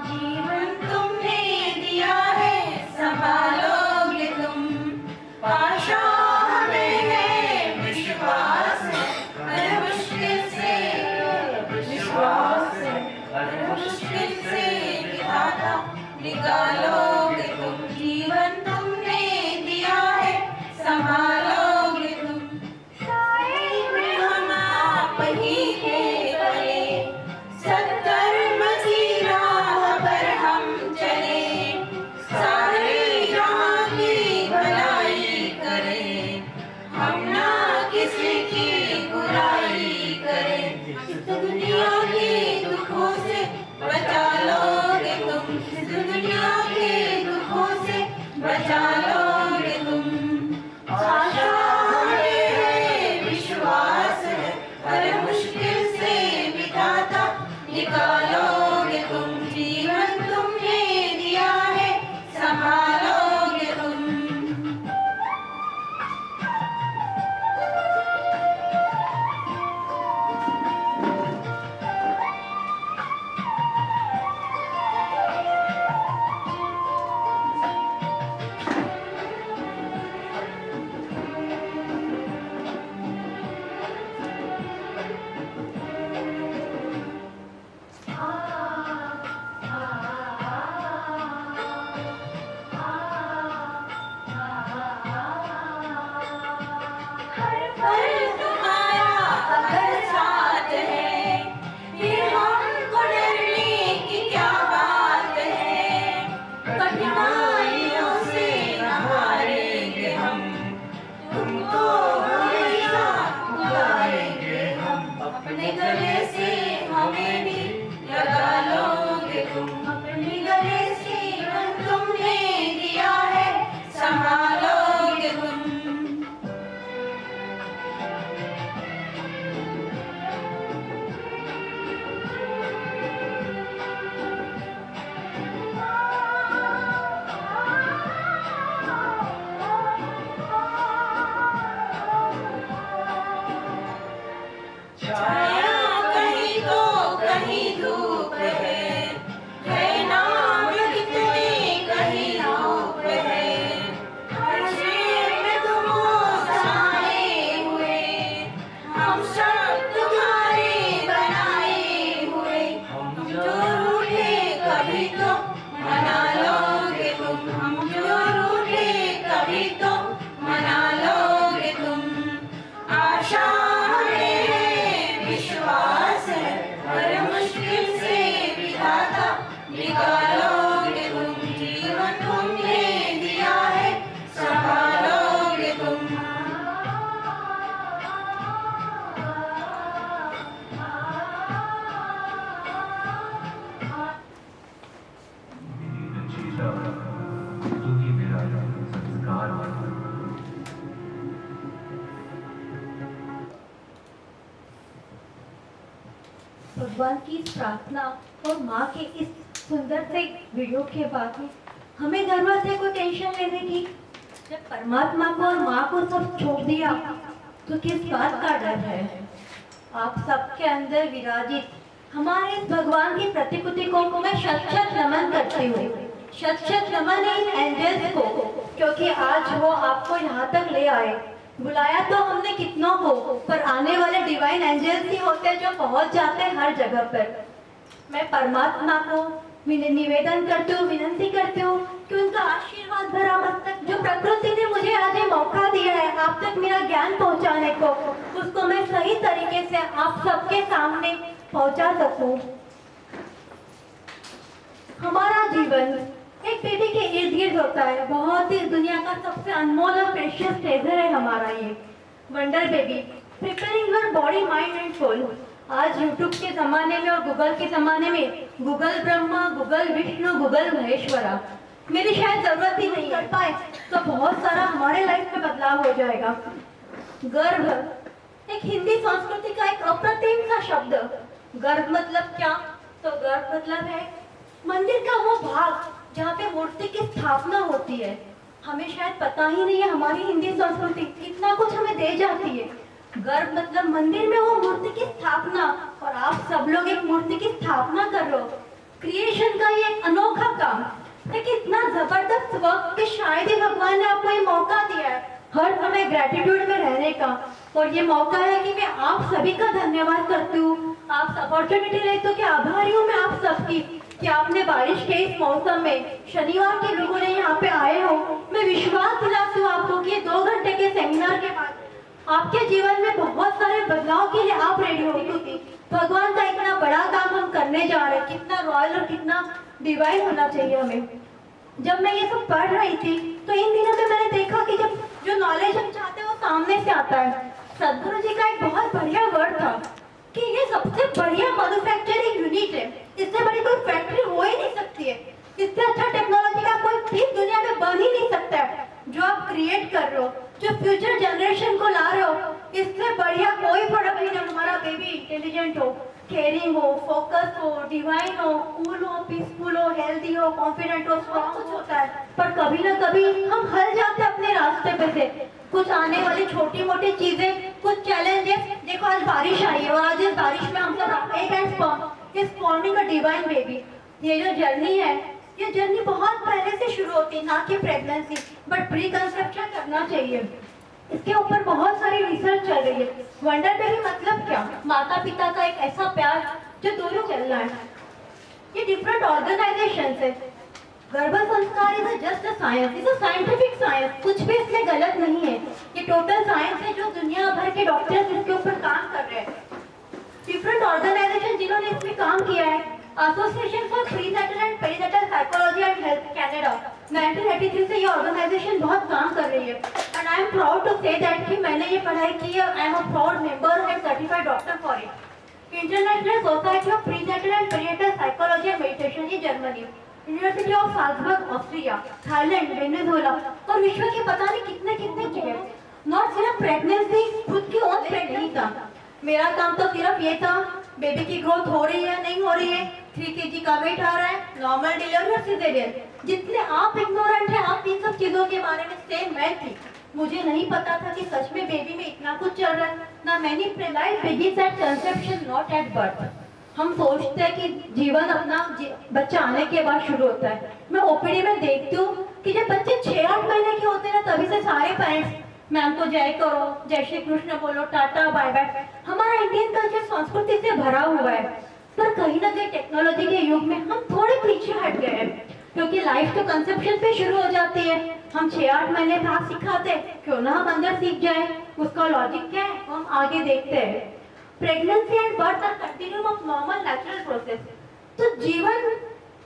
जीवन तुमने दिया है, संभालोगे तुम। आशा हमें है, विश्वास है, हर मुश्किल से विश्वास है, हर मुश्किल से विधाता निकालोगे तुम। जीवन तुमने दिया है, संभालोगे तुम। साए में हम आप ही के तले, सत्कर्म की राह पर हम चले। सारे जहां की भलाई करें, हम ना किसी की बुराई करें। इस दुनिया के दुखों से बचा लोगे तुम, इस दुनिया के दुखों से बचा लोगे तुम। आशा हमें है, विश्वास है, हर मुश्किल से विधाता निकालोगे तुम। जीवन तुमने दिया है, संभालोगे तुम। हर पल तुम्हारा अगर साथ है, फिर हमको डरने की क्या बात है। कठिनाइयों से न हारेंगे हम, तुमको हमेशा पुकारेंगे हम। अपने गले से हमें भी लगा लोगे तुम, अपने गले से तुमने दिया है, संभालोगे तुम। छाया कहीं तो कहीं धूप है नाम कितने कहीं रूप है। हर शेर में तुम समाए हुए, हम सब तुम्हारे बनाए हुए। हम जो रूठे कभी तो मना लोगे तुम, हम जो रूठे कभी तो मना लोगे तुम। आशा हमें है, विश्वास है, हर मुश्किल से विधाता निकालोगे तुम। जीवन तुमने दिया है, संभालोगे तुम। रचयिता, तू ही मेरा संस्कार बना। भगवान की इस प्रार्थना और माँ के इस सुंदर से वीडियो के बाद में हमें जरूरत है कोई टेंशन लेने की। जब परमात्मा को और माँ को सब छोड़ दिया तो किस बात का डर है। आप सबके अंदर विराजित हमारे इस भगवान की प्रतिकृति को मैं शत शत नमन करती हूँ। शत शत नमन है इन एंजल्स को, क्योंकि आज वो आपको यहाँ तक ले आए। बुलाया तो हमने कितनों को, पर आने वाले डिवाइन एंजल्स ही होते हैं जो पहुंच जाते हैं हर जगह पर। मैं परमात्मा को निवेदन करती हूँ, विनंती करती हूँ कि उनका आशीर्वाद भरा मस्तक जो प्रकृति ने मुझे आज ये मौका दिया है आप तक मेरा ज्ञान पहुँचाने को, उसको मैं सही तरीके से आप सबके सामने पहुँचा सकूँ। हमारा जीवन एक बेबी के इर्द गिर्द होता है। बहुत ही दुनिया का सबसे अनमोल और प्रेशियस ट्रेजर है हमारा ये wonder baby, preparing your body mind and soul. आज यूट्यूब के जमाने में और गूगल के जमाने में Google Brahma, Google Vishnu, Google Maheshwara मेरी शायद जरूरत ही नहीं कर पाए तो बहुत सारा हमारे लाइफ में बदलाव हो जाएगा। गर्भ एक हिंदी संस्कृति का एक अप्रतिम सा शब्द। गर्भ मतलब क्या? तो गर्भ मतलब है मंदिर का वो भाग जहाँ पे मूर्ति की स्थापना होती है। हमें शायद पता ही नहीं है हमारी हिंदी संस्कृति कितना कुछ हमें दे जाती है। गर्भ मतलब मंदिर में वो मूर्ति की स्थापना, और आप सब लोग एक मूर्ति की स्थापना कर रहे हो। क्रिएशन का ये अनोखा काम, लेकिन इतना जबरदस्त वक्त कि शायद ही भगवान ने आपको ये मौका दिया है हर समय ग्रेटिट्यूड में रहने का। और ये मौका है कि मैं आप सभी का धन्यवाद करती हूँ, आप अपॉर्चुनिटी लेते हो कि आभारी हूँ मैं आप सबकी कि आपने बारिश के इस मौसम में शनिवार के बिल्कुल यहाँ पे आए हो। मैं विश्वास दिलाती हूँ आपको कि 2 घंटे के सेमिनार के बाद आपके जीवन में बहुत सारे बदलाव के लिए आप रेडी हो, क्योंकि भगवान का इतना बड़ा काम हम करने जा रहे हैं। कितना रॉयल और कितना डिवाइन होना चाहिए हमें। जब मैं ये सब पढ़ रही थी तो इन दिनों में मैंने देखा कि जब जो नॉलेज हम चाहते हैं वो सामने से आता है। सदगुरु जी का एक बहुत बढ़िया वर्ड था कि ये सबसे बढ़िया मैन्युफैक्चरिंग यूनिट है, इससे बड़ी कोई फैक्ट्री हो ही नहीं सकती है, इससे अच्छा टेक्नोलॉजी का कोई चीज दुनिया में बन ही नहीं सकता है। जो आप क्रिएट कर रहे हो, जो फ्यूचर जनरेशन को ला रहे हो, इससे बढ़िया कोई प्रोडक्ट नहीं है। हमारा बेबी इंटेलिजेंट हो, केयरिंग हो, फोकस हो, डिवाइन हो, कूल हो, पीसफुल हो, हेल्दी हो, कॉन्फिडेंट हो, स्ट्रॉन्ग कुछ होता है। पर कभी ना कभी हम हल जाते हैं अपने रास्ते पे से। कुछ आने वाली छोटी मोटी चीजें, कुछ चैलेंजेस। देखो आज बारिश आई है और आज इस बारिश में हम सब एक and sperm is forming a divine baby. ये जो जर्नी है, ये जर्नी बहुत पहले से शुरू होती है, ना कि प्रेगनेंसी, बट प्री कंसेप्शन करना चाहिए। इसके ऊपर बहुत सारी रिसर्च चल रही है। वंडर बेबी मतलब क्या? माता पिता का एक ऐसा प्यार जो दोनों चल रहा है। ये डिफरेंट ऑर्गेनाइजेशन है। गर्भ संस्कार is just a science, is a scientific science, कुछ भी इसमें गलत नहीं है। ये टोटल साइंस है जो दुनिया भर के डॉक्टर्स इसके ऊपर काम कर रहे हैं। डिफरेंट ऑर्गेनाइजेशन जिन्होंने इसमें काम किया है, association for prenatal and perinatal psychology and health Canada, 1983 से ये ऑर्गेनाइजेशन बहुत काम कर रही है। And I am proud to say that कि मैंने ये पढ़ाई की है। I am a proud member and certified doctor for it. International society of prenatal and perinatal psychology and meditation, ये Germany, university of Salzburg Austria, Thailand, Venezuela और विश्व के पता नहीं कितने कितने की है। नॉट सिर्फ प्रेगनेंसी, खुद की ओन प्रेग नहीं था। मेरा काम तो सिर्फ ये था बेबी की ग्रोथ हो रही है नहीं हो रही है, 3 kg का वेट आ रहा है, नॉर्मल डिलीवरी और सिजेरियन। जितने आप इग्नोरेंट हैं आप इन सब चीजों के बारे में, सेम मैं थी। मुझे नहीं पता था कि सच में बेबी में इतना कुछ चल रहा है। ना मैंने life begins at conception not at birth. हम सोचते हैं कि जीवन अपना बच्चा आने के बाद शुरू होता है। मैं ओपीडी में देखती हूँ कि जब बच्चे 6-8 महीने के होते हैं ना, तभी से सारे पेरेंट्स मैम को जय करो, जय श्री कृष्ण बोलो, टाटा बाय बाय। हमारा इंडियन कल्चर संस्कृति से भरा हुआ है, पर कहीं ना कहीं टेक्नोलॉजी के युग में हम थोड़े पीछे हट गए हैं, क्योंकि लाइफ तो कंसेप्शन पे शुरू हो जाती है। हम 6-8 महीने भाग सिखाते, क्यों ना हम अंदर सीख जाए, उसका लॉजिक क्या है हम आगे देखते हैं। Pregnancy and birth are continuum of normal natural process. तो जीवन,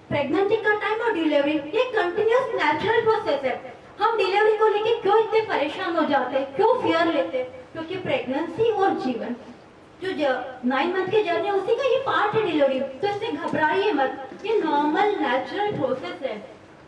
प्रेगनेंसी का टाइम और डिलीवरी, ये कंटिन्यूअस नेचुरल प्रोसेस है। हम डिलीवरी को लेके क्यों इतने परेशान हो जाते हैं, क्यों फियर लेते हैं? क्योंकि प्रेगनेंसी और जीवन जो 9 मंथ की जर्नी उसी का ये पार्ट है डिलीवरी। तो इससे घबराइए मत, ये नॉर्मल नेचुरल प्रोसेस है।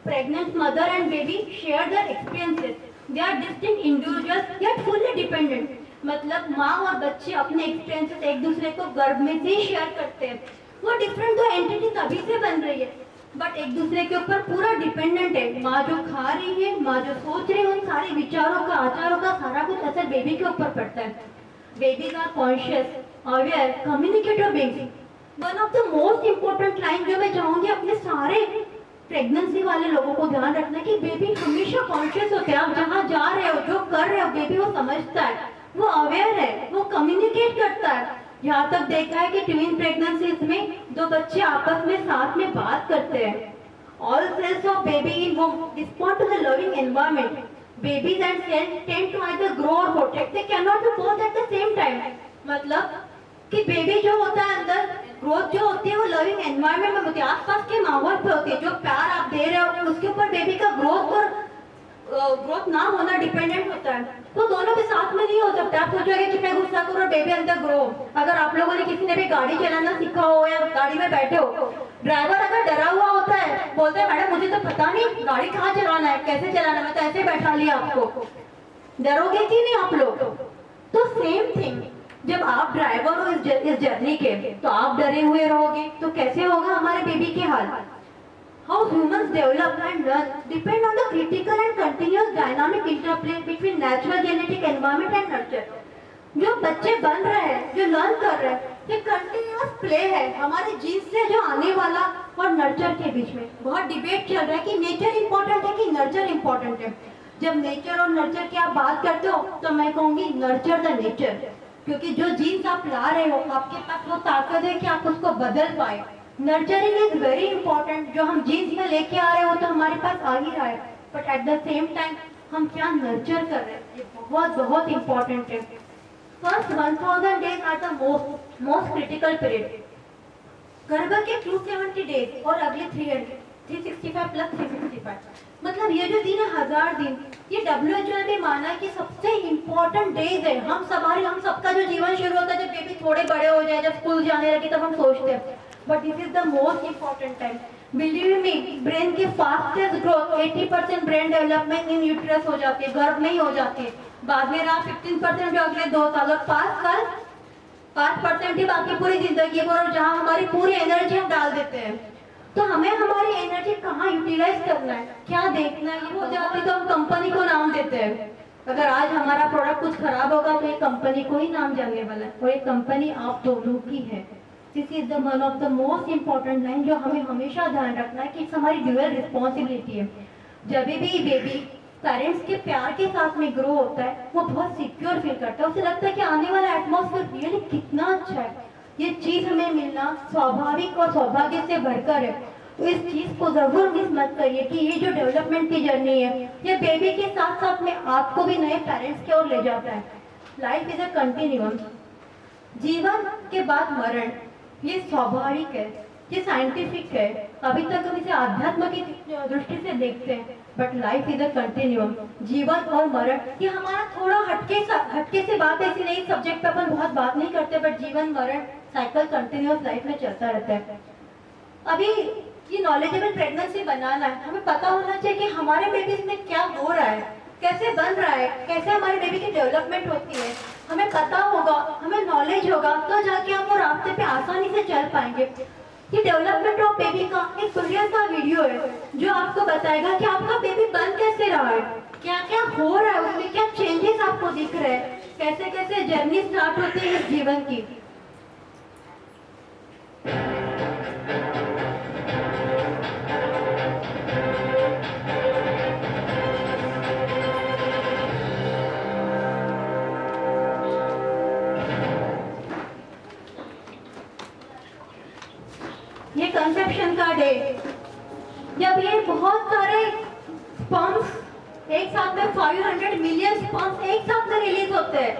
Pregnant mother and baby share their experiences, they are distinct individuals yet fully dependent. मतलब माँ और बच्चे अपने एक्सपीरियंसेस एक दूसरे को गर्भ में से शेयर करते हैं। वो डिफरेंट तो एंटिटी तभी से बन रही है, बट एक दूसरे के ऊपर पूरा डिपेंडेंट है। माँ जो खा रही है, माँ जो सोच रही है, उन सारे विचारों का, आचारों का सारा कुछ असर बेबी के ऊपर पड़ता है। Babies are conscious, aware, communicative baby. One of the most important line जो मैं चाहूंगी अपने सारे प्रेगनेंसी वाले लोगों को ध्यान रखना कि बेबी हमेशा कॉन्शियस होते हैं। आप जहाँ जा रहे हो, जो कर रहे हो, बेबी वो समझता है, वो अवेयर है, वो कम्युनिकेट करता है। यहाँ तक देखा है कि ट्विन प्रेगनेंसीज में 2 बच्चे आपस में साथ में बात करते हैं। All cells of baby in womb respond to the loving environment. Babies and cells tend to either grow or protect. They cannot be both at the same time. मतलब कि बेबी जो होता है अंदर, ग्रोथ जो होती है वो लविंग एनवायरनमेंट में होती है, आसपास के माहौल पे होती है। जो प्यार आप दे रहे हो उसके ऊपर बेबी का ग्रोथ ना होना डिपेंडेंट होता है। तो दोनों के साथ में नहीं हो सकता। आप सोचोगे कि मैं गुस्सा करूँ और बेबी अंदर ग्रो। अगर आप लोगों ने किसी ने भी गाड़ी चलाना सीखा हो या गाड़ी में बैठे हो, ड्राइवर अगर डरा हुआ होता है, बोलते हैं मैडम मुझे तो पता नहीं गाड़ी कहाँ चलाना है, कैसे चलाना है, मैं तो ऐसे बैठा लिया आपको, डरोगे कि नहीं आप लोग? तो सेम थिंग, जब आप ड्राइवर हो इस जर्नी के, तो आप डरे हुए रहोगे तो कैसे होगा हमारे बेबी के हाल? How humans develop and learn depend on the critical and continuous dynamic interplay between natural genetic environment and nurture. जो बच्चे बन रहे हैं, जो लर्न कर रहे हैं, ये कंटिन्यूअस प्ले है हमारे जीन्स से जो आने वाला और नर्चर के बीच में। बहुत डिबेट चल रहा है कि नेचर इंपॉर्टेंट है कि नर्चर इंपॉर्टेंट है। जब नेचर और नर्चर की आप बात करते हो तो मैं कहूँगी नर्चर द नेचर, क्योंकि जो जीन्स आप ला रहे हो आपके पास वो ताकत है कि आप उसको बदल पाए। Nurturing is very important. जो हम जीन्स में लेके आ रहे हो तो हमारे पास आ ही रहा है, but at the same time हम क्या नर्चर कर रहे हैं ये बहुत बहुत इंपॉर्टेंट है। First 1000 days are the most critical period. गर्भ के 270 डेज और अगले 365 प्लस 365, मतलब ये जो दिन है 1000 दिन, ये WHO ने भी माना है कि सबसे इम्पोर्टेंट डेज है। हम सबका जो जीवन शुरू होता है जब बेबी थोड़े बड़े हो जाए, जब स्कूल जाने लगे, तब हम सोचते हैं, but this is the most important time. Believe me, brain की fastest growth 80% brain development in uterus हो जाती है, गर्भ में ही हो जाती है। बाद में रहा 15% जो अगले 2 साल और 5% ही बाकी पूरी जिंदगी पर, जहाँ हमारी पूरी एनर्जी हम डाल देते हैं। तो हमें हमारी एनर्जी कहाँ यूटिलाइज करना है, क्या देखना है, ये हो जाती तो हम कंपनी को नाम देते हैं। अगर आज हमारा प्रोडक्ट कुछ खराब होगा तो ये कंपनी को ही नाम जाने वाला है, और ये कंपनी आप दोनों की है। This is the one of the most important line जो हमें हमेशा ध्यान रखना है कि हमारी ड्यूअल रिस्पॉन्सिबिलिटी है। जब भी बेबी पेरेंट्स के प्यार के साथ में ग्रो होता है वो बहुत सिक्योर फील करता है, उसे लगता है कि आने वाला एटमॉस्फेयर रियली कितना अच्छा है, ये चीज हमें मिलना स्वाभाविक और सौभाग्य से भरकर है। तो इस चीज को जरूर मिस मत करिए कि ये जो डेवलपमेंट की जर्नी है ये बेबी के साथ साथ में आपको भी नए पेरेंट्स की ओर ले जाता है। लाइफ इज अ कंटिन्यूम, जीवन के बाद मरण, ये स्वाभाविक है, ये साइंटिफिक है। अभी तक हम इसे आध्यात्म की दृष्टि से देखते हैं, but life is a continuum. जीवन और मरण ये हमारा थोड़ा हटके से बात है, इसलिए इस सब्जेक्ट पे अपन बहुत बात नहीं करते, बट जीवन मरण साइकिल कंटिन्यूअस लाइफ में चलता रहता है। अभी ये नॉलेजेबल प्रेगनेंसी बनाना है, हमें पता होना चाहिए कि हमारे बेबीज में क्या हो रहा है, कैसे बन रहा है, कैसे हमारे बेबी की डेवलपमेंट होती है। हमें पता होगा, हमें नॉलेज होगा, तो जाके हम वो रास्ते पे आसानी से चल पाएंगे। ये डेवलपमेंट ऑफ बेबी का एक बढ़िया सा वीडियो है जो आपको बताएगा कि आपका बेबी बन कैसे रहा है, क्या क्या हो रहा है, उसमें क्या चेंजेस आपको दिख रहे हैं, कैसे कैसे जर्नी स्टार्ट होती है इस जीवन की। ये कंसेप्शन का डे, जब ये बहुत सारे स्पर्म्स एक साथ में 500 मिलियन स्पर्म्स एक साथ में रिलीज होते हैं।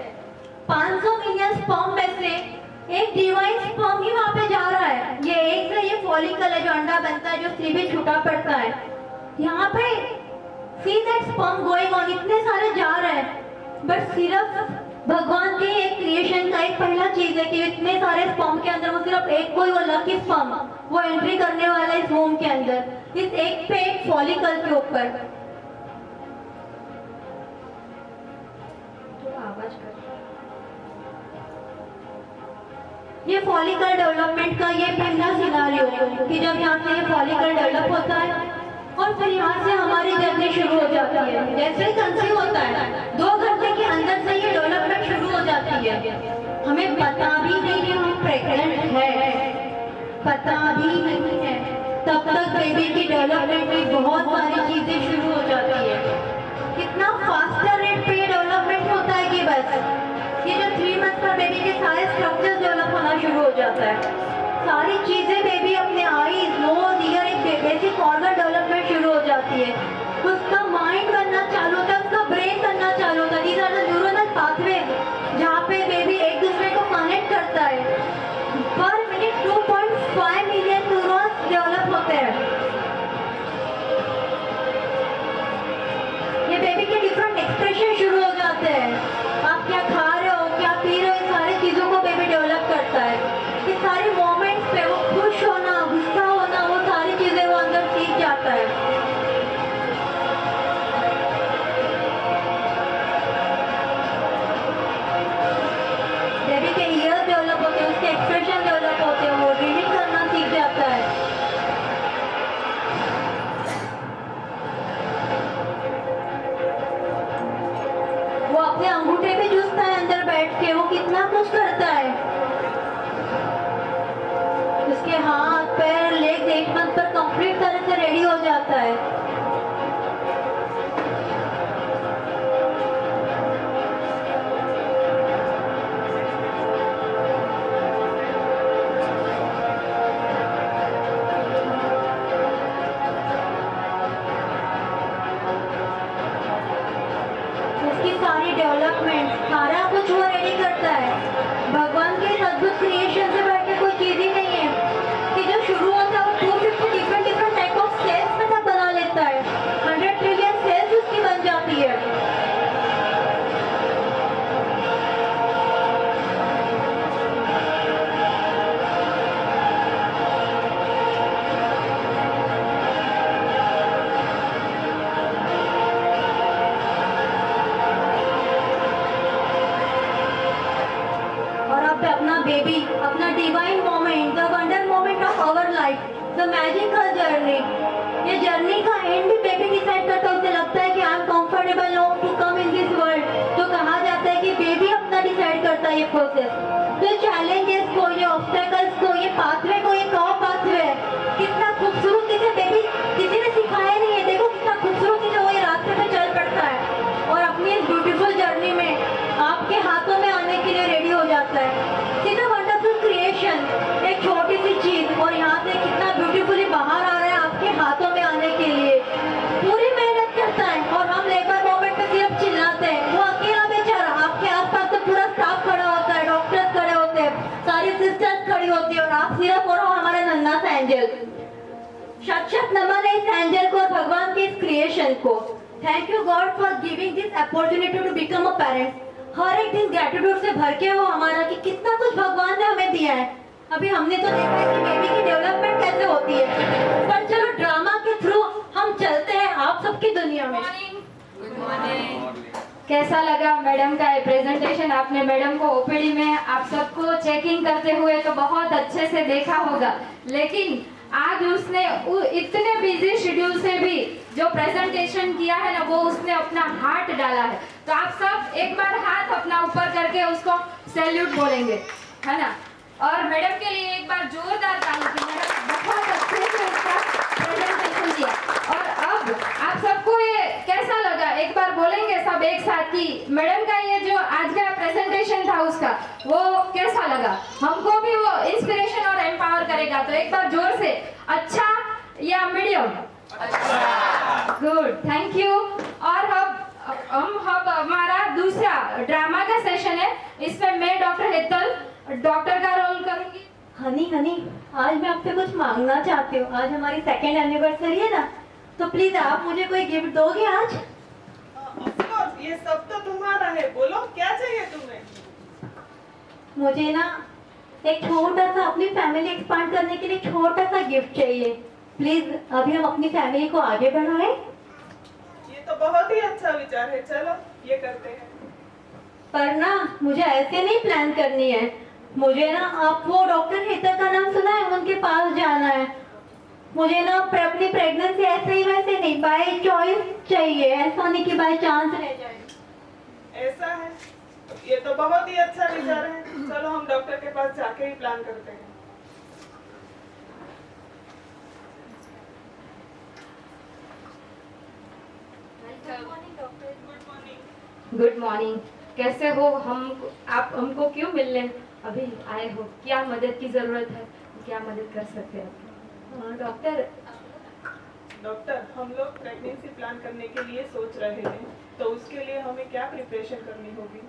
500 मिलियन स्पर्म में से एक डिवाइन स्पर्म ही वहां पे जा रहा है। ये एक से ये फॉलिकल है जो अंडा बनता है, जो स्त्री में छूटा पड़ता है। यहाँ पे see that sperm going on, इतने सारे जा रहे हैं, बट सिर्फ भगवान के एक क्रिएशन का एक पहला चीज है कि इतने सारे स्पर्म के अंदर वो सिर्फ एक कोई वो लकी स्पर्म वो एंट्री करने वाला है इस वोम के अंदर, इस एक पे एक फॉलिकल के ऊपर। आवाज कर, ये फॉलिकल डेवलपमेंट का ये पहला सिनारियो कि जब यहाँ से ये फॉलिकल डेवलप होता है और फिर यहाँ से हमारी जर्नी शुरू हो जाती है। जैसे ही कंसीव होता है 2 घंटे के अंदर से ये डेवलपमेंट शुरू हो जाती है। हमें पता भी नहीं है हम प्रेग्नेंट है, पता भी नहीं है, तब तक बेबी की डेवलपमेंट में बहुत सारी चीजें शुरू हो जाती है। कितना फास्टर रेट पे डेवलपमेंट होता है कि बस ये जो 3 मंथ पर बेबी के सारे स्ट्रक्चर्स डेवलप होना शुरू हो जाता है। सारी चीजें बेबी अपने आईज, नोज, ईयर, एक बेसिक ऑर्गन डेवलपमेंट शुरू हो जाती है। उसका माइंड बनना चालू होता है, उसका ब्रेन बनना चालू होता है। These are the neuronal pathway जहाँ पे बेबी एक दूसरे को कनेक्ट करता है। पर मिनट 2.5 मिलियन न्यूरॉन्स डेवलप होते हैं। ये बेबी के डिफरेंट एक्सप्रेशन शुरू हो जाते हैं। आप क्या खा रहे हो, क्या पी रहे हो, इन सारी चीजों को बेबी डेवलप करता है। ये सारे मोमेंट्स पे वो पूरी तरह से रेडी हो जाता है। उसकी सारी डेवलपमेंट सारा कुछ वो रेडी करता है। भगवान के इस अद्भुत क्रिएशन से बढ़ के कोई चीज ही नहीं है कि जो शुरू होता है वो 250 डिफरेंट टाइप ऑफ सेल्स में सब बना लेता है। 100 ट्रिलियन सेल्स उसकी बन जाती है। और अब अपना बेबी, अपना divine moment, the wonder moment of our life, the magical journey, ये जर्नी का एंड भी बेबी डिसाइड करता है। उसे लगता है कि I am comfortable no to come in this world, तो कहा जाता है कि बेबी अपना डिसाइड करता है ये प्रोसेस। तो चैलेंजेस को, ये ऑब्स्टेकल्स को, ये पाथवे को, ये कौ पाथवे है, कितना खूबसूरती से बेबी किसी ने सिखाया नहीं है। देखो कितना खूबसूरती से वो ये रास्ते पे चल पड़ता है और अपनी इस ब्यूटीफुल जर्नी में आपके हाथों में आने के लिए रेडी हो जाता है। इट्स अ वंडरफुल क्रिएशन, एक छोटी सी चीज और यहाँ से कितना ब्यूटीफुली बाहर आ रहा है आपके हाथों में आने के लिए। पूरी मेहनत करता है और हम लेबर मोमेंट में सिर्फ चिल्लाते हैं। वो अकेला बेचारा, आपके आसपास तो पूरा स्टाफ खड़ा होता है, डॉक्टर्स खड़े होते हैं, सारी सिस्टर्स खड़ी होती है और आप सिर्फ और हमारे नन्हा सा एंजल। शत नमन है इस एंजल को और भगवान के इस क्रिएशन को। Thank you God for giving this opportunity to become a parent. हर एक दिन ग्रेटिट्यूड से भर के हो हमारा कि कितना कुछ भगवान ने हमें दिया है। अभी हमने तो देखा है कि बेबी की डेवलपमेंट कैसे होती है, पर चलो ड्रामा के थ्रू हम चलते हैं आप सबकी दुनिया में। कैसा लगा मैडम का ये प्रेजेंटेशन? आपने मैडम को ओपीडी में आप सबको चेकिंग करते हुए तो बहुत अच्छे से देखा होगा, लेकिन आज उसने इतने बिजी शेड्यूल से भी जो प्रेजेंटेशन किया है ना, वो उसने अपना हार्ट डाला है। तो आप सब एक बार हाथ अपना ऊपर करके उसको सैल्यूट बोलेंगे, है ना? और मैडम के लिए एक बार जोरदार ताली की। मैडम बहुत अच्छे से उसका प्रेजेंटेशन दिया। और अब आप सबको ये कैसा लगा एक बार बोलेंगे सब एक साथ कि मैडम का ये जो आज का प्रेजेंटेशन था उसका वो कैसा लगा? हमको भी वो इंस्पिरेशन और एम्पावर करेगा। तो एक बार जोर से, अच्छा या मीडियम? अच्छा। Good, thank you. और अब हमारा दूसरा ड्रामा का सेशन है, इसमें मैं डॉक्टर हेतल डॉक्टर का रोल करूंगी। हनी आज मैं आपसे कुछ मांगना चाहती हूँ। आज हमारी 2nd एनिवर्सरी है ना, तो प्लीज आप मुझे कोई गिफ्ट दोगे आज? ऑफ कोर्स, ये सब तो तुम्हारा है। बोलो क्या चाहिए तुम्हें? मुझे ना एक छोटा सा अपनी फैमिली एक्सपांड करने के लिए छोटा सा गिफ्ट चाहिए। प्लीज अभी हम अपनी फैमिली को आगे बढ़ाएं। ये तो बहुत ही अच्छा विचार है, चलो ये करते हैं। पर ना मुझे ऐसे नहीं प्लान करनी है। मुझे ना, आप वो डॉक्टर हेतल का नाम सुना है, उनके पास जाना है। मुझे ना अपनी प्रेगनेंसी ऐसे ही वैसे नहीं, बाय चॉइस चाहिए। ऐसा नहीं कि बाय चांस रह जाए। ऐसा है, ये तो बहुत ही अच्छा विचार है। चलो हम डॉक्टर के पास जाके ही प्लान करते हैं। गुड मॉर्निंग, कैसे हो? आप हमको क्यों मिलने अभी आए हो? क्या मदद की जरूरत है? क्या मदद कर सकते हैं? डॉक्टर, हम लोग प्रेगनेंसी प्लान करने के लिए सोच रहे हैं, तो उसके लिए हमें क्या प्रिपरेशन करनी होगी?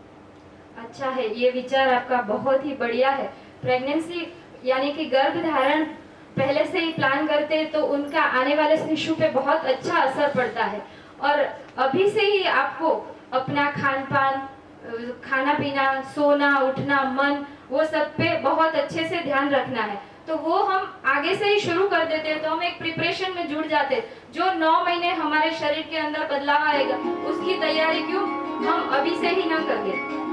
अच्छा है, ये विचार आपका बहुत ही बढ़िया है। प्रेगनेंसी यानी कि गर्भ धारण पहले से ही प्लान करते तो उनका आने वाले शिशु पे बहुत अच्छा असर पड़ता है। और अभी से ही आपको अपना खान पान, खाना पीना, सोना उठना, मन, वो सब पे बहुत अच्छे से ध्यान रखना है। तो वो हम आगे से ही शुरू कर देते हैं, तो हम एक प्रिपरेशन में जुड़ जाते हैं। जो 9 महीने हमारे शरीर के अंदर बदलाव आएगा, उसकी तैयारी क्यों हम अभी से ही ना कर दें?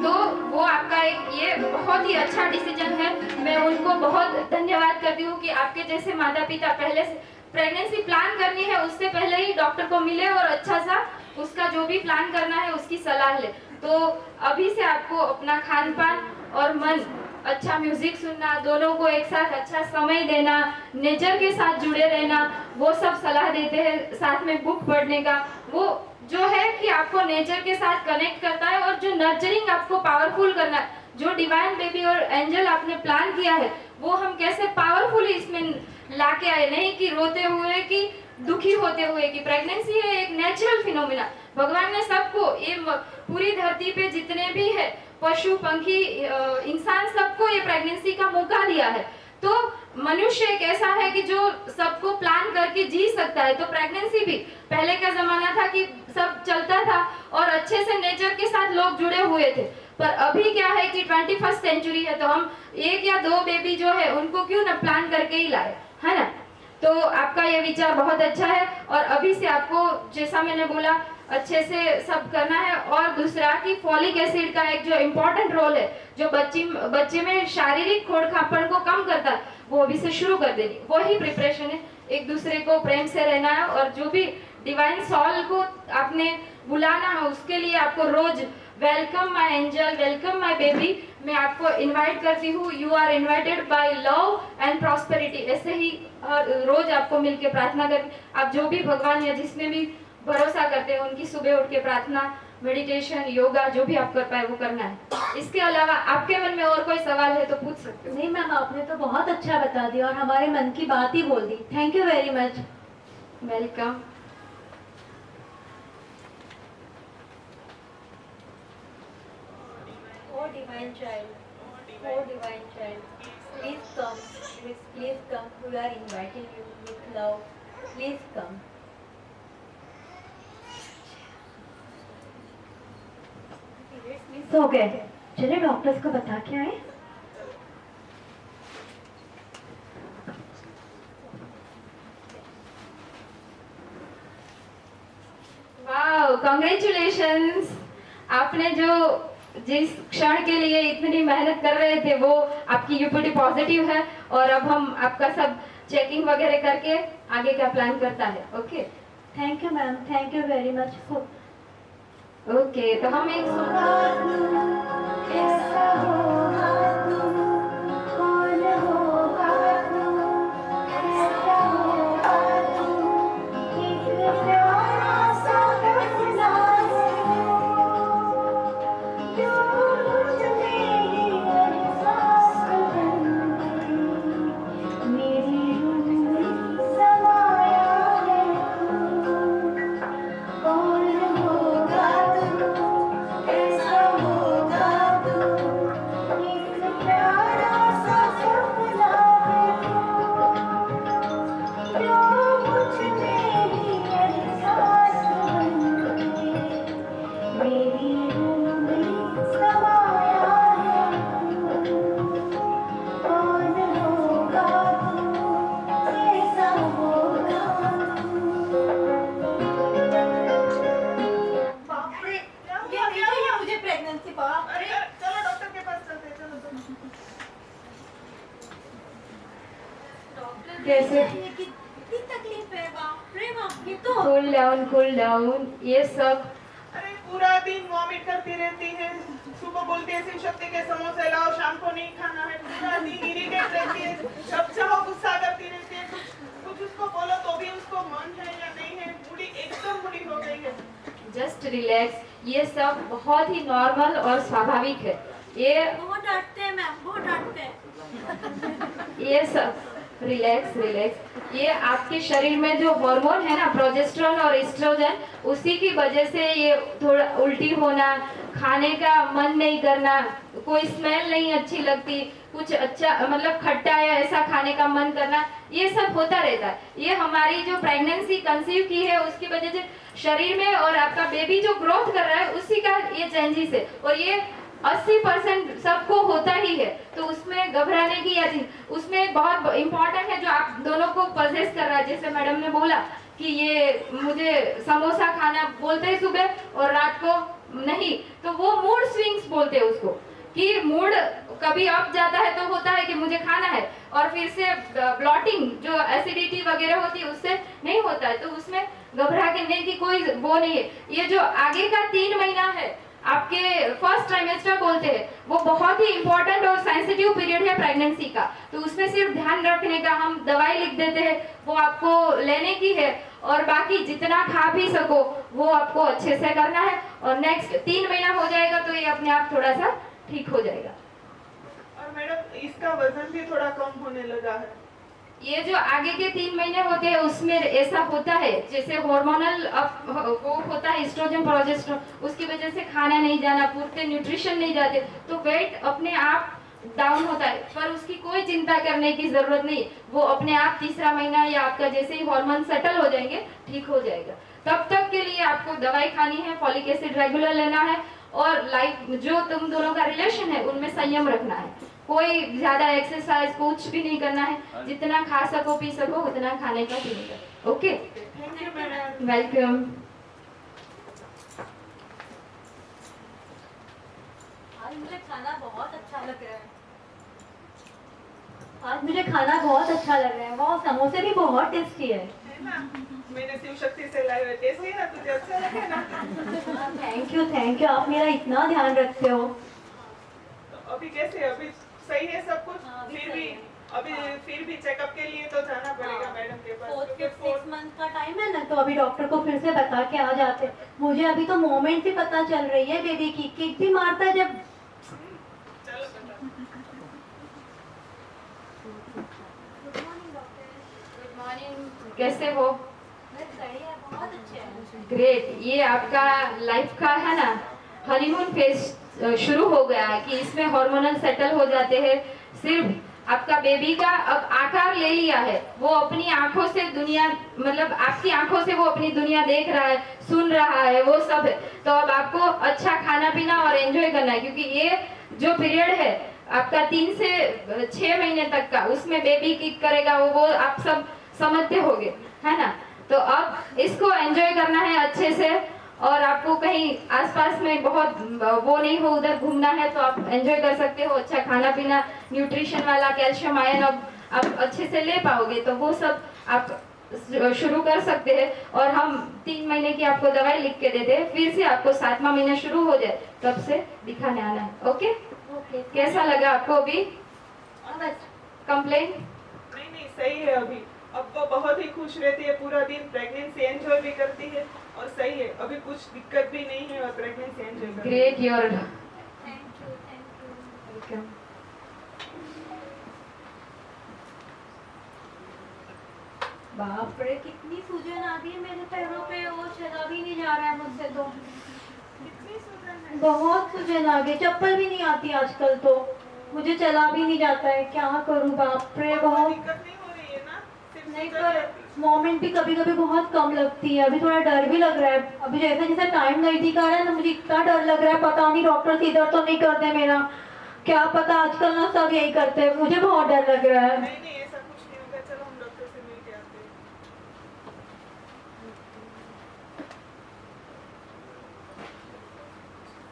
तो वो आपका एक ये बहुत ही अच्छा डिसीजन है। मैं उनको बहुत धन्यवाद करती हूँ कि आपके जैसे माता पिता पहले से प्रेगनेंसी प्लान करनी है उससे पहले ही डॉक्टर को मिले और अच्छा सा उसका जो भी प्लान करना है उसकी सलाह ले। तो अभी से आपको अपना खान पान और मन अच्छा म्यूजिक सुनना, दोनों को एक साथ अच्छा समय देना, नेचर के साथ जुड़े रहना, वो सब सलाह देते हैं। साथ में बुक पढ़ने का, वो जो है कि आपको नेचर के साथ कनेक्ट करता है और जो नर्चरिंग आपको पावरफुल करना है, जो डिवाइन बेबी और एंजल आपने प्लान किया है वो हम कैसे पावरफुली इसमें लाके आए, नहीं कि रोते हुए कि दुखी होते हुए। कि प्रेगनेंसी है एक नेचुरल फिनोमिना, भगवान ने सबको, ये पूरी धरती पे जितने भी है पशु पंखी इंसान, सबको ये प्रेगनेंसी का मौका दिया है। तो मनुष्य एक ऐसा है कि जो सबको प्लान करके जी सकता है। तो प्रेगनेंसी भी, पहले का जमाना था कि सब चलता था और अच्छे से नेचर के साथ लोग जुड़े हुए थे, पर अभी क्या है कि 21st सेंचुरी है, तो हम 1 या 2 बेबी जो है उनको क्यों ना प्लान करके ही लाए, है ना। तो आपका ये विचार बहुत अच्छा है और अभी से आपको जैसा मैंने बोला अच्छे से सब करना है। और दूसरा कि फॉलिक एसिड का एक जो इम्पोर्टेंट रोल है, जो बच्चे में शारीरिक खोड़खापड़ को कम करता है, वो अभी से शुरू कर देनी, वही प्रिपरेशन है। एक दूसरे को प्रेम से रहना है और जो भी डिवाइन सॉल को आपने बुलाना है उसके लिए आपको रोज welcome my angel, welcome my baby, मैं आपको इनवाइट करती हूँ। You are invited by love and prosperity. ऐसे ही रोज आपको मिलके प्रार्थना कर, आप जो भी भगवान या जिसमें भी भरोसा करते हैं उनकी सुबह उठ के प्रार्थना, मेडिटेशन, योगा जो भी आप कर पाए वो करना है। इसके अलावा आपके मन में और कोई सवाल है तो पूछ सकते हो। नहीं मैम, आपने तो बहुत अच्छा बता दिया और हमारे मन की बात ही बोल दी। Thank you very much. Welcome. Oh divine child, oh divine child, please come, please come. We are inviting you with love. Please come. हो गए, चलिए डॉक्टर्स को बता के आए। Wow, congratulations. आपने जो जिस क्षण के लिए इतनी मेहनत कर रहे थे वो आपकी यूपीटी पॉजिटिव है और अब हम आपका सब चेकिंग वगैरह करके आगे का प्लान करता है। Okay, thank you ma'am, thank you very much. Okay, तो हम एक कैसे कितनी तकलीफ है, बाप रे बाप। ये तो कूल डाउन, ये सब। अरे पूरा दिन वॉमिट करती रहती है, सुबह बोलती है शिव शक्ति के समोसे लाओ, शाम को नहीं खाना है, पूरा दिन इरिटेट रहती है, जब चाहो गुस्सा करती रहती है, कुछ उसको बोलो तो भी उसको मन है या नहीं है, पूरी एकदम बुरी हो गई है। जस्ट रिलैक्स, ये सब बहुत ही नॉर्मल और स्वाभाविक है। ये बहुत डांटते हैं मैम, बहुत डांटते हैं। ये सब रिलैक्स रिलैक्स, ये आपके शरीर में जो हार्मोन है ना, प्रोजेस्टेरोन और एस्ट्रोजन, उसी की वजह से ये थोड़ा उल्टी होना, खाने का मन नहीं करना, कोई स्मेल नहीं अच्छी लगती, कुछ अच्छा मतलब खट्टा या ऐसा खाने का मन करना, ये सब होता रहता है। ये हमारी जो प्रेगनेंसी कंसीव की है उसकी वजह से शरीर में, और आपका बेबी जो ग्रोथ कर रहा है उसी का ये चेंजेस है, और ये 80% सबको होता ही है। तो उसमें घबराने की या उसमें बहुत इम्पोर्टेंट है जो आप दोनों को पजेस कर रहा है। जैसे मैडम ने बोला कि ये मुझे समोसा खाना बोलते हैं सुबह और रात को नहीं, तो वो मूड स्विंग्स बोलते हैं उसको, कि मूड कभी अप जाता है तो होता है कि मुझे खाना है, और फिर से ब्लॉटिंग जो एसिडिटी वगैरह होती है उससे नहीं होता है, तो उसमें घबरा के नहीं की कोई वो नहीं है। ये जो आगे का 3 महीना है आपके फर्स्ट ट्राइमेस्टर बोलते हैं, वो बहुत ही इंपॉर्टेंट और सेंसिटिव पीरियड है प्रेगनेंसी का। तो उसमें सिर्फ ध्यान रखने का, हम दवाई लिख देते हैं, वो आपको लेने की है, और बाकी जितना खा पी सको वो आपको अच्छे से करना है। और नेक्स्ट 3 महीना हो जाएगा तो ये अपने आप थोड़ा सा ठीक हो जाएगा। और मैडम इसका वजन भी थोड़ा कम होने लगा है। ये जो आगे के 3 महीने होते हैं उसमें ऐसा होता है, जैसे हार्मोनल वो होता है एस्ट्रोजन प्रोजेस्टेरोन, उसकी वजह से खाना नहीं जाना, पूरे न्यूट्रिशन नहीं जाते, तो वेट अपने आप डाउन होता है। पर उसकी कोई चिंता करने की जरूरत नहीं, वो अपने आप तीसरा महीना या आपका जैसे ही हार्मोन सेटल हो जाएंगे ठीक हो जाएगा। तब तक के लिए आपको दवाई खानी है, फॉलिक एसिड रेगुलर लेना है, और लाइफ जो तुम दोनों का रिलेशन है उनमें संयम रखना है। कोई ज्यादा एक्सरसाइज कुछ भी नहीं करना है, जितना खा सको पी सको उतना खाने का पीने का। Okay, thank you madam. Welcome. आज मुझे खाना बहुत अच्छा लग रहा है। आज मुझे खाना बहुत अच्छा लग रहा है। वो समोसे भी बहुत टेस्टी है। है ना, मैंने शिव शक्ति से लाए हुए टेस्टी है ना, तुझे अच्छा लगे ना? थैंक यू, आप मेरा इतना ध्यान रखते हो। तो अभी कैसे, अभी सही है सब कुछ? हाँ, अभी फिर सही भी है। फिर भी चेकअप के लिए तो जाना पड़ेगा मैडम के पास, क्योंकि 6 मंथ का टाइम है ना, तो अभी डॉक्टर को फिर से बता के आ जाते। मुझे अभी तो मोमेंट ही पता चल रही है बेबी की, किक भी मारता है जब। चलो बेटा। गुड मॉर्निंग, कैसे हो? बढ़िया, बहुत अच्छे हैं। ग्रेट। ये आपका लाइफ का है ना हनीमून फेज शुरू हो गया है कि इसमें हार्मोनल सेटल हो जाते हैं। सिर्फ आपका बेबी का अब आकार ले लिया है, वो अपनी आंखों से दुनिया, मतलब आपकी आंखों से वो अपनी दुनिया देख रहा है, सुन रहा है, वो सब है। तो अब आपको अच्छा खाना पीना और एंजॉय करना है, क्योंकि ये जो पीरियड है आपका 3 से 6 महीने तक का, उसमें बेबी किक करेगा, वो आप सब समझते होगे, है ना। तो अब इसको एंजॉय करना है अच्छे से, और आपको कहीं आसपास में बहुत वो नहीं हो उधर घूमना है तो आप एंजॉय कर सकते हो। अच्छा खाना पीना, न्यूट्रिशन वाला, कैल्शियम आयन अब आप अच्छे से ले पाओगे, तो वो सब आप शुरू कर सकते हैं। और हम 3 महीने की आपको दवाई लिख के देते हैं, फिर से आपको 7वां महीना शुरू हो जाए तब से दिखाने आना है। ओके, कैसा लगा आपको अभी? कंप्लेन? नहीं सही है। अभी अब वो बहुत ही खुश रहती है, पूरा दिन प्रेगनेंसी एंजॉय भी करती है, और सही है, अभी कुछ दिक्कत भी नहीं है, और प्रेगनेंसी एंजॉय करती है। Great, your thank you. Welcome. बाप रे, कितनी सूजन आ गई है मेरे पैरों पे, वो चला भी नहीं जा रहा है मुझसे तो। कितनी सूजन है? बहुत सूजन आ गई, चप्पल भी नहीं आती आजकल तो, मुझे चला भी नहीं जाता है। क्या करूं बाप रे, कोई बहुत। दिक्कत नहीं हो रही है ना? सिर्फ नहीं, सूजन पर है। मोमेंट भी कभी कभी बहुत कम लगती है। अभी थोड़ा डर भी लग रहा है। अभी जैसे जैसे टाइम नजदीक आ रहा है ना, मुझे इतना डर लग रहा है, पता नहीं डॉक्टर इधर तो नहीं करते मेरा, क्या पता। आजकल ना सब यही करते हैं, मुझे बहुत डर लग रहा है। नहीं ऐसा कुछ नहीं होगा, चलो हम डॉक्टर से मिल के आते हैं।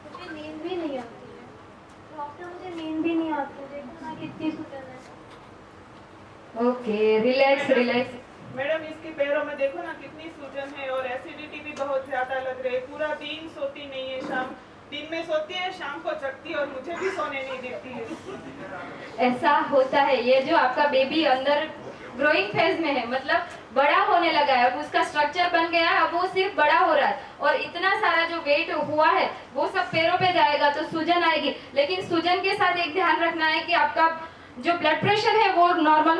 मुझे नींद भी नहीं आती है डॉक्टर, मुझे नींद भी नहीं आती। देखो ना कितनी सूजन है। Okay, relax relax. मैडम इसके पैरों में देखो ना कितनी सूजन है, और एसिडिटी भी बहुत ज्यादा लग रही है। पूरा दिन सोती नहीं है, शाम दिन में सोती है, शाम को जगती है, और मुझे भी सोने नहीं देती है। ऐसा होता है, ये जो आपका बेबी अंदर ग्रोइंग फेज में है, मतलब बड़ा होने लगा है, अब उसका स्ट्रक्चर बन गया है, अब वो सिर्फ बड़ा हो रहा है, और इतना सारा जो वेट हुआ है वो सब पैरों पे जाएगा तो सूजन आएगी। लेकिन सूजन के साथ एक ध्यान रखना है कि आपका जो ब्लड प्रेशर है वो नॉर्मल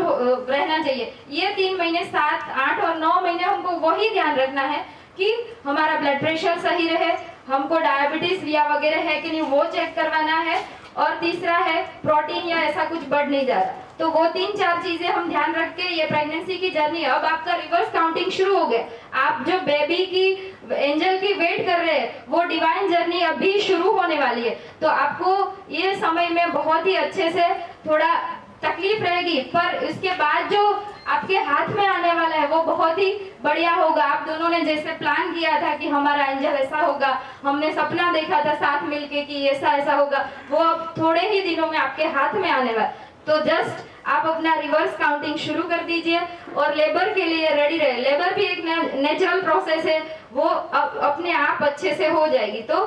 रहना चाहिए। ये 3 महीने, 7, 8 और 9 महीने हमको वही ध्यान रखना है कि हमारा ब्लड प्रेशर सही रहे, हमको डायबिटीज या वगैरह है कि नहीं वो चेक करवाना है, और तीसरा है प्रोटीन या ऐसा कुछ बढ़ नहीं जा रहा। तो वो 3-4 चीजें हम ध्यान रख के ये प्रेगनेंसी की जर्नी, अब आपका रिवर्स काउंटिंग शुरू हो गया। आप जो बेबी की, एंजल की वेट कर रहे हैं, वो डिवाइन जर्नी अभी शुरू होने वाली है। तो आपको ये समय में बहुत ही अच्छे से, थोड़ा तकलीफ रहेगी, पर उसके बाद जो आपके हाथ में आने वाला है वो बहुत ही बढ़िया होगा। आप दोनों ने जैसे प्लान किया था कि हमारा एंजल ऐसा होगा, हमने सपना देखा था साथ मिलके कि ऐसा ऐसा होगा, वो अब थोड़े ही दिनों में आपके हाथ में आने वाला। तो जस्ट आप अपना रिवर्स काउंटिंग शुरू कर दीजिए, और लेबर के लिए रेडी रहे। लेबर भी एक नेचुरल प्रोसेस है, वो अपने आप अच्छे से हो जाएगी। तो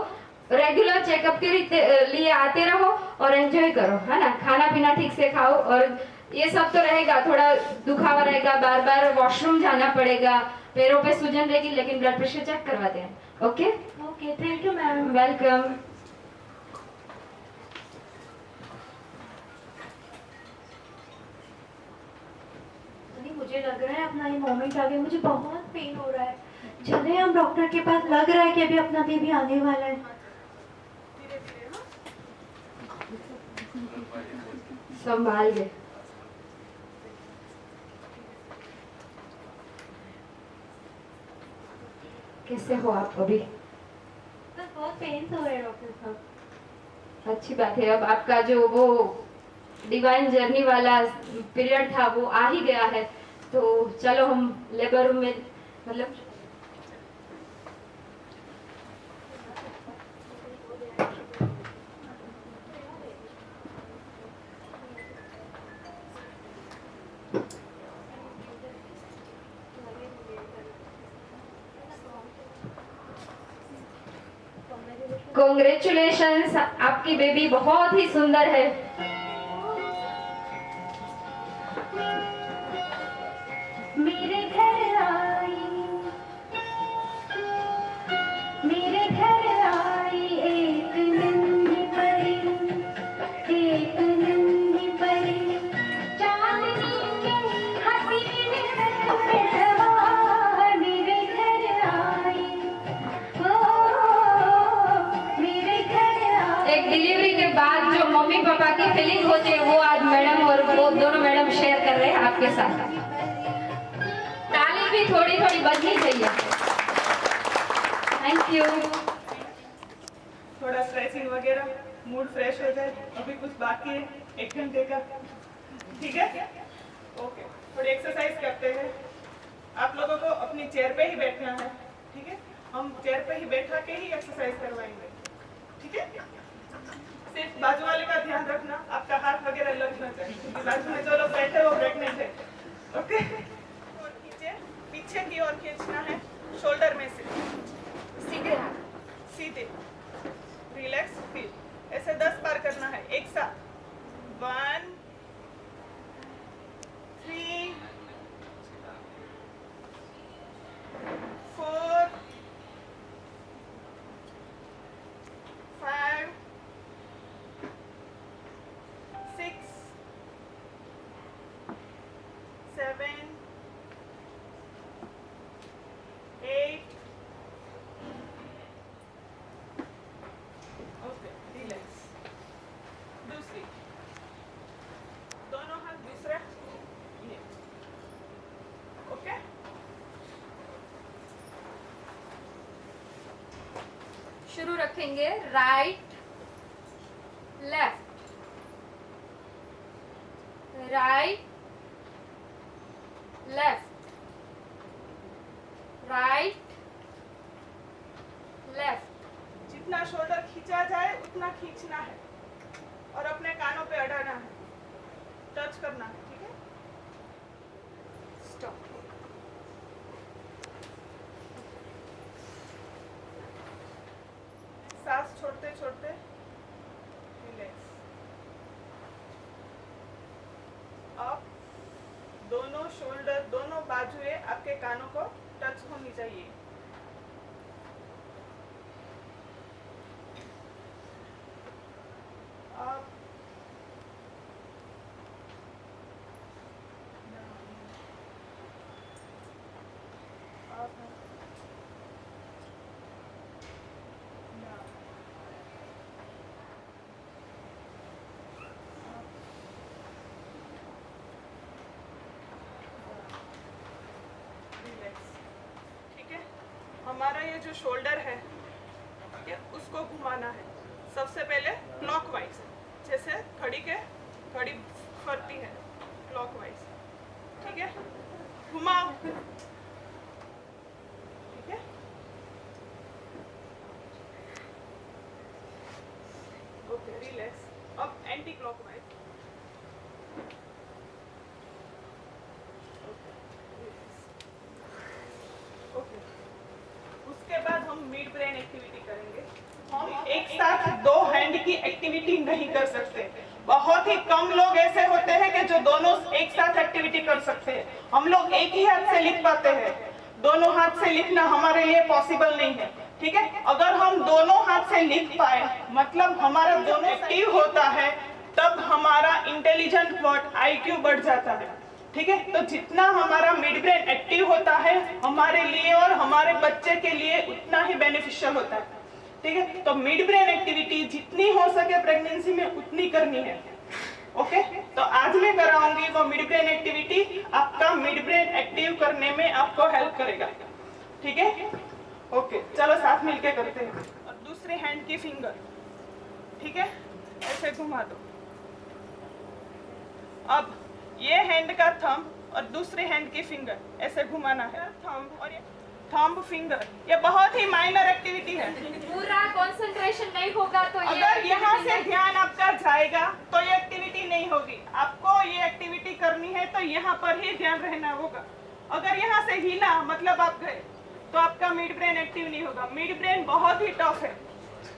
रेगुलर चेकअप के लिए आते रहो और एंजॉय करो, है ना। खाना पीना ठीक से खाओ, और ये सब तो रहेगा, थोड़ा दुखावा रहेगा, बार बार वॉशरूम जाना पड़ेगा, पैरों पे सूजन रहेगी, लेकिन ब्लड प्रेशर चेक करवाते हैं। Okay okay, thank you ma'am. Welcome. मुझे लग रहा है अपना ये मोमेंट आ गया, मुझे बहुत पेन हो रहा है। चले हम डॉक्टर के पास, लग रहा है कि अभी अपना बेबी आने वाला है। धीरे धीरे संभाल के। कैसे हो आप अभी? बस बहुत पेन हो रहा है डॉक्टर साहब। अच्छी बात है, अब आपका जो वो डिवाइन जर्नी वाला पीरियड था वो आ ही गया है, तो चलो हम लेबर रूम में, मतलब कॉन्ग्रेचुलेशंस, आपकी बेबी बहुत ही सुंदर है। मेरे घर आई, मेरे घर आई एक नन्ही परी, एक नन्ही परी, चांदनी के हसीन में सवार। मेरे घर आई, ओ मेरे घर आई। एक डिलीवरी के बाद जो मम्मी पापा की फीलिंग होती है वो आज मैडम और वो दोनों मैडम शेयर कर रहे हैं आपके साथ। ताली भी थोड़ी थोड़ी बजनी चाहिए। Thank you. थोड़ा स्ट्रेचिंग वगैरह, मूड फ्रेश हो जाए। अभी कुछ बाकी है 1 घंटे का, ठीक है? ओके, थोड़ी एक्सरसाइज करते हैं। आप लोगों को अपनी चेयर पे ही बैठना है, ठीक है? हम चेयर पे ही बैठा के ही एक्सरसाइज करवाएंगे, ठीक है? सिर्फ बाजू वाले का ध्यान रखना, आपका हाथ वगैरह लगना चाहिए, क्योंकि बाजू में जो लोग बैठे वो प्रेग्नेंट है। ओके, और खींचे, पीछे की ओर खींचना है, शोल्डर में से सीधे हाथ, सीधे, रिलैक्स, फील। ऐसे 10 बार करना है एक साथ। 1 3 4 5 6 7 8। Okay, relax. दूसरी, दोनों हाथ दूसरे ये, ओके? शुरू रखेंगे, right left, right left, right left. जितना शोल्डर खींचा जाए उतना खींचना है और अपने कानों पे अड़ाना है, टच करना है, ठीक है? स्टॉप। सांस छोड़ते छोड़ते रिलैक्स। अब दोनों शोल्डर, दोनों बाजुएं आपके कानों को टच होनी चाहिए। up, down, up, down, relax, ठीक है? हमारा ये जो शोल्डर है, ये उसको घुमाना है। सबसे पहले क्लॉकवाइज, जैसे घड़ी फरती है क्लॉकवाइज, ठीक है? घुमाओ, ठीक है? Okay, relax. अब एंटी क्लॉकवाइज, ओके। उसके बाद हम मिड ब्रेन एक्टिविटी करेंगे। हम एक साथ 2 हैंड की एक्टिविटी नहीं कर सकते। बहुत ही कम लोग ऐसे होते हैं कि जो दोनों एक साथ एक्टिविटी कर सकते हैं। हम लोग एक ही हाथ से लिख पाते हैं, दोनों हाथ से लिखना हमारे लिए पॉसिबल नहीं है। ठीक है, अगर हम दोनों हाथ से लिख पाए मतलब हमारा दोनों एक्टिव होता है, तब हमारा इंटेलिजेंट वर्ड IQ बढ़ जाता है। ठीक है, तो जितना हमारा मिड ब्रेन एक्टिव होता है हमारे लिए और हमारे बच्चे के लिए उतना ही बेनिफिशियल होता है। ठीक है, तो मिड ब्रेन एक्टिविटी जितनी हो सके प्रेगनेंसी में उतनी करनी है। ओके, तो आज मैं कराऊंगी वो मिड ब्रेन एक्टिविटी, आपका मिड ब्रेन एक्टिव करने में आपको हेल्प करेगा। ठीक है, ओके, चलो साथ मिलके करते हैं। और दूसरी हैंड की फिंगर, ठीक है, ऐसे घुमा दो। अब ये हैंड का थंब और दूसरे हैंड की फिंगर ऐसे घुमाना है। थंब और ये थंब फिंगर, ये बहुत ही माइनर एक्टिविटी है। पूरा कंसंट्रेशन नहीं होगा तो ये अगर यहाँ से ध्यान आपका जाएगा तो ये एक्टिविटी नहीं होगी। आपको ये एक्टिविटी करनी है तो यहाँ पर ही ध्यान रहना होगा। अगर यहाँ से हिला मतलब आप गए तो आपका मिड ब्रेन एक्टिव नहीं होगा। मिड ब्रेन बहुत ही टफ है,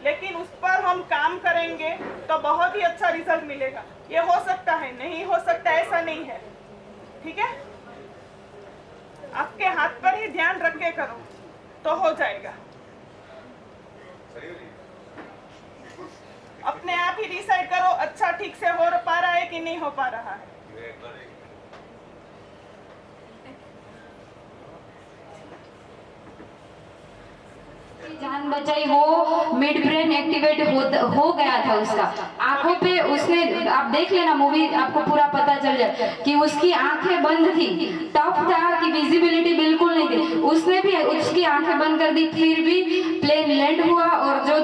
लेकिन उस पर हम काम करेंगे तो बहुत ही अच्छा रिजल्ट मिलेगा। ये हो सकता है, नहीं हो सकता ऐसा नहीं है। ठीक है, आपके हाथ पर ही ध्यान रख के करो तो हो जाएगा। अपने आप ही डिसाइड करो अच्छा ठीक से हो पा रहा है कि नहीं हो पा रहा है। जान बचाई, वो मिड ब्रेन एक्टिवेट हो गया था उसका। आंखों पे उसने, आप देख लेना मूवी, आपको पूरा पता चल जाए कि उसकी आंखें बंद थी। टफ था कि विजिबिलिटी बिल्कुल नहीं थी, उसने भी उसकी आंखें बंद कर दी, फिर भी प्लेन लैंड हुआ और जो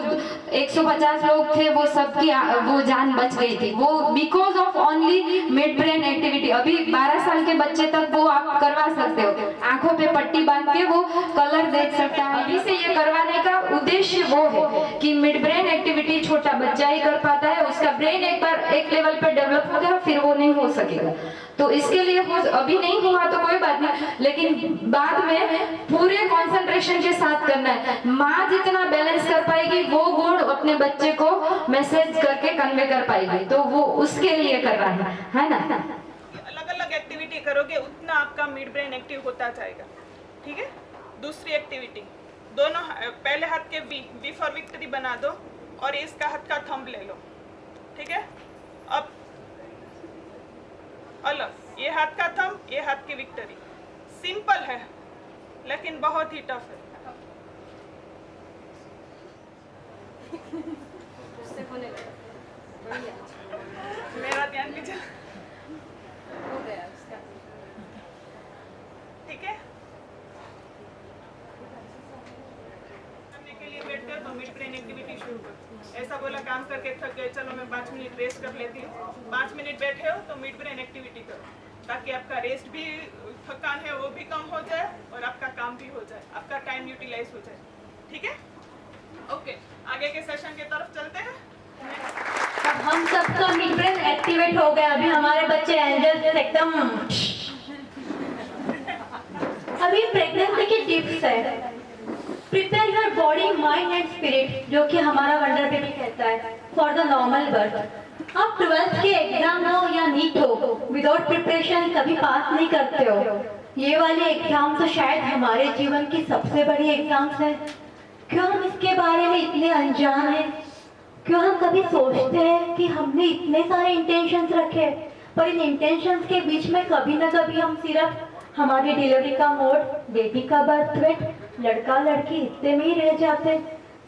150 लोग थे वो सबकी वो जान बच गई थी। वो because of only mid brain activity. अभी 12 साल के बच्चे तक वो आप करवा सकते हो, आंखों पे पट्टी बांध के वो कलर देख सकता है। अभी से ये करवाने का उद्देश्य वो है कि मिड ब्रेन एक्टिविटी छोटा बच्चा ही कर पाता है, उसका ब्रेन एक बार एक लेवल पे डेवलप हो गया फिर वो नहीं हो सकेगा। तो इसके लिए वो अभी नहीं हुआ तो कोई बात नहीं, लेकिन बाद में पूरे कंसंट्रेशन के साथ करना है। माँ जितना बैलेंस कर पाएगी वो गुण अपने बच्चे को मैसेज करके कन्वे कर पाएगी, तो वो उसके लिए कर रहा है ना। अलग अलग एक्टिविटी करोगे उतना आपका मिड ब्रेन एक्टिव होता जाएगा। ठीक है, दूसरी एक्टिविटी, दोनों पहले हाथ के वी फॉर विक्ट्री बना दो और इसका हाथ का थंब ले लो। ठीक है, अब अलग, ये हाथ का थंब, ये हाथ की विक्ट्री। सिंपल है लेकिन बहुत ही टफ है। मेरा ध्यान भी चला। ठीक है, करने के लिए बैठते हो तो मिड ब्रेन एक्टिविटी शुरू करो। ऐसा बोला काम करके थक गए, चलो मैं 5 मिनट रेस्ट कर लेती हूँ। 5 मिनट बैठे हो तो मिड ब्रेन एक्टिविटी करो, ताकि आपका रेस्ट भी, थकान है वो भी कम हो जाए और आपका काम भी हो जाए, आपका टाइम यूटिलाइज हो जाए। ठीक है, ओके, आगे के सेशन की तरफ चलते हैं। अब हम सबका मिड ब्रेन एक्टिवेट हो गया। अभी हमारे बच्चे एंजल एकदम। अभी प्रेगनेंसी की टिप्स है। Prepare your body, mind and spirit, जो कि हमारा वंडर बेबी कहता है, फॉर द नॉर्मल बर्थ। आप 12th के एग्जाम हो या नीट हो, विदाउट प्रिपरेशन कभी पास नहीं करते हो। ये वाले एग्जाम तो शायद हमारे जीवन की सबसे बड़ी एग्जाम्स है। क्यों हम इसके बारे में इतने अनजान हैं? क्यों हम कभी सोचते हैं कि हमने इतने सारे इंटेंशंस रखे, पर इन इंटेंशंस के बीच में कभी ना कभी हम सिर्फ हमारी डिलीवरी का मोड, बेबी का बर्थ वेट, लड़का लड़की इतने में ही रह जाते।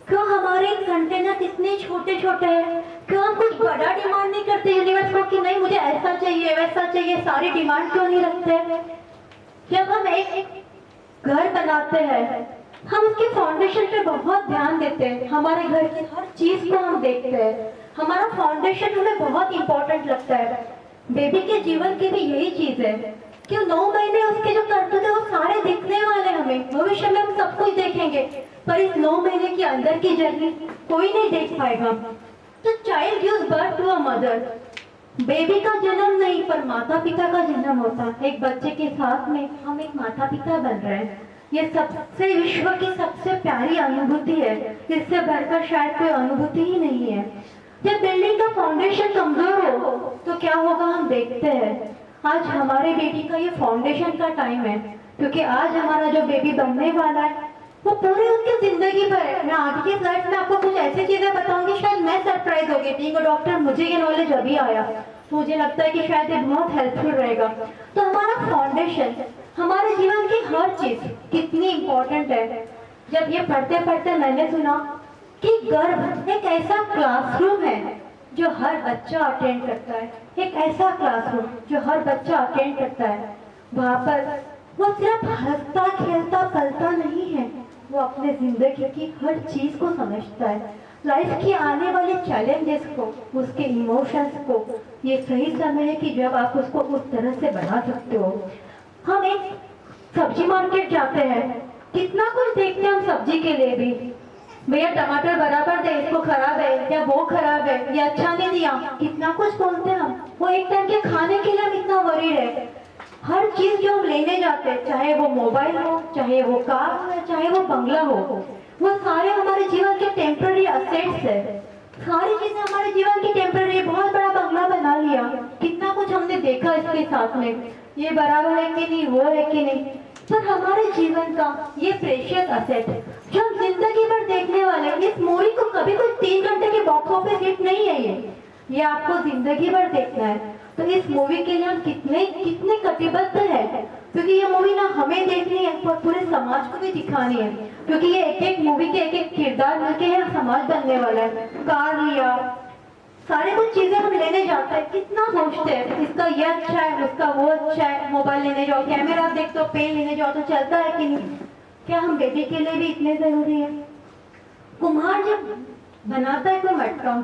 क्यों हमारे कंटेनर इतने छोटे छोटे हैं? क्यों हम कुछ बड़ा डिमांड नहीं करते यूनिवर्स को कि नहीं मुझे ऐसा चाहिए वैसा चाहिए? सारी डिमांड क्यों नहीं रखते? जब हम एक घर बनाते हैं हम उसके फाउंडेशन पे बहुत ध्यान देते हैं, हमारे घर की हर चीज को हम देखते हैं, हमारा फाउंडेशन हमें बहुत इंपॉर्टेंट लगता है। बेबी के जीवन की भी यही चीज है कि 9 महीने उसके जो करते थे वो सारे दिखने वाले, हमें भविष्य में हम सब कुछ देखेंगे, पर इस 9 महीने के अंदर की जर्नी कोई नहीं देख पाएगा। तो child gives birth to a mother. Baby का जन्म नहीं पर माता पिता का जन्म होता है। एक बच्चे के साथ में हम एक माता पिता बन रहे हैं। ये सबसे विश्व की सबसे प्यारी अनुभूति है। इससे बढ़कर शायद कोई अनुभूति ही नहीं है। जब बिल्डिंग का फाउंडेशन कमजोर हो तो क्या होगा हम देखते हैं। आज हमारे बेबी का ये फाउंडेशन का टाइम है, क्योंकि आज हमारा जो बेबी बनने वाला है वो पूरी उसकी जिंदगी पर है। मैं आगे की स्लाइड में आपको कुछ ऐसी चीजें बताऊंगी, शायद मैं सरप्राइज हो गई थी डॉक्टर, मुझे ये नॉलेज अभी आया। मुझे लगता है कि शायद ये बहुत हेल्पफुल रहेगा। तो हमारा फाउंडेशन, हमारे जीवन की हर चीज कितनी इंपॉर्टेंट है। जब ये पढ़ते पढ़ते मैंने सुना कि गर्भ एक ऐसा क्लासरूम है जो हर बच्चा अटेंड करता है, एक ऐसा क्लासरूम जो हर बच्चा अटेंड करता है। वहाँ पर वो सिर्फ हंसता खेलता पलता नहीं है, वो अपने जिंदगी की हर चीज को समझता है, लाइफ की आने वाले चैलेंजेस को, उसके इमोशंस को। ये सही समय है कि जब आप उसको उस तरह से बढ़ा सकते हो। हम एक सब्जी मार्केट जाते हैं, कितना कुछ देखते हैं हम सब्जी के लिए भी। भैया टमाटर बराबर दे, इसको खराब है या वो खराब है, ये अच्छा नहीं दिया, कितना कुछ बोलते हैं हम। वो एक टाइम के खाने के लिए हम इतना वरीड है। हर चीज जो हम लेने जाते हैं, चाहे वो मोबाइल हो, चाहे वो कार हो, चाहे वो बंगला हो, वो सारे हमारे जीवन के टेम्पररी असेट्स है। सारी चीजें हमारे जीवन की टेम्पररी। बहुत बड़ा बंगला बना लिया, कितना कुछ हमने देखा इसके साथ में, ये बराबर है कि नहीं, वो है कि नहीं। पर हमारे जीवन का ये प्रेशियस असेट जो हम जिंदगी भर देखने वाले, इस मूवी को कभी कोई 3 घंटे के बॉक्स ऑफिस हिट नहीं है। ये आपको जिंदगी भर देखना है। तो इस मूवी के लिए हम कितने कितने कटिबद्ध है, क्योंकि ये मूवी ना हमें देखनी है पर पूरे समाज को भी दिखानी है। क्योंकि ये एक एक मूवी के एक एक किरदार मिलके है समाज बनने वाला है। कार लिया, सारे कुछ चीजें हम लेने जाते हैं, कितना सोचते हैं इसका ये अच्छा है, उसका वो अच्छा है। मोबाइल लेने जाओ, कैमरा देखते हो, पेन लेने जाओ तो चलता है कि नहीं। क्या हम बेबी के लिए भी इतने जरूरी है? कुम्हार जब बनाता है कोई मटका,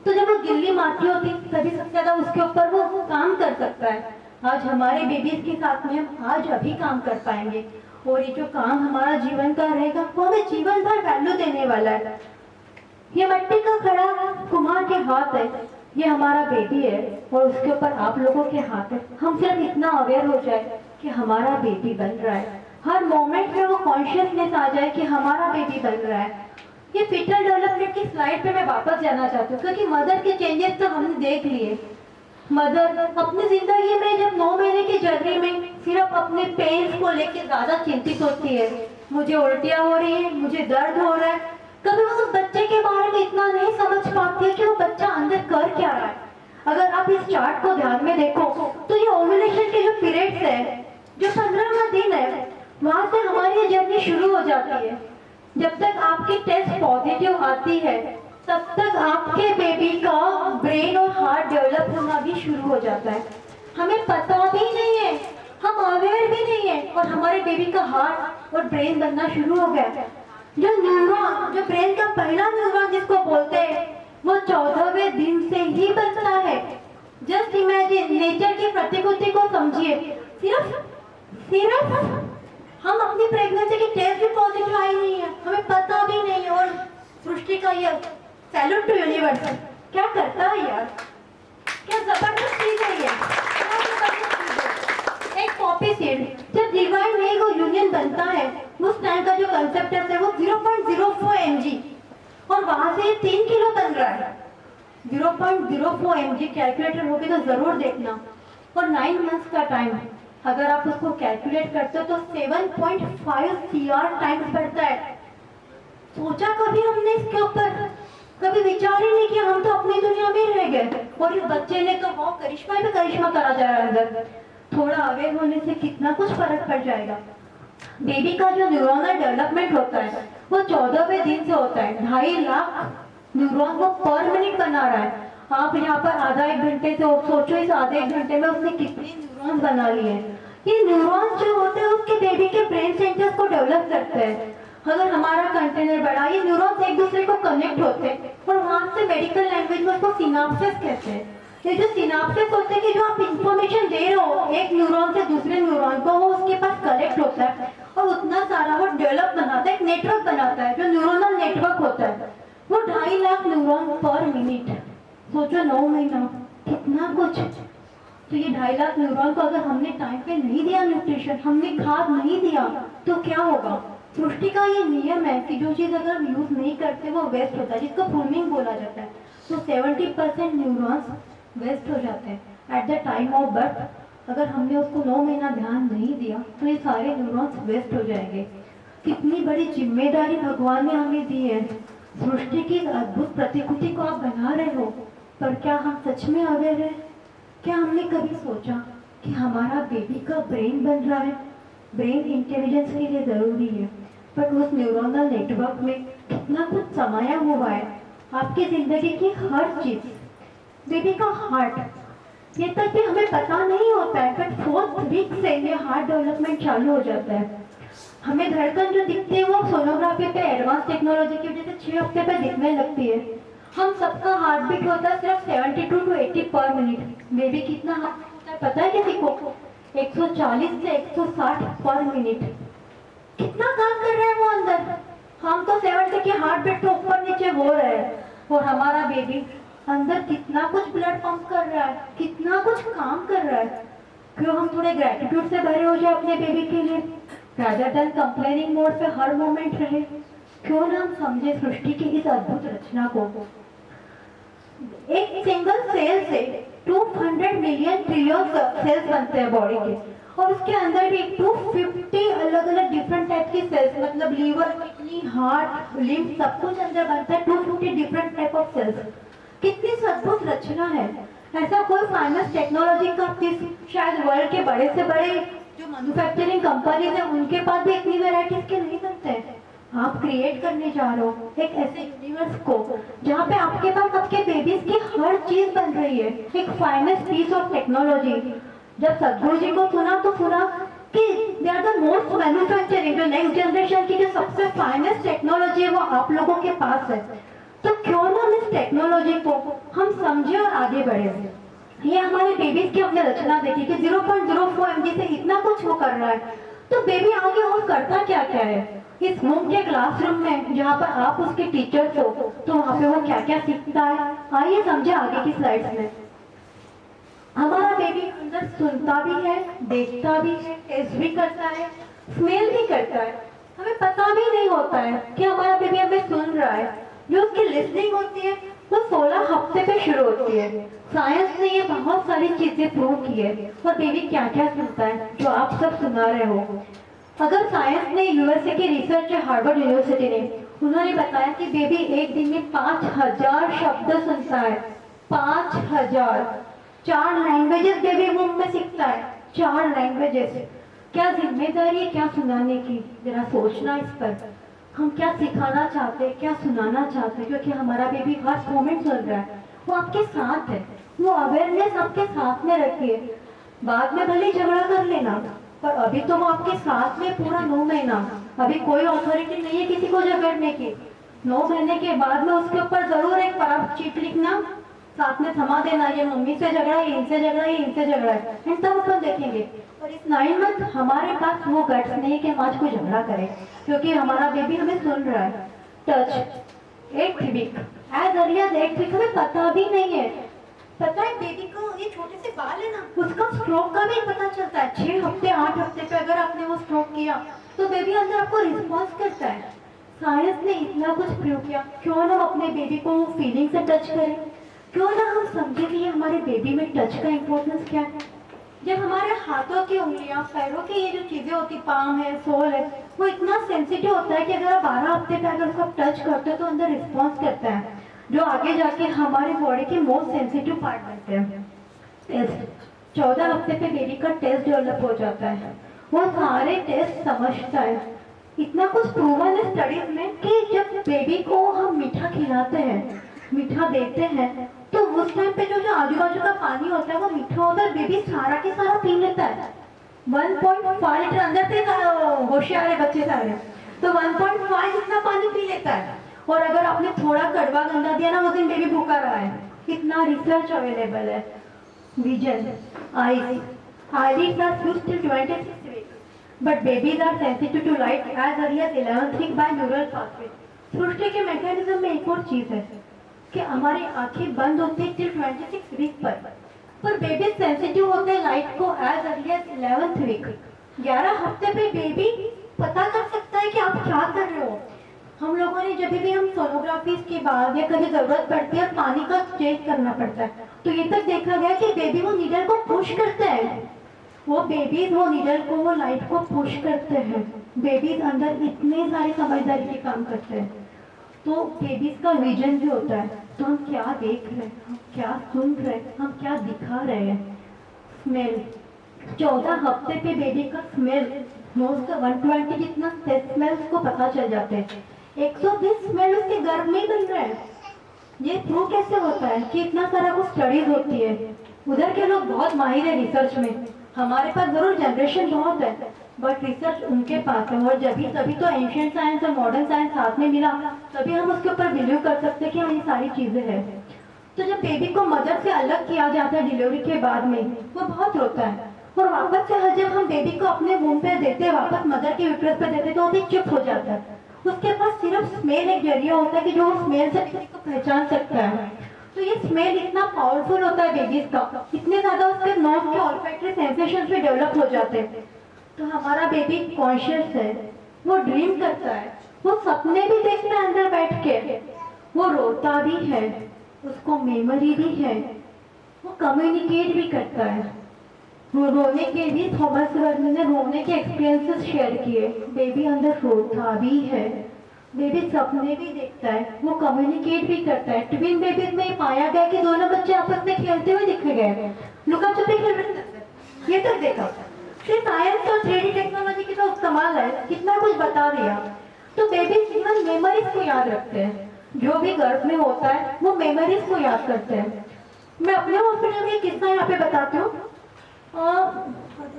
तो जब वो गिल्ली माटी होती तभी सबसे ज्यादा उसके ऊपर वो काम कर सकता है। आज हमारे बेबीज के साथ में हम आज अभी काम कर पाएंगे, और ये जो काम हमारा जीवन का रहेगा वो हमें जीवन भर वैल्यू देने वाला है। ये मिट्टी का खड़ा कुम्हार के हाथ है, ये हमारा बेबी है, और उसके ऊपर आप लोगों के हाथ है। हम सिर्फ इतना अवेयर हो जाए कि हमारा बेबी बन रहा है, हर मोमेंट में वो कॉन्शियसनेस आ जाए कि हमारा बेबी बन रहा है। ये फीटल डेवलपमेंट की स्लाइड पे मैं वापस जाना चाहती हूँ, क्योंकि मदर के चेंजेस तो हमने देख लिए। मदर अपनी जिंदगी में जब 9 महीने की जर्नी में सिर्फ अपने पेन्स को लेकर ज्यादा चिंतित होती है। मुझे उल्टियाँ हो रही है, मुझे दर्द हो रहा है। कभी वो उस बच्चे के बारे में इतना नहीं समझ पाती है कि वो बच्चा अंदर कर क्या रहा है। अगर आप इस चार्ट को ध्यान में देखो तो ये ओव्यूलेशन के जो पीरियड्स है, जो 15वां दिन है, वहां से हमारी ये जर्नी शुरू हो जाती है। जब तक आपकी टेस्ट पॉजिटिव आती है तब तक आपके बेबी का ब्रेन और हार्ट डेवलप होना भी शुरू हो जाता है। हमें पता भी नहीं है, हम अवेयर भी नहीं है, और हमारे बेबी का हार्ट और ब्रेन बनना शुरू हो गया। जो न्यूरॉन, जो ब्रेन का पहला न्यूरॉन जिसको बोलते हैं, वो 14वें दिन से ही बनता है। जस्ट इमेजिन, नेचर की प्रतिकृति को समझिए। सिर्फ हम अपनी प्रेगनेंसी की टेस्ट भी पॉजिटिव आई नहीं है, हमें पता भी नहीं है। और सृष्टि का ये सैल्यूट टू यूनिवर्स क्या करता है यार, क्या जबरदस्त चीज है ये। एक पॉपी सीड जब डिवाइन एग और यूनियन बनता है, उस टाइम का जो कंसेप्ट है वो 0.04 mg, और वहां से 3 किलो बन रहा है। 0.04 mg कैलकुलेटर होगी तो जरूर देखना। और 9 मंथ्स का टाइम, अगर आप उसको कैलकुलेट करते हो तो 7.5 CR टाइम्स बढ़ता है। सोचा कभी हमने इसके ऊपर? कभी विचार ही नहीं किया। हम तो अपनी दुनिया में रह गए, और इस बच्चे ने तो वो करिश्मा पे करिश्मा करा जा रहा है अंदर। थोड़ा अवेयर होने से कितना कुछ फर्क पड़ जाएगा। बेबी का जो न्यूरोनल डेवलपमेंट होता है वो 14वें दिन से होता है। 2.5 लाख न्यूरॉन वो पर मिनट बना रहा है। आप यहाँ पर आधा 1 घंटे से सोचो, इस आधे 1 घंटे में उसने कितने न्यूरॉन्स बना लिए हैं। ये न्यूरॉन्स जो होते हैं उसके बेबी के ब्रेन सेंटर्स को डेवलप करते हैं। अगर हमारा कंटेनर बड़ा, ये न्यूरॉन्स एक दूसरे को कनेक्ट होते हैं, और वहां से मेडिकल लैंग्वेज में उसको सिनाप्सिस कहते हैं। ये जो सिनाप्सिस होते हैं कि जो आप इंफॉर्मेशन दे रहे हो एक न्यूरॉन से दूसरे न्यूरॉन को, वो उसके पास कलेक्ट होता है और उतना सारा वो डेवलप बनाता है, एक नेटवर्क बनाता है जो न्यूरोनल नेटवर्क होता है। वो 2.5 लाख न्यूरॉन पर मिनट। सोचो 9 महीना, कितना कुछ। तो ये 2.5 लाख न्यूरॉन को अगर हमने टाइम पे नहीं दिया न्यूट्रिशन, हमने खाद नहीं दिया, तो क्या होगा? सृष्टि का ये नियम है कि जो चीज़ अगर हम यूज़ नहीं करते वो वेस्ट होता है, जिसको प्रूनिंग बोला जाता है। तो 70% न्यूरॉन्स वेस्ट हो जाते हैं at the time of birth. अगर हमने उसको 9 महीना ध्यान नहीं दिया तो ये सारे न्यूरॉन्स वेस्ट हो जाएंगे। कितनी बड़ी जिम्मेदारी भगवान ने हमें दी है। सृष्टि की अद्भुत प्रतिकृति को आप बना रहे हो, पर क्या हम सच में अवेयर है? क्या हमने कभी सोचा कि हमारा बेबी का ब्रेन बन रहा है? ब्रेन इंटेलिजेंस के लिए ज़रूरी है, पर उस न्यूरोनल नेटवर्क में कितना कुछ समाया हुआ है। आपकी ज़िंदगी की हर चीज़, बेबी का हार्ट, ये तक भी हमें पता नहीं होता है, बट 4th वीक से ये हार्ट डेवलपमेंट चालू हो जाता है। हमें धड़कन जो दिखती है वो सोनोग्राफी पे एडवांस टेक्नोलॉजी की वजह से 6 हफ्ते पे दिखने लगती है। हम सबका हार्ट बीट होता है सिर्फ 72 to 80 पर मिनट। बेबी कितना हार्ट होता है पता है किसी को? 140 से 160 पर मिनट। कितना काम कर रहा है वो अंदर? हम तो 70 के हार्ट बीट तो ऊपर नीचे हो रहे हैं, और हमारा बेबी अंदर कितना कुछ ब्लड पंप कर रहा है, कितना कुछ काम कर रहा है। क्यों हम थोड़े ग्रेटिट्यूड से भरे हो जाए अपने बेबी के लिए, रादर देन कंप्लेनिंग मोड पे हर मोमेंट रहे? क्यों ना हम समझे सृष्टि की इस अद्भुत रचना को। एक सिंगल सेल से 200 मिलियन ट्रिलियन सेल्स बनते हैं बॉडी के, और उसके अंदर भी 250 अलग अलग डिफरेंट टाइप की सेल्स, मतलब लीवर, किडनी, हार्ट, लिम्फ, सब कुछ अंदर बनता है। 250 डिफरेंट टाइप ऑफ सेल्स। कितनी अद्भुत रचना है। ऐसा कोई फाइनेंस टेक्नोलॉजी का शायद वर्ल्ड के बड़े से बड़े जो मैन्युफैक्चरिंग कंपनीज है उनके पास भी इतनी वैरायटीज के नहीं बनते हैं। आप क्रिएट करने जा रहे हो एक ऐसे यूनिवर्स को जहाँ पे आपके पास आपके बेबीज की हर चीज बन रही है, एक फाइनेस्ट पीस ऑफ टेक्नोलॉजी। जब सदगुरु जी को सुना तो सुना कि they are the most manufacturing, जो नेक्स्ट जनरेशन की जो सबसे फाइनेस्ट टेक्नोलॉजी है वो आप लोगों के पास है। तो क्यों ना हम इस टेक्नोलॉजी को हम समझे और आगे बढ़े। ये हमारे बेबीज की हमने रचना देखी कि 0.04 mg से इतना कुछ वो कर रहा है, तो बेबी आगे और करता क्या क्या है। इस होम के क्लासरूम में जहाँ पर आप उसके टीचर्स हो, तो वहाँ पे वो क्या क्या सीखता है, आइए समझे आगे की स्लाइड्स में। हमारा बेबी अंदर सुनता भी है, देखता भी है, टेस्ट भी करता है, स्मेल भी करता है। हमें पता भी नहीं होता है कि हमारा बेबी हमें सुन रहा है। जो उसकी लिसनिंग होती है वो 16 हफ्ते पे शुरू होती है। साइंस ने ये बहुत सारी चीजें प्रूव की है, और बेबी क्या क्या सुनता है जो आप सब सुना रहे हो। अगर साइंस ने, यूएसए की रिसर्च है हार्वर्ड यूनिवर्सिटी ने, उन्होंने बताया कि बेबी एक दिन में 5000 शब्द सुनता है। 5000। 4 लैंग्वेजेस बेबी मुंह में सीखता है। 4 लैंग्वेजेस। क्या जिम्मेदारी है क्या सुनाने की, जरा सोचना इस पर। हम क्या सिखाना चाहते हैं, क्या सुनाना चाहते हैं, क्योंकि हमारा बेबी हर मोमेंट सुन रहा है, वो आपके साथ है। वो अवेयरनेस आपके साथ में रखिए। बाद में भले झगड़ा कर लेना, पर अभी तो वो आपके साथ में पूरा 9 महीना। अभी कोई अथॉरिटी नहीं है किसी को झगड़ने की। 9 महीने के बाद में उसके ऊपर जरूर एक खराब चीट लिखना, साथ में थमा देना, ये मम्मी से झगड़ा है, इनसे झगड़ा है, इनसे झगड़ा है, इन तब अपन देखेंगे। और इस 9 मंथ हमारे पास वो गट्स नहीं कि हम आज कोई झगड़ा करें, क्योंकि हमारा बेबी हमें सुन रहा है। Touch 8th week, as early as 8th week, हमें पता भी नहीं है। पता है बेबी को ये छोटे से बाल है ना, उसका स्ट्रोक का भी पता चलता है। 6 हफ्ते 8 हफ्ते पे अगर आपने वो स्ट्रोक किया तो बेबी अंदर आपको रिस्पॉन्स करता है। साइंस ने इतना कुछ प्रूव किया, क्यों ना हम अपने बेबी को फीलिंग से टच करें। क्यों ना हम समझे कि हमारे बेबी में टच का इम्पोर्टेंस क्या है। जब हमारे हाथों की उंगलियां, पैरों की ये जो चीजें होती, पाम है, सोल है, वो इतना सेंसिटिव होता है कि अगर आप 12 हफ्ते पे अगर उसको टच करते हो तो अंदर रिस्पॉन्स करता है, जो आगे जाके हमारे बॉडी के मोस्ट सेंसिटिव पार्ट बनते हैं। टेस्ट 14 हफ्ते पे बेबी का टेस्ट डेवलप हो जाता है, वो सारे टेस्ट समझता है। इतना कुछ प्रूवन है स्टडीज में कि जब बेबी को हम मीठा खिलाते हैं, मीठा देते हैं, तो उस टाइम पे जो आजू बाजू का पानी होता है वो मीठा होता है, बेबी सारा के सारा पी लेता है। 1.5 लीटर अंदर से होशियार है बच्चे सारे, तो 1.5 इतना पानी पी लेता है। और अगर आपने थोड़ा कड़वा गंदा दिया ना, उस दिन बेबी भूखा रहा है। कितना रिसर्च अवेलेबल है। Vision, eyelids are fused till 26 weeks, but babies are sensitive to light as early as 11th week by neural pathway. सृष्टि के मैकेनिज्म में एक और चीज है कि हमारी आंखें बंद होती है till 26 वीक पर। पर बेबी सेंसिटिव होते हैं लाइट को as early as 11th week. 11 हफ्ते पे बेबी पता कर सकता है कि आप क्या कर रहे हो। हम लोगों ने जब भी हम सोनोग्राफी के बाद या कभी जरूरत पड़ती है पानी का चेक करना पड़ता है, तो ये तक देखा गया कि बेबी वो नीडल को पुश करते हैं। वो बेबीज वो नीडल को वो लाइट को पुश करते हैं। बेबीज अंदर इतने सारे समझदारी के काम करते हैं। तो बेबीज का विजन भी होता है, तो हम क्या देख रहे हैं, हम क्या सुन रहे हैं, हम क्या दिखा रहे हैं। स्मेल 14 हफ्ते पे बेबी का स्मेल नोज का 120 जितना स्मेल्स को पता चल जाते हैं। 120 स्मेल उसके गर्भ में ही बन रहे हैं। ये प्रूव कैसे होता है कि इतना सारा कुछ स्टडीज होती है। उधर के लोग बहुत माहिर है रिसर्च में, हमारे पास जरूर जनरेशन बहुत है बट रिसर्च उनके पास है। और जब तभी तो एंशिएंट साइंस और मॉडर्न साइंस साथ में मिला, तभी हम उसके ऊपर बिलीव कर सकते हैं कि हाँ ये सारी चीजें हैं। तो जब बेबी को मदर से अलग किया जाता है डिलीवरी के बाद में, वो बहुत रोता है और वापस से जब हम बेबी को अपने वूम पे देते हैं, वापस मदर के यूट्रस पे देते, तो वो भी चुप हो जाता है। उसके पास सिर्फ स्मेल एक जरिया होता है कि जो स्मेल से किसी को पहचान सकता है। तो ये स्मेल इतना पावरफुल होता है बेबीज का, इतने ज्यादा उसके नोज के ऑल्फैक्टरी सेंसेशंस भी डेवलप हो जाते हैं। तो हमारा बेबी कॉन्शियस है, वो ड्रीम करता है, वो सपने भी देखता है अंदर बैठ के, वो रोता भी है, उसको मेमोरी भी है, वो कम्युनिकेट भी करता है। वो रोने के भी थॉमस वर्नर ने रोने के एक्सपीरियंसेस शेयर किए। बेबी अंदर रोता भी है, बेबी सपने भी देखता है, वो कम्युनिकेट भी करता है। ट्विन बेबीज में पाया गया कि दोनों बच्चे आपस में खेलते हुए दिखे गए, लुका छुपी खेल रहे थे। ये तक देखा। सिर्फ साइंस और 3D टेक्नोलॉजी की तो इस्तेमाल है, कितना कुछ बता दिया। तो बेबीज इवन मेमोरीज को याद रखते हैं, जो भी गर्भ में होता है वो मेमोरीज को याद करते हैं। मैं अपने हॉस्पिटल में किस्सा यहाँ पे बताती हूँ।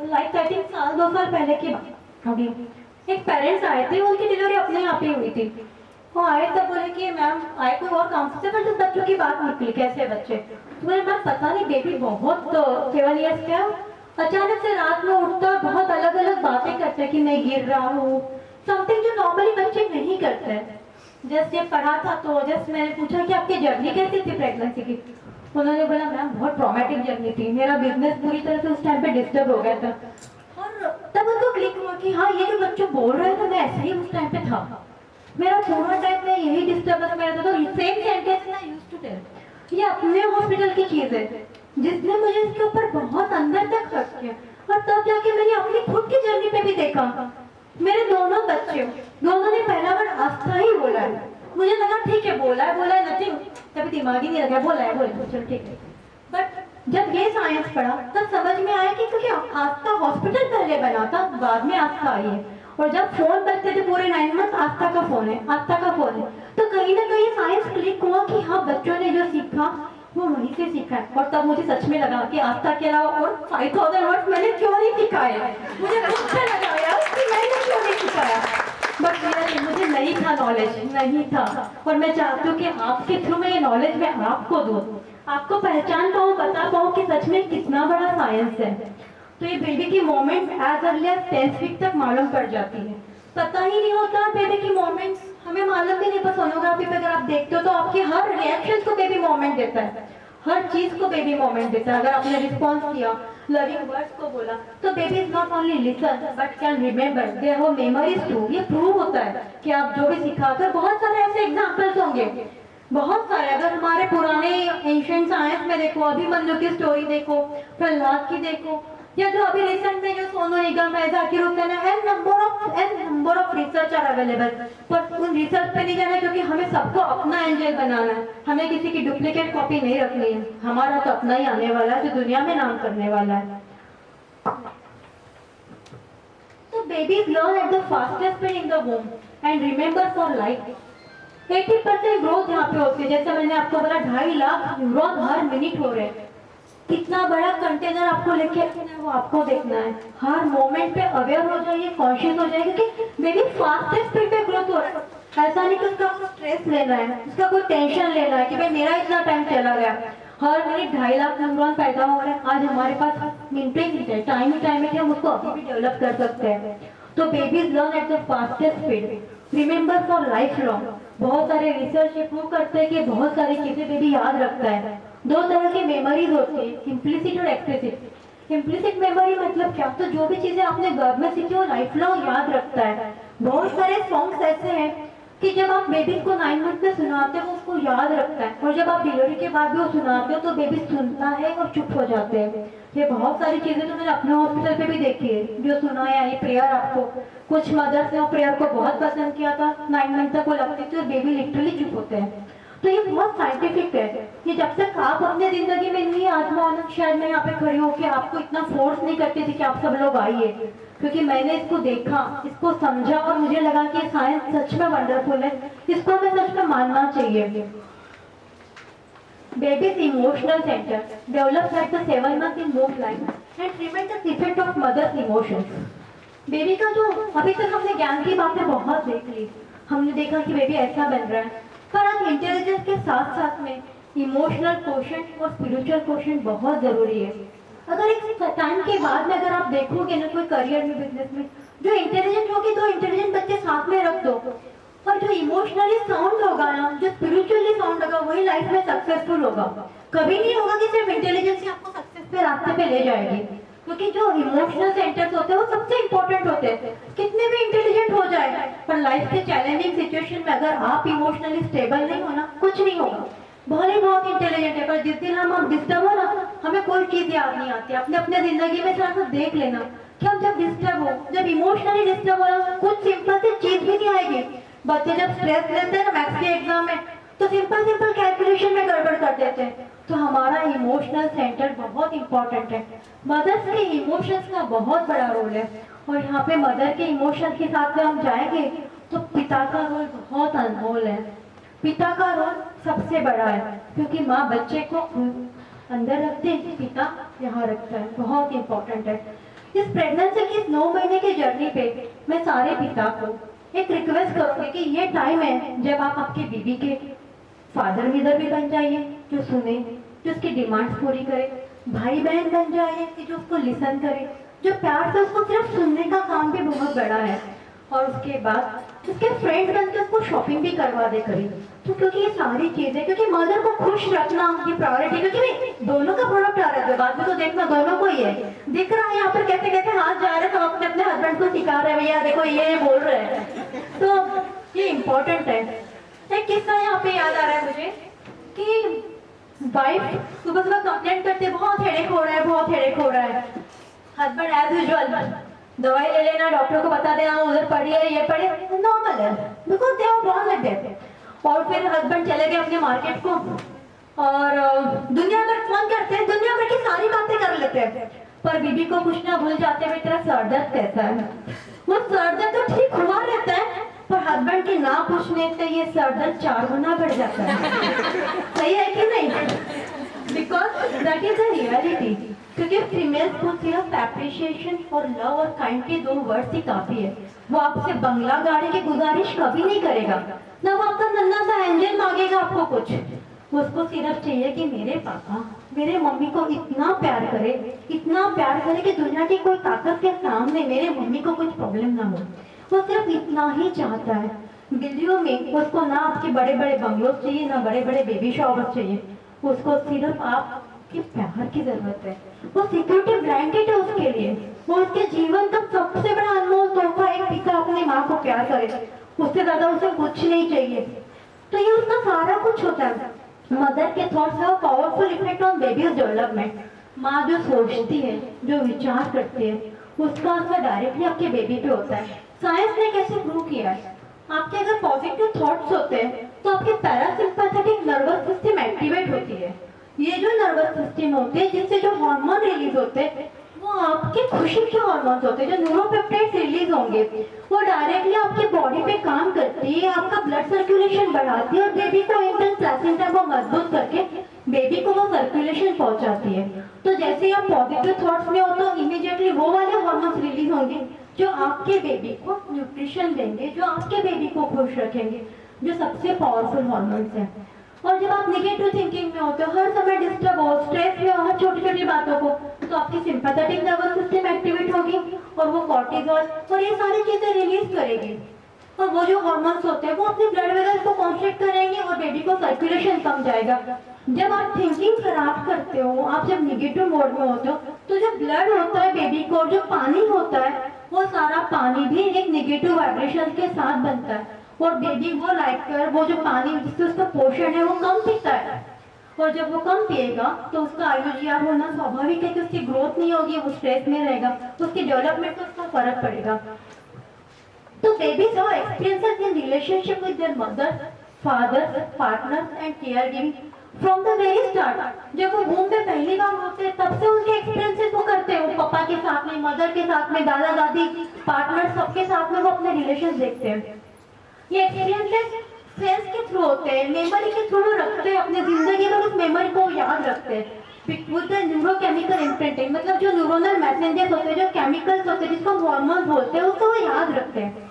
लाइक 2 साल पहले की बात। अभी एक पेरेंट्स आए थे, उनकी डिलीवरी अपने यहाँ पे हुई थी। वो आए तब बोले कि मैम आए कोई और काम से, पर जब बच्चों की बात निकली कैसे बच्चे, तो बोले मैम पता नहीं बेबी बहुत 7 ईयर्स का, अचानक से रात में उठता बहुत अलग अलग बातें करते हैं कि मैं गिर रहा हूँ, समथिंग जो नॉर्मली बच्चे नहीं करते हैं। जस्ट ये पढ़ा था तो जस्ट मैंने पूछा कि आपकी जर्नी कैसी थी प्रेगनेंसी की। उन्होंने बोला मैम बहुत ट्रॉमेटिक जर्नी थी, मेरा बिजनेस पूरी तरह से उस टाइम पे डिस्टर्ब हो गया था। और तब उनको क्लिक हुआ कि हाँ ये जो बच्चे बोल रहे थे मैं ऐसे ही उस टाइम पे था, मेरा पूरा टाइम में यही डिस्टर्बेंस मेरा था। तो सेम सेंटेंस मैं यूज्ड टू टेल। ये अपने हॉस्पिटल की चीज है जिसने मुझे इसके ऊपर बहुत अंदर तक हर्ट किया। और तब जाके मैंने अपनी खुद की जर्नी पे भी देखा, मेरे दोनों बच्चे, दोनों ने पहला बार आस्था ही बोला है। मुझे लगा ठीक है बोला है नथिंग, तभी दिमाग ही नहीं लगा, बोला है चल ठीक है। बट जब ये साइंस पढ़ा तब समझ में आया कि क्योंकि आस्था हॉस्पिटल पहले बना था, बाद में आस्था आई है। और जब फोन करते थे पूरे 9 मंथ आस्था का फोन है, आस्था का फोन है, तो कहीं ना कहीं साइंस क्लिक हुआ कि हाँ बच्चों ने जो सीखा वो वहीं से सीखा है। और तब मुझे सच में लगा कि आस्था के अलावा और 5000 वर्ड्स मैंने क्यों नहीं सिखाए। मुझे अच्छा लगा यार कि मैंने क्यों नहीं सिखाया, बट मेरा मुझे नहीं था, नॉलेज नहीं था। और मैं चाहती हूँ कि आपके थ्रू में ये नॉलेज मैं आपको दूँ, आपको पहचान पाऊँ, बता पाऊँ कि सच में कितना बड़ा साइंस है। तो ये बेबी की moment as early as 10th week तक मालूम पड़ जाती है, पता ही नहीं होता बेबी की मोमेंट्स, हमें मालूम भी नहीं। पर सोनोग्राफी पे अगर आप देखते हो तो आपके हर रिएक्शन को बेबी मोमेंट देता है, हर चीज को बेबी मोमेंट देता है। अगर आपने रिस्पॉन्स किया, लविंग वर्ड्स को बोला, तो baby is not only listen but can remember, they have memories too. ये प्रूव होता है कि आप जो भी सिखाते हो, बहुत सारे ऐसे एग्जांपल्स होंगे, बहुत सारे। अगर हमारे पुराने एंशिएंट साइंस में देखो, अभिमन्यु की स्टोरी देखो, प्रहलाद की देखो, या जो अभी रिसेंट में जो सोनू निगम है, जाकिर हुसैन है, an number of research are available. पर उन रिसर्च पे नहीं जाना, क्योंकि हमें सबको अपना एंजल बनाना है, हमें किसी की डुप्लीकेट कॉपी नहीं रखनी है। हमारा तो अपना ही आने वाला है जो दुनिया में नाम करने वाला है। तो babies learn at the fastest speed in the वूम and remember for life. 80% growth यहाँ पे होती है। जैसे मैंने आपको बोला 2.5 लाख न्यूरॉन हर मिनट हो रहे हैं। कितना बड़ा कंटेनर आपको लेके रखना है वो आपको देखना है। हर मोमेंट पे अवेयर हो जाइए, कॉन्शियस हो जाइए, क्योंकि बेबी फास्टेस्ट स्पीड पे ग्रोथ हो रहा है। ऐसा नहीं कि उसका स्ट्रेस लेना है, उसका कोई टेंशन लेना है कि भाई मेरा इतना टाइम चला गया। हर मिनट 2.5 लाख न्यूरॉन पैदा हो रहे हैं। आज हमारे पास मिनटें ही है, टाइम ही टाइम है कि हम उसको अभी भी डेवलप कर सकते हैं। तो babies learn at the fastest speed, remember for life long. बहुत सारे रिसर्च ये प्रूव करते हैं कि बहुत सारी चीजें बेबी याद रखता है। दो तरह की मेमोरीज होती है, इम्प्लिसिट और एक्सप्लिसिट। इम्प्लिसिट मेमोरी मतलब क्या, तो जो भी चीजें आपने गर्भ में सीखी वो लाइफ लॉन्ग याद रखता है। बहुत सारे सॉन्ग्स ऐसे हैं कि जब आप बेबी को 9 मंथ में सुनाते हो उसको याद रखता है, और जब आप डिलीवरी के बाद भी वो सुनाते हो तो बेबी सुनता है और चुप हो जाते हैं। ये बहुत सारी चीजें तो मैंने अपने हॉस्पिटल पे भी देखी है, जो सुनाया ये प्रेयर आपको। कुछ मदर्स ने वो प्रेयर को बहुत पसंद किया था, 9 मंथ तक वो लगती थी और बेबी लिटरली चुप होते हैं। तो ये बहुत साइंटिफिक है कि जब तक आप अपने जिंदगी में नहीं आजमाओ ना, शायद मैं यहाँ पे खड़ी होकर आपको इतना फोर्स नहीं करती थी कि आप सब लोग आइए, क्योंकि मैंने इसको देखा, इसको समझा और मुझे लगा कि साइंस सच में वंडरफुल है, इसको हमें सच में मानना चाहिए। Babies emotional centre develops at the 7 month in both life and prevent the effect of mother's emotions। Baby का जो अभी तक हमने ज्ञान की बातें बहुत देख ली, हमने देखा कि बेबी ऐसा बन रहा है, पर अब इंटेलिजेंस के साथ साथ में इमोशनल कोशेंट और स्पिरिचुअल कोशेंट बहुत जरूरी है। अगर एक टाइम के बाद में अगर आप देखोगे ना कोई करियर में, बिजनेस में, जो इंटेलिजेंट होगी दो इंटेलिजेंट बच्चे साथ में रख दो, और जो इमोशनली साउंड होगा ना, जो स्पिरिचुअली साउंड होगा, वही लाइफ में सक्सेसफुल होगा। कभी नहीं होगा कि सिर्फ इंटेलिजेंस ही आपको सक्सेस पे रास्ते पे ले जाएगी, क्योंकि जो इमोशनल सेंटर्स होते हैं वो सबसे इंपॉर्टेंट होते हैं। कितने भी इंटेलिजेंट हो जाए पर लाइफ के चैलेंजिंग सिचुएशन में अगर आप इमोशनली स्टेबल नहीं हो ना, कुछ नहीं होगा। भले बहुत इंटेलिजेंट है पर जिस दिन हम डिस्टर्ब हो ना, हमें कोई चीज याद नहीं आती। अपने अपने जिंदगी में थोड़ा सा देख लेना कि हम जब डिस्टर्ब हो, जब इमोशनली डिस्टर्ब हो ना, कुछ सिंपल सी चीज भी नहीं आएगी। बच्चे जब स्ट्रेस लेते हैं ना मैथ्स के एग्जाम में, तो सिंपल सिंपल कैलकुलेशन में गड़बड़ कर देते हैं। तो हमारा इमोशनल सेंटर बहुत इंपॉर्टेंट है। मदर्स के इमोशंस का बहुत बड़ा रोल है, और यहाँ पे मदर के इमोशन के साथ में हम जाएंगे तो पिता का रोल बहुत अनमोल है। पिता का रोल सबसे बड़ा है, क्योंकि माँ बच्चे को अंदर रखते हैं, पिता यहाँ रखता है, बहुत इंपॉर्टेंट है। इस प्रेगनेंसी की 9 महीने की जर्नी पे मैं सारे पिता को एक रिक्वेस्ट करूंगी कि ये टाइम है जब आप आपके बीबी के फादर मदर भी बन जाइए, जो सुने, जो उसकी डिमांड्स पूरी करे, भाई बहन बन जाइए कि जो उसको लिसन करे, जो प्यार से उसको सिर्फ सुनने का काम भी बहुत बड़ा है, और उसके बाद उसके फ्रेंड बन के उसको शॉपिंग भी करवा दे करी। तो क्योंकि ये सारी चीजें, क्योंकि मदर को खुश रखना ये प्रायोरिटी, क्योंकि दोनों का प्रोडक्ट आ रहा है, बाद में तो देखना दोनों को ही है। दिख रहा है यहाँ पर कैसे कैसे हाथ जा रहे हैं, हम अपने अपने हस्बैंड को सिखा रहे हैं, भैया देखो ये बोल रहे हैं, तो ये इम्पोर्टेंट है। एक किस्सा यहाँ पे याद आ रहा है मुझे कि वाइफ सुबह सुबह कंप्लेंट करते हैं, बहुत हेडेक हो रहा है, बहुत हेडेक हो रहा है। हस्बैंड एज यूजुअल दवाई ले लेना, डॉक्टर को बता देना उधर पड़ी है, ये पड़ी है, नॉर्मल है, because they are born like that. और फिर हस्बैंड चले गए अपने मार्केट को, और दुनिया भर फोन करते हैं, दुनिया भर की सारी बातें कर लेते हैं, पर बीबी को पूछना भूल जाते हैं तेरा सर दर्द कैसा है। वो सर दर्द तो ठीक हुआ रहता है, पर हस्बैंड के ना पूछने से ये सर दर्द 4 गुना बढ़ जाता है। सही है कि नहीं? Because that is the reality. क्योंकि फीमेल्स को सिर्फ एप्रिशिएशन और लव और काइंड के 2 वर्ड्स ही काफी है। वो आपसे बंगला गाड़ी की गुजारिश कभी नहीं करेगा, ना वो आपका नन्हा सा एंजल मांगेगा आपको कुछ। उसको सिर्फ चाहिए कि मेरे पापा मेरे मम्मी को इतना प्यार करे, इतना प्यार करे कि दुनिया की कोई ताकत के सामने मेरे मम्मी को कुछ प्रॉब्लम ना हो। वो सिर्फ इतना ही चाहता है। दिल्लियों में उसको ना आपके बड़े बड़े बंगलों चाहिए, ना बड़े बड़े बेबी शॉवर चाहिए, उसको सिर्फ आपके प्यार की जरूरत है। वो सिक्योरिटी ब्लैंकेट है उसके लिए, वो उसके जीवन का सबसे बड़ा अनमोल तोहफा। एक पिता अपनी माँ को प्यार करे, उससे ज्यादा उसे कुछ नहीं चाहिए। तो ये उसका सारा कुछ होता है। मदर के thoughts have powerful effect on babies development. माँ जो सोचती है, जो विचार करती है, उसका असर डायरेक्टली आपके बेबी पे होता है। साइंस ने कैसे प्रूव किया है, आपके अगर पॉजिटिव थॉट्स होते हैं तो आपके पैरासिम्पैथेटिक नर्वस सिस्टम एक्टिवेट होती है। ये जो नर्वस सिस्टम होते हैं जिससे जो हार्मोन रिलीज होते हैं वो आपके खुशी के हार्मोन्स होते हैं, जो न्यूरोपेप्टाइड्स रिलीज होंगे वो डायरेक्टली आपके बॉडी पे काम करती है, आपका ब्लड सर्कुलेशन बढ़ाती है और बेबी को एकदम प्लेसेंटा को मजबूत करके बेबी को वो सर्कुलेशन पहुंचाती है। तो जैसे आप पॉजिटिव थॉट्स में हो तो इमीडिएटली वो वाले हार्मोन्स रिलीज होंगे जो आपके बेबी को न्यूट्रिशन देंगे, जो आपके बेबी को खुश रखेंगे, जो सबसे पावरफुल हार्मोन्स हैं। और जब आप नेगेटिव थिंकिंग में होते हो, हर समय डिस्टर्ब हो, स्ट्रेस में हो, हर छोटी छोटी बातों को, तो आपकी सिंपैथेटिक नर्वस सिस्टम एक्टिवेट होगी और वो कॉर्टिसोल और ये सारी चीजें रिलीज करेगी। और वो जो हार्मोन्स होते हैं वो अपने ब्लड वेजल्स को कॉन्स्ट्रिक्ट करेंगे और बेबी को सर्कुलेशन कम जाएगा। जब आप थिंकिंग खराब करते हो, आप जब निगेटिव मोड में होते हो, तो जो ब्लड होता है बेबी को, जो पानी होता है, वो सारा पानी भी एक निगेटिव वाइब्रेशन के साथ बनता है और बेबी वो लाइक वो जो पानी जिससे उसका पोषण है वो कम पीता है। और जब वो कम पिएगा तो उसका IUGR होना स्वाभाविक है कि उसकी ग्रोथ नहीं होगी, वो स्ट्रेस में रहेगा, तो उसकी डेवलपमेंट में उसका फर्क पड़ेगा। तो babies have experiences in relationship with their mother, father, partners and caregiving from the very start. जब वो womb में पहली बार होते हैं तब से उनके एक्सपीरियंसेस वो करते हैं, वो पापा के साथ में, मदर के साथ में, दादा दादी, पार्टनर, सबके साथ में वो अपने रिलेशन देखते हैं। ये एक्सपीरियंसेस सेंस के थ्रू होते हैं, मेमोरी के थ्रू रखते हैं, अपने जिंदगी में उस मेमोरी को याद रखते हैं विद द न्यूरोकेमिकल इम्प्रिंटिंग, मतलब जो न्यूरोनल मैसेंजर्स होते हैं, जो केमिकल्स होते हैं जिसको हार्मोन्स बोलते हैं, उसको वो याद रखते हैं।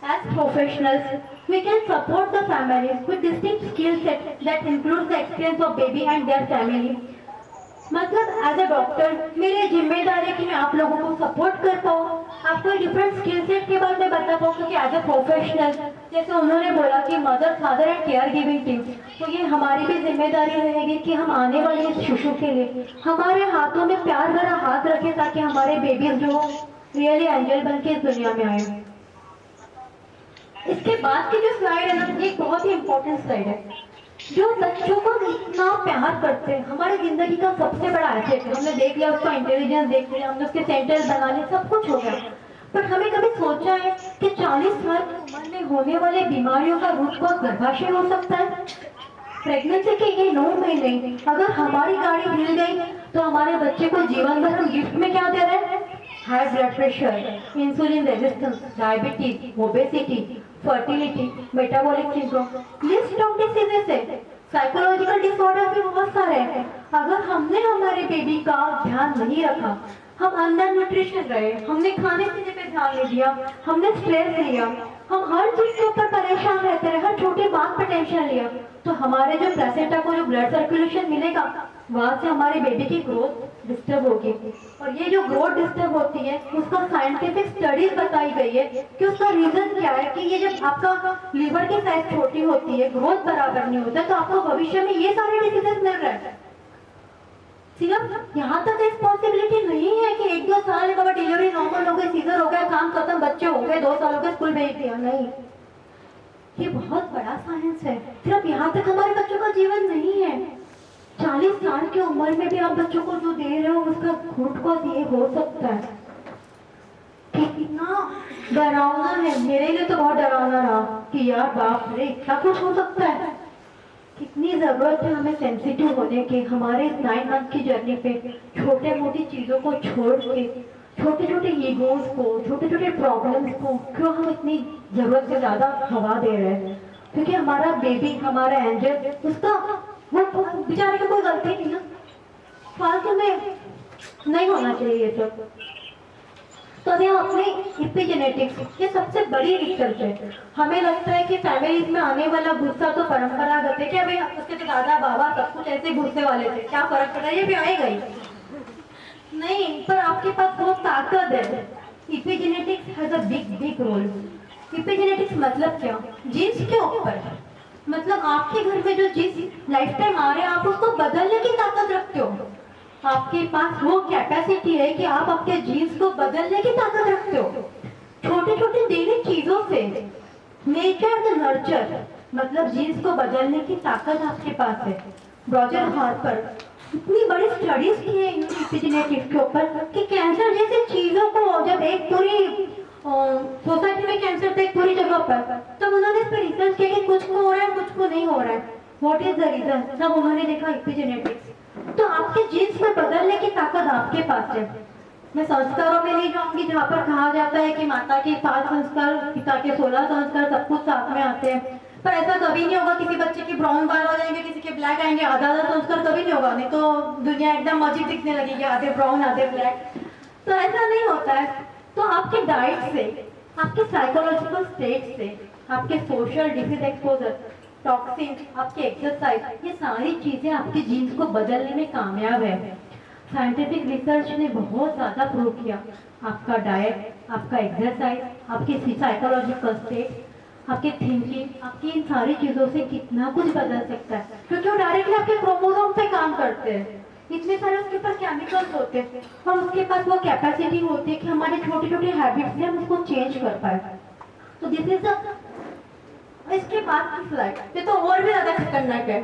As professionals, we can support the families with distinct skill set that includes the experience of baby and their family. मतलब एज अ डॉक्टर मेरी जिम्मेदारी है कि मैं आप लोगों को सपोर्ट कर पाऊँ, आपको डिफरेंट स्किल सेट के बारे में बता पाऊँ, क्योंकि एज अ प्रोफेशनल जैसे उन्होंने बोला कि mother, father and care giving team, तो ये हमारी भी जिम्मेदारी रहेगी कि हम आने वाले इस शिशु के लिए हमारे हाथों में प्यार भरा हाथ रखें ताकि हमारे बेबीज जो रियली एंजल बन के इस दुनिया में आए। इसके बाद की जो स्लाइड है ना, एक बहुत ही इम्पोर्टेंट स्लाइड है। जो बच्चों को इतना प्यार करते हैं, हमारी जिंदगी का सबसे बड़ा एसेट है। हमने देख लिया उसका इंटेलिजेंस, देख लिया हमने उसके सेंटेंस बनाने, सब कुछ हो गया, पर हमें कभी सोचा है कि 40 साल की उम्र में होने वाले बीमारियों का रूट कॉज गर्भाशय हो सकता है? प्रेगनेंसी के ये 9 महीने अगर हमारी गाड़ी हिल गई तो हमारे बच्चे को जीवन भर हम गिफ्ट में क्या दे रहे हैं? High blood pressure, insulin resistance, diabetes, obesity, fertility, metabolic syndrome, list of diseases है। साइकोलॉजिकल डिसऑर्डर भी बहुत सारे हैं। अगर हमने हमारे बेबी का ध्यान नहीं रखा, हम अंडर न्यूट्रिशन रहे, हमने खाने पीने पे ध्यान नहीं दिया, हमने स्ट्रेस लिया, हम हर चीज के ऊपर परेशान रहते रहे, हर छोटी बात पर टेंशन लिया, तो हमारे जो प्लेसेंटा को जो ब्लड सर्कुलेशन मिलेगा वहां से हमारे बेबी की ग्रोथ डिस्टर्ब होगी। और ये जो ग्रोथ डिस्टर्ब होती है उसका साइंटिफिक स्टडीज बताई गई है कि उसका रीजन क्या है कि ये जब आपका लीवर की साइज छोटी होती है, ग्रोथ बराबर नहीं होता, तो आपको भविष्य में ये सारे डिसीजेस मिल रहे हैं। सिर्फ यहाँ तक रिस्पॉन्सिबिलिटी नहीं है कि 1-2 साल के बाद डिलीवरी नॉर्मल हो गई, सीजर हो गया, काम खत्म, बच्चे हो गए, 2 साल हो गए, स्कूल भेज दिया, नहीं। ये बहुत बड़ा साइंस है। सिर्फ यहाँ तक हमारे बच्चों का जीवन नहीं है, 40 साल की उम्र में भी आप बच्चों को जो दे रहे हो उसका रूट कॉज ये हो सकता है। कितना डरावना है, मेरे लिए तो बहुत डरावना रहा कि यार बाप रे इतना कुछ हो सकता है। कितनी जरूरत है हमें सेंसिटिव होने की, हमारे 9 मंथ की जर्नी पे छोटे मोटी चीजों को छोड़ के, छोटे छोटे ईगोज को, छोटे छोटे प्रॉब्लम्स को क्यों हम इतनी जरूरत से ज्यादा हवा दे रहे हैं? क्योंकि हमारा बेबी, हमारा एंजल, उसका वो बेचारे का कोई गलती नहीं ना, फालतू में नहीं होना चाहिए ये सब। तो अभी हम अपने इपिजेनेटिक्स, ये सबसे बड़ी रिसर्च है। हमें लगता है कि फैमिलीज में आने वाला गुस्सा तो परंपरागत है, कि अभी उसके तो दादा बाबा सब कुछ ऐसे गुस्से वाले थे, क्या फर्क पड़ा, ये भी आएगा ही नहीं। पर आपके पास बहुत ताकत है। इपिजेनेटिक्स हैज अ बिग रोल। इपिजेनेटिक्स मतलब क्या? जीन्स के ऊपर, मतलब आपके घर में जो जीन्स लाइफ टाइम आ रहे हैं आप उसको बदलने की ताकत रखते हो। आपके पास वो कैपेसिटी है कि आप अपने जीन्स को बदलने की ताकत रखते हो। छोटे छोटे डेली चीजों से नेचर द नर्चर, मतलब जीन्स को बदलने की ताकत आपके पास है। रॉजर हार्पर इतनी बड़ी स्टडीज की है इपिजेनेटिक्स के ऊपर कि कैंसर जैसे चीजों को जब एक पूरी सोसाइटी में कैंसर थे एक पूरी जगह पर, तब उन्होंने इस पर रिसर्च किया कि कुछ को हो रहा है, कुछ को नहीं हो रहा है, व्हाट इज द रीजन, तब उन्होंने देखा इपिजेनेटिक्स। तो आपके जीन्स में बदलने की ताकत आपके पास है। मैं संस्कारों में नहीं जाऊंगी जहाँ पर कहा जाता है कि माता के 5 संस्कार, पिता के 16 संस्कार सब कुछ साथ में आते हैं, पर ऐसा कभी नहीं होगा। किसी बच्चे के ब्राउन बाल हो जाएंगे, किसी के ब्लैक आएंगे, आधा संस्कार कभी नहीं होगा, नहीं तो दुनिया एकदम अजीब दिखने लगेगी, आधे ब्राउन आधे ब्लैक। तो ऐसा नहीं होता है। तो आपके डाइट से, आपके साइकोलॉजिकल स्टेट से, आपके सोशल डिसीज एक्सपोजर, टॉक्सिन, आपके एक्सरसाइज, ये सारी चीजें आपके जीन्स को बदलने में कामयाब है। साइंटिफिक रिसर्च ने बहुत ज्यादा प्रूव किया। आपका डाइट, आपका एक्सरसाइज, आपकी साइकोलॉजिकल स्टेट, आपकी थिंकिंग, आपकी इन सारी चीज़ों से कितना कुछ बदल सकता है, क्योंकि वो डायरेक्टली आपके क्रोमोसोम पे काम करते हैं। इतने सारे उसके पास केमिकल्स होते हैं और उसके पास वो कैपेसिटी होती है कि हमारे छोटे छोटे हैबिट्स से हम उसको चेंज कर पाए। तो दिस इज इसके बाद की स्लाइड, ये तो और भी ज़्यादा खतरनाक है।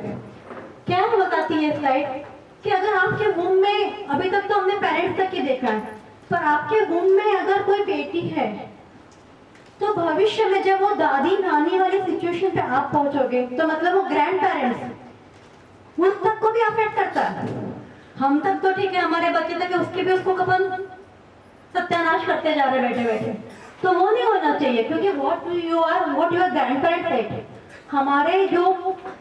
क्या बताती है स्लाइड कि अगर आपके वूम में, अभी तक तो हमने पेरेंट्स तक ही देखा है, पर आपके वूम में अगर कोई बेटी है तो भविष्य में जब वो दादी नानी वाली सिचुएशन पे आप पहुंचोगे तो मतलब वो ग्रैंड पेरेंट्स उस तक को भी अफेक्ट करता है। हम तक तो ठीक है, हमारे बच्चे तक है, उसके भी उसको अपन सत्यानाश करते जा रहे बैठे बैठे। तो वो नहीं होना चाहिए, क्योंकि what your grand parents said, हमारे जो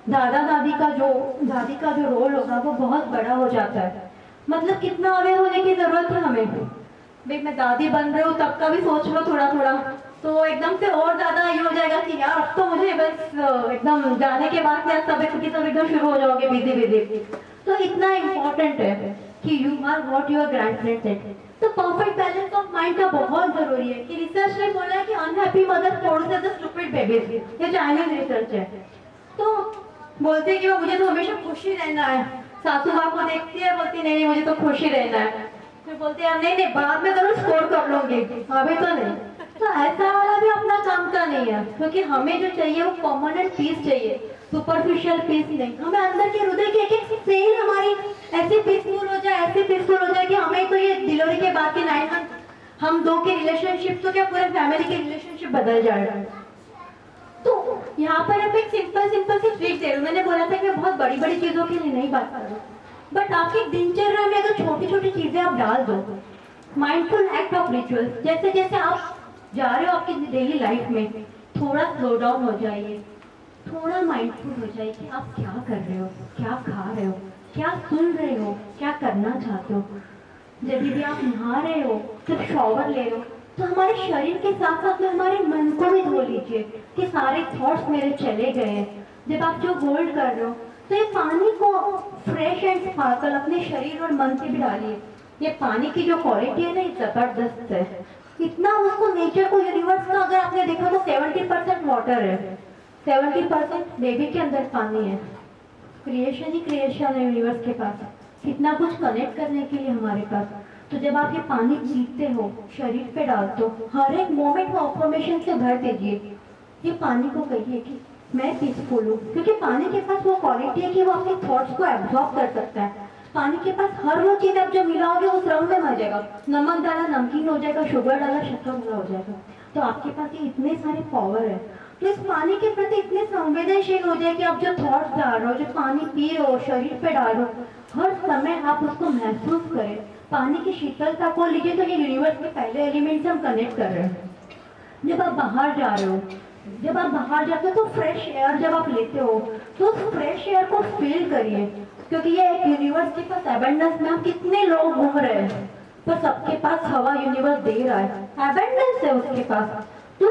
दादा दादी का जो रोल होगा वो बहुत बड़ा हो जाता है। मतलब कितना अवेयर होने की जरूरत है हमें। भाई मैं दादी बन रही हूँ तब का भी सोच लो थोड़ा थोड़ा, तो एकदम से और ज्यादा ये हो जाएगा कि यार अब तो मुझे बस एकदम जाने के बाद क्या सब एकदम शुरू हो जाओगे बिजी बिजी। तो इतना इम्पोर्टेंट है कि you are what your grandparents said. तो परफेक्ट बैलेंस ऑफ माइंड का बहुत जरूरी है कि रिसर्च ने बोला है कि unhappy mother forces the stupid babies, ये चाइनीज रिसर्च है। तो बोलते हैं कि वो मुझे तो हमेशा खुशी रहना है, सासू माँ को देखती है बोलती नहीं मुझे तो खुशी रहना है, फिर बोलते हैं नहीं बाद में जरूर स्कोर कर लूंगी, अभी तो नहीं। तो ऐसा वाला भी अपना काम का नहीं है, क्योंकि हमें जो चाहिए वो परमानेंट पीस चाहिए, सुपरफिशियल पीस नहीं। हमें अंदर के हृदय की एक एक सेल हमारी ऐसी पीसफुल हो जाए कि हमें तो ये डिलीवरी के बाद के 9 मंथ हम दो के रिलेशनशिप तो क्या पूरे फैमिली के रिलेशनशिप बदल जाएगा। तो यहाँ पर आप एक सिंपल सी ट्रिक दे रही हूँ। मैंने बोला था कि मैं बहुत बड़ी बड़ी चीजों के लिए नहीं बात कर रही हूँ, बट आपकी दिनचर्या में अगर छोटी छोटी चीजें आप डाल दो, माइंडफुल एक्ट ऑफ रिचुअल्स, जैसे जैसे आप जा रहे हो आपकी डेली लाइफ में, थोड़ा स्लो डाउन हो जाइए, थोड़ा माइंडफुल हो जाइए कि आप क्या कर रहे हो, क्या खा रहे हो, क्या सुन रहे हो, क्या करना चाहते हो। जब भी आप नहा रहे हो, जब शॉवर ले रहे हो, तो हमारे शरीर के साथ साथ में हमारे मन को भी धो लीजिए कि सारे थॉट्स मेरे चले गए हैं। जब आप जो होल्ड कर रहे हो तो ये पानी को फ्रेश एंड स्पार्कल अपने शरीर और मन से भी डालिए। ये पानी की जो क्वालिटी है ना ये जबरदस्त है। इतना उसको नेचर को, यूनिवर्स का अगर आपने देखा तो 70% वाटर है, 70% बेबी के अंदर पानी है। क्रिएशन ही क्रिएशन है यूनिवर्स के पास, कितना कुछ कनेक्ट करने के लिए हमारे पास। तो जब आप ये पानी पीते हो, शरीर पे डालते हो, हर एक मोमेंट को अफर्मेशन से भर दीजिए। ये पानी को कहिए कि मैं पीसफुल हूँ, क्योंकि पानी के पास वो क्वालिटी है कि वो अपने थॉट्स को एब्जॉर्ब कर सकता है। पानी के पास हर वो चीज आप जो मिलाओगे उस रंग में मर जाएगा, नमक डाला नमकीन हो जाएगा, शुगर डाला शक्कर भरा हो जाएगा। तो आपके पास ये इतने सारे पावर है, तो इस पानी के प्रति इतने संवेदनशील हो जाए कि आप जो थॉट्स डाल रहे हो, जो पानी पी रहे हो, शरीर पे डाल रहे हो, हर समय आप उसको महसूस करें। पानी की शीतलता को लीजिए तो ये यूनिवर्स के पहले एलिमेंट से हम कनेक्ट कर रहे हैं। जब आप बाहर जा रहे हो, जब आप बाहर जाते हो तो फ्रेश एयर जब आप लेते हो तो उस फ्रेश एयर को फील करिए, क्योंकि ये एक यूनिवर्स के पास एबंडेंस में हम कितने लोग घूम रहे हैं, पर सबके पास हवा यूनिवर्स दे रहा है, एबंडेंस है उसके पास। तो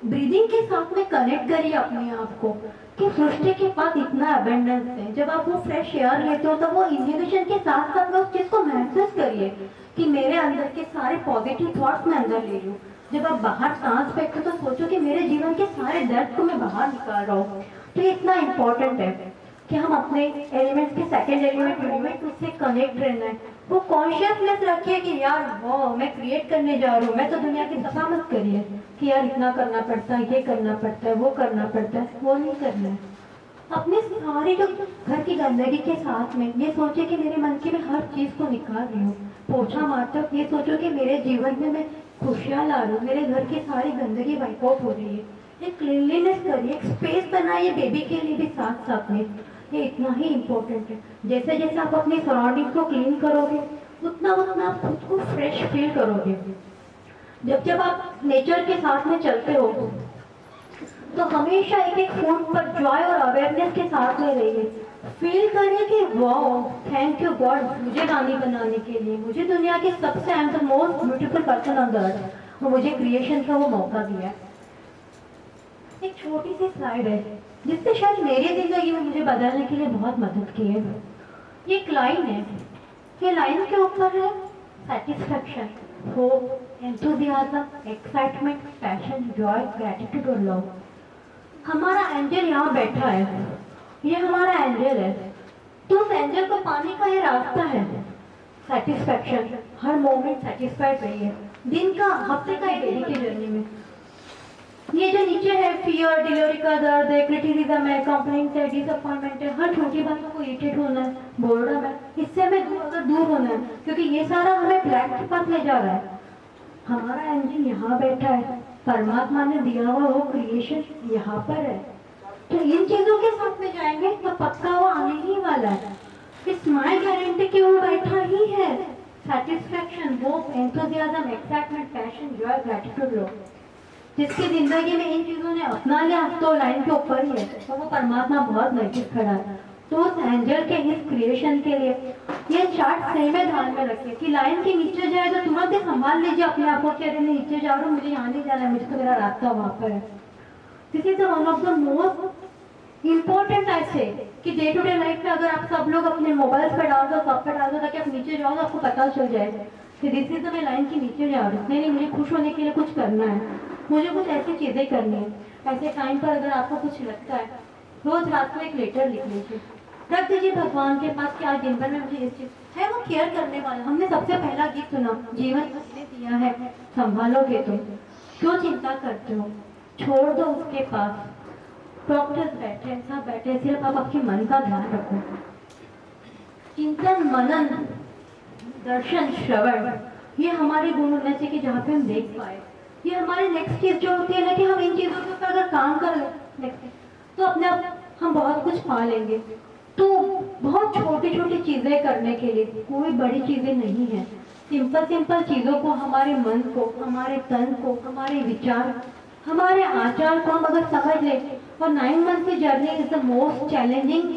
ब्रीदिंग के साथ में कनेक्ट करिए अपने आप को कि सृष्टि के पास इतना एबंडेंस है। जब आप वो फ्रेश एयर लेते हो तो वो इनहेलेशन के साथ साथ में उस चीज को महसूस करिए कि मेरे अंदर के सारे पॉजिटिव थॉट्स मैं अंदर ले लूँ। जब आप बाहर सांस फेंकते हो तो सोचो कि मेरे जीवन के सारे दर्द को मैं बाहर निकाल रहा हूँ। तो ये इतना इम्पोर्टेंट है कि हम अपने एलिमेंट्स के सेकंड एलिमेंट उससे कनेक्ट रहना है। वो कॉन्शियसनेस रखिए कि यार वो मैं क्रिएट करने जा रहा हूँ, मैं तो दुनिया की सफा मत करिए कि यार इतना करना पड़ता है, ये करना पड़ता है, वो करना पड़ता है, वो नहीं करना है। अपने सारे जो घर की गंदगी के साथ में ये सोचे कि मेरे मन की मैं हर चीज को निकाल रही हूँ, पोछा मारते हो ये सोचो कि मेरे जीवन में मैं खुशियाँ ला रही हूँ, मेरे घर की सारी गंदगी वाइप आउट हो रही है। एक क्लीनलीनेस करिए, एक स्पेस बनाइए बेबी के लिए भी साथ साथ में, ये इतना ही इम्पोर्टेंट है। जैसे जैसे आप अपनी सराउंडिंग को क्लीन करोगे उतना उतना आप खुद को फ्रेश फील करोगे। जब जब आप नेचर के साथ में चलते हो तो हमेशा एक एक फूड पर जॉय और अवेयरनेस के साथ में रहिए। फील करिए कि वाओ थैंक यू गॉड मुझे रानी बनाने के लिए, मुझे दुनिया के सबसे I am the most beautiful person on the earth, मुझे क्रिएशन का वो मौका दिया। एक छोटी सी स्लाइड है जिससे शायद मेरी जिंदगी में मुझे बदलने के लिए बहुत मदद की है। ये एक लाइन है, ये लाइन के ऊपर है satisfaction, hope, enthusiasm, excitement, passion, joy, gratitude और लव। हमारा एंजल यहाँ बैठा है, ये हमारा एंजल है। तो उस एंजल को पाने का ये रास्ता है सेटिस्फैक्शन, हर मोमेंट सेटिस्फाइड रहिए, दिन का, हफ्ते का, डेली की जर्नी में। ये जो नीचे है फियर, डिलीवरी का दर्द है, क्रिटिसिज्म है, कंप्लेंट है, डिसअपॉइंटमेंट है, हर छोटी बातों को इरिटेट होना है, बोर्डम है, इससे हमें दूर होना है, क्योंकि ये सारा हमें ब्लैक के पास ले जा रहा है। हमारा एंजल यहाँ बैठा है, परमात्मा ने दिया हुआ वो क्रिएशन यहाँ पर है। तो इन चीजों के साथ में जाएंगे तो पक्का वो आने ही वाला है। इट्स माय गारंटी कि वो बैठा ही है। Satisfaction, hope, enthusiasm, excitement, passion, joy, gratitude लो, जिसकी जिंदगी में इन चीजों ने अपना लिया तो लाइन के ऊपर ही है, तो वो परमात्मा बहुत नजदीक खड़ा है। तो उस एंजल के इस क्रिएशन के लिए ये चार्ट सही में ध्यान में रखिए कि लाइन के नीचे जाए तो तुरंत ही संभाल लीजिए अपने आप को कि अरे मैं नीचे जा रहा हूँ, मुझे यहाँ नहीं जाना है, मुझे तो मेरा रास्ता वहाँ पर है। This is one of the most important ऐसे कि डे टू डे लाइफ में अगर आप सब लोग अपने मोबाइल पर डाल दो, सब पर डाल दो, ताकि आप नीचे जाओ तो आपको पता चल जाए कि दिस इज मैं लाइन के नीचे जा रहा हूँ, नहीं मुझे खुश होने के लिए कुछ करना है, मुझे कुछ ऐसी चीजें करनी है। ऐसे टाइम पर अगर आपको कुछ लगता है, रोज रात को एक लेटर लिख लीजिए, रख दीजिए भगवान के पास कि आज दिन भर में मुझे इस चीज है, वो केयर करने वाला। हमने सबसे पहला गीत सुना, जीवन उसने दिया है संभालोगे तुम, क्यों चिंता करते हो, छोड़ दो उसके पास। डॉक्टर्स बैठे, सब बैठे, सिर्फ आप आपके मन का ध्यान रखो। चिंतन, मनन, दर्शन, श्रवण, ये हमारे गुण होने चाहिए कि जहाँ पे हम देख पाए। ये हमारी नेक्स्ट चीज जो होती है ना कि हम इन चीजों के ऊपर अगर काम कर ले तो अपने आप हम बहुत कुछ पा लेंगे। तो बहुत छोटी छोटी चीजें करने के लिए कोई बड़ी चीजें नहीं है, सिंपल सिंपल चीजों को, हमारे मन को, हमारे तन को, हमारे विचार, हमारे आचार को हम अगर समझ ले, और 9 मंथ की journey is the most challenging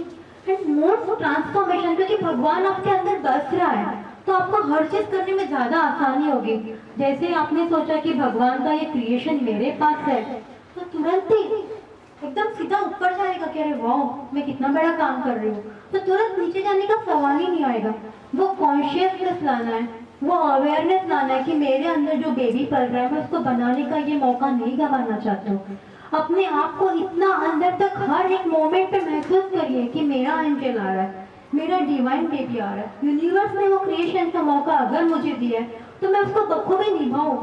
and most transformation, क्योंकि भगवान आपके अंदर बस रहा है तो आपको हर चीज करने में ज्यादा आसानी होगी। जैसे आपने सोचा कि भगवान का ये क्रिएशन मेरे पास है, तो तुरंत ही एकदम सीधा ऊपर जाएगा कि अरे वाह मैं कितना बड़ा काम कर रही हूँ, तो तुरंत नीचे जाने का सवाल ही नहीं आएगा। वो कॉन्शियसनेस लाना है, वो अवेयरनेस लाना है कि मेरे अंदर जो बेबी पल रहा है मैं उसको बनाने का ये मौका नहीं गंवाना चाहता हूँ। अपने आप को इतना अंदर तक हर एक मोमेंट पे महसूस करिए कि मेरा एंजल आ रहा है, मेरा डिवाइन बेबी आ रहा है, यूनिवर्स ने वो क्रिएशन का मौका अगर मुझे दिया है तो मैं उसको बखूबी निभाऊं,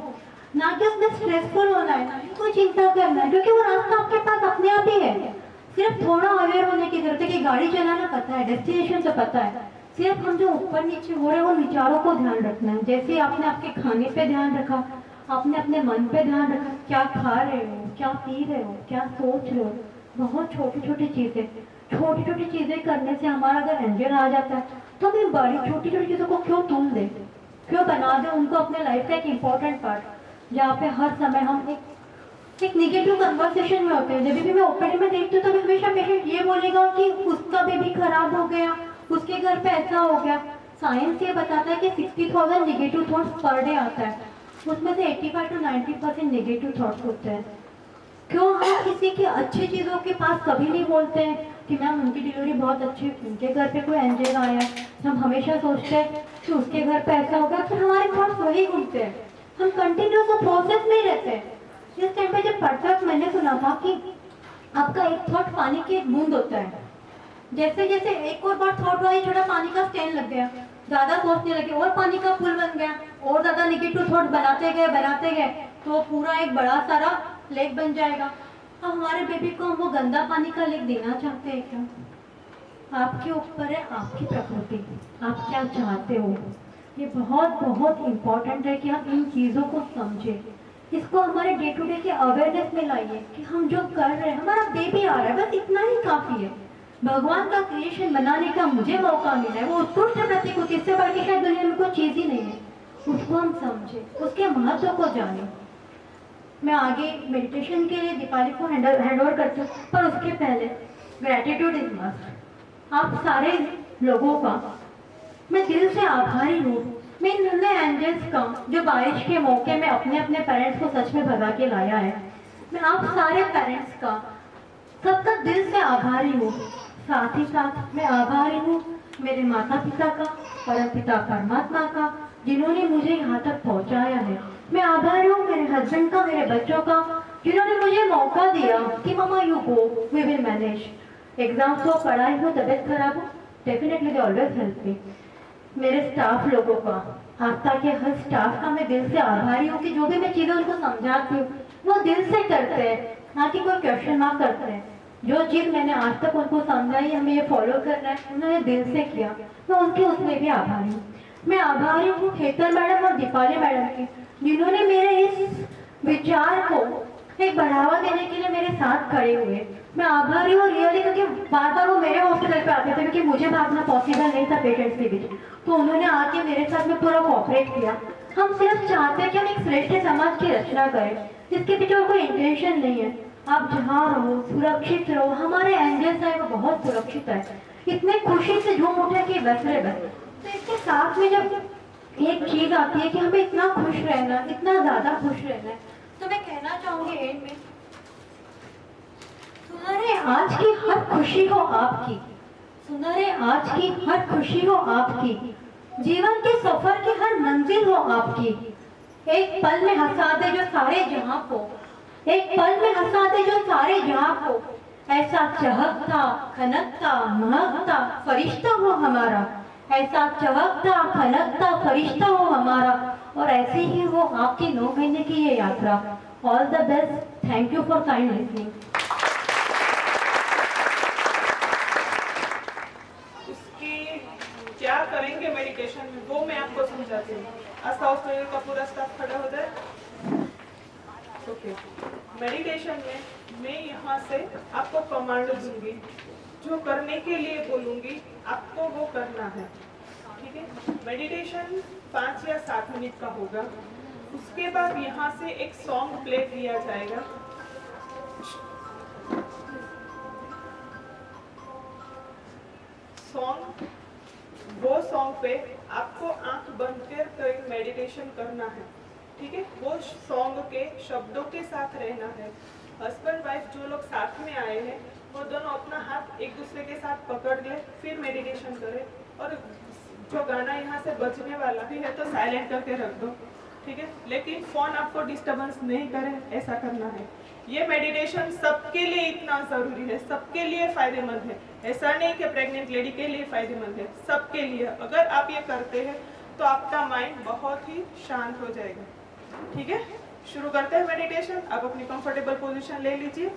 ना कि उसमें स्ट्रेसफुल होना है, ना कि कोई चिंता करना है, क्योंकि वो रास्ता आपके पास अपने आप ही है। सिर्फ थोड़ा अवेयर होने की जरूरत है कि गाड़ी चलाना पता है, डेस्टिनेशन तो पता है, सिर्फ हम जो ऊपर नीचे हो रहे हैं वो विचारों को ध्यान रखना है। जैसे आपने आपके खाने पे ध्यान रखा, आपने अपने मन पे ध्यान रखा, क्या खा रहे हो, क्या पी रहे हो, क्या सोच रहे हो, बहुत छोटी छोटी चीजें करने से हमारा अगर एंजल आ जाता है तो हमें बड़ी छोटी छोटी चीजों को क्यों तुल दे, क्यों बना दे उनको अपने लाइफ का एक इम्पोर्टेंट पार्ट, जहाँ पे हर समय हम एक निगेटिव कन्वर्सेशन में होते हैं। जब भी मैं ओपीडी में देखती हूँ तो हमेशा पेशेंट ये बोलेगा कि उसका बेबी खराब हो गया, उसके घर पे ऐसा हो गया। साइंस ये बताता है कि 60,000 नेगेटिव थॉट्स पर डे आता है, उसमें से 85 to 90% नेगेटिव थॉट्स होते हैं। क्यों हम किसी की अच्छी चीज़ों के पास कभी नहीं बोलते हैं कि मैम उनकी डिलीवरी बहुत अच्छी, उनके घर पे कोई एंजल आया, हम हमेशा सोचते हैं कि उसके घर पे ऐसा हो गया, फिर हमारे थॉट्स वही घूमते हैं, हम कंटिन्यूस प्रोसेस में रहते हैं। जिस टाइम पे जब पढ़ता था मैंने सुना था कि आपका एक थॉट पानी की एक बूंद होता है, जैसे जैसे एक और बार थॉट हुआ छोटा पानी का स्टैंड लग गया, ज्यादा सोचने लगे और पानी का पुल बन गया, और ज्यादा नेगेटिव थॉट बनाते गए तो पूरा एक बड़ा सारा लेक बन जाएगा। अब हमारे बेबी को हम वो गंदा पानी का लेक देना चाहते हैं क्या? आपके ऊपर है आपकी प्रकृति, आप क्या चाहते हो। ये बहुत बहुत इम्पोर्टेंट है कि हम इन चीज़ों को समझें, इसको हमारे डे टू डे के अवेयरनेस में लाइए कि हम जो कर रहे हैं, हमारा बेबी आ रहा है, बस इतना ही काफ़ी है। भगवान का क्रिएशन बनाने का मुझे मौका मिला है, वो उत्कृष्ट प्रतीक होती है, इससे बढ़ के शायद दुनिया में कोई चीज़ ही नहीं है। उसको हम समझें, उसके महत्व को जानें। मैं आगे मेडिटेशन के लिए दीपाली को हैंड ओवर करती हूँ, पर उसके पहले ग्रैटिट्यूड इज मस्ट। आप सारे लोगों का मैं दिल से आभारी हूँ, मैं इन एंजल्स का जो बारिश के मौके में अपने अपने पेरेंट्स को सच में भगा के लाया है। मैं आप सारे पेरेंट्स का सबका दिल से आभारी हूँ। साथ ही साथ मैं आभारी हूँ मेरे माता पिता का, परम पिता परमात्मा का, जिन्होंने मुझे यहाँ तक पहुँचाया है। मैं आभारी हूँ मेरे हस्बैंड का, मेरे बच्चों का, जिन्होंने मुझे मौका दिया कि मम्मा you go, we will manage. Exams हो, पढ़ाई हो, तबीयत खराब हो, definitely they always help me. मेरे स्टाफ लोगों का, आस्था के हर स्टाफ का मैं दिल से आभारी हूँ कि जो भी मैं चीज़ें उनको समझाती हूँ वो दिल से करते हैं, ना कि कोई क्वेश्चन मार्क करते हैं। जो चीज़ मैंने आज तक उनको समझाई, हमें ये फॉलो करना है, उन्होंने दिल से किया, मैं उनकी उसमें भी आभारी हूँ। मैं आभारी हूँ हेतल मैडम और दीपाली मैडम की, जिन्होंने मेरे इस विचार को एक बढ़ावा देने के लिए मेरे साथ खड़े हुए। मैं आभारी हूँ रियली, क्योंकि बार बार वो मेरे हॉस्पिटल पे आते थे, क्योंकि मुझे भागना पॉसिबल नहीं था पेशेंट्स के बीच, तो उन्होंने आके मेरे साथ में पूरा कोऑपरेट किया। हम सिर्फ चाहते हैं कि हम एक श्रेष्ठ समाज की रचना करें, इसके पीछे और कोई इंटेंशन नहीं है। आप जहाँ रहो सुरक्षित रहो, हमारे एंजल्स है वो बहुत सुरक्षित है, इतने खुशी से झूम उठे कि बस रे बस। तो इसके साथ में जब एक चीज आती है कि हमें इतना खुश रहना, इतना ज्यादा खुश रहना है, तो मैं कहना चाहूंगी एंड में, सुनहरे आज की हर खुशी हो आपकी, सुनहरे आज की हर खुशी हो आपकी, जीवन के सफर की हर मंजिल हो आपकी। एक पल में हंसा दे जो सारे जहां को, एक पल में हंसा दे जो सारे जहां को, ऐसा चहकता खनकता महकता फरिश्ता हो हमारा, ऐसा चहकता खनकता फरिश्ता हो हमारा, और ऐसी ही हो आपकी 9 महीने की ये यात्रा। All the best, thank you for kind listening. उसकी क्या करेंगे मेडिटेशन में वो मैं आपको समझाती हूँ। आस्था हॉस्पिटल का पूरा स्टाफ खड़ा हो जाए। ओके, मेडिटेशन में मैं यहाँ से आपको कमांड दूंगी, जो करने के लिए बोलूंगी आपको वो करना है, ठीक है। मेडिटेशन 5 या 7 मिनट का होगा। उसके बाद यहाँ से एक सॉन्ग प्ले किया जाएगा। सॉन्ग, वो सॉन्ग पे आपको आंख बंद कर मेडिटेशन करना है, ठीक है। वो सॉन्ग के शब्दों के साथ रहना है। हस्बैंड वाइफ जो लोग साथ में आए हैं वो दोनों अपना हाथ एक दूसरे के साथ पकड़ ले, फिर मेडिटेशन करें। और जो गाना यहाँ से बजने वाला भी है तो साइलेंट करके रख दो, ठीक है। लेकिन फोन आपको डिस्टर्बेंस नहीं करे, ऐसा करना है। ये मेडिटेशन सबके लिए इतना जरूरी है, सबके लिए फायदेमंद है। ऐसा नहीं कि प्रेग्नेंट लेडी के लिए फायदेमंद है, सबके लिए। अगर आप ये करते हैं तो आपका माइंड बहुत ही शांत हो जाएगा, ठीक है। शुरू करते हैं मेडिटेशन। आप अपनी कंफर्टेबल पोजीशन ले लीजिए।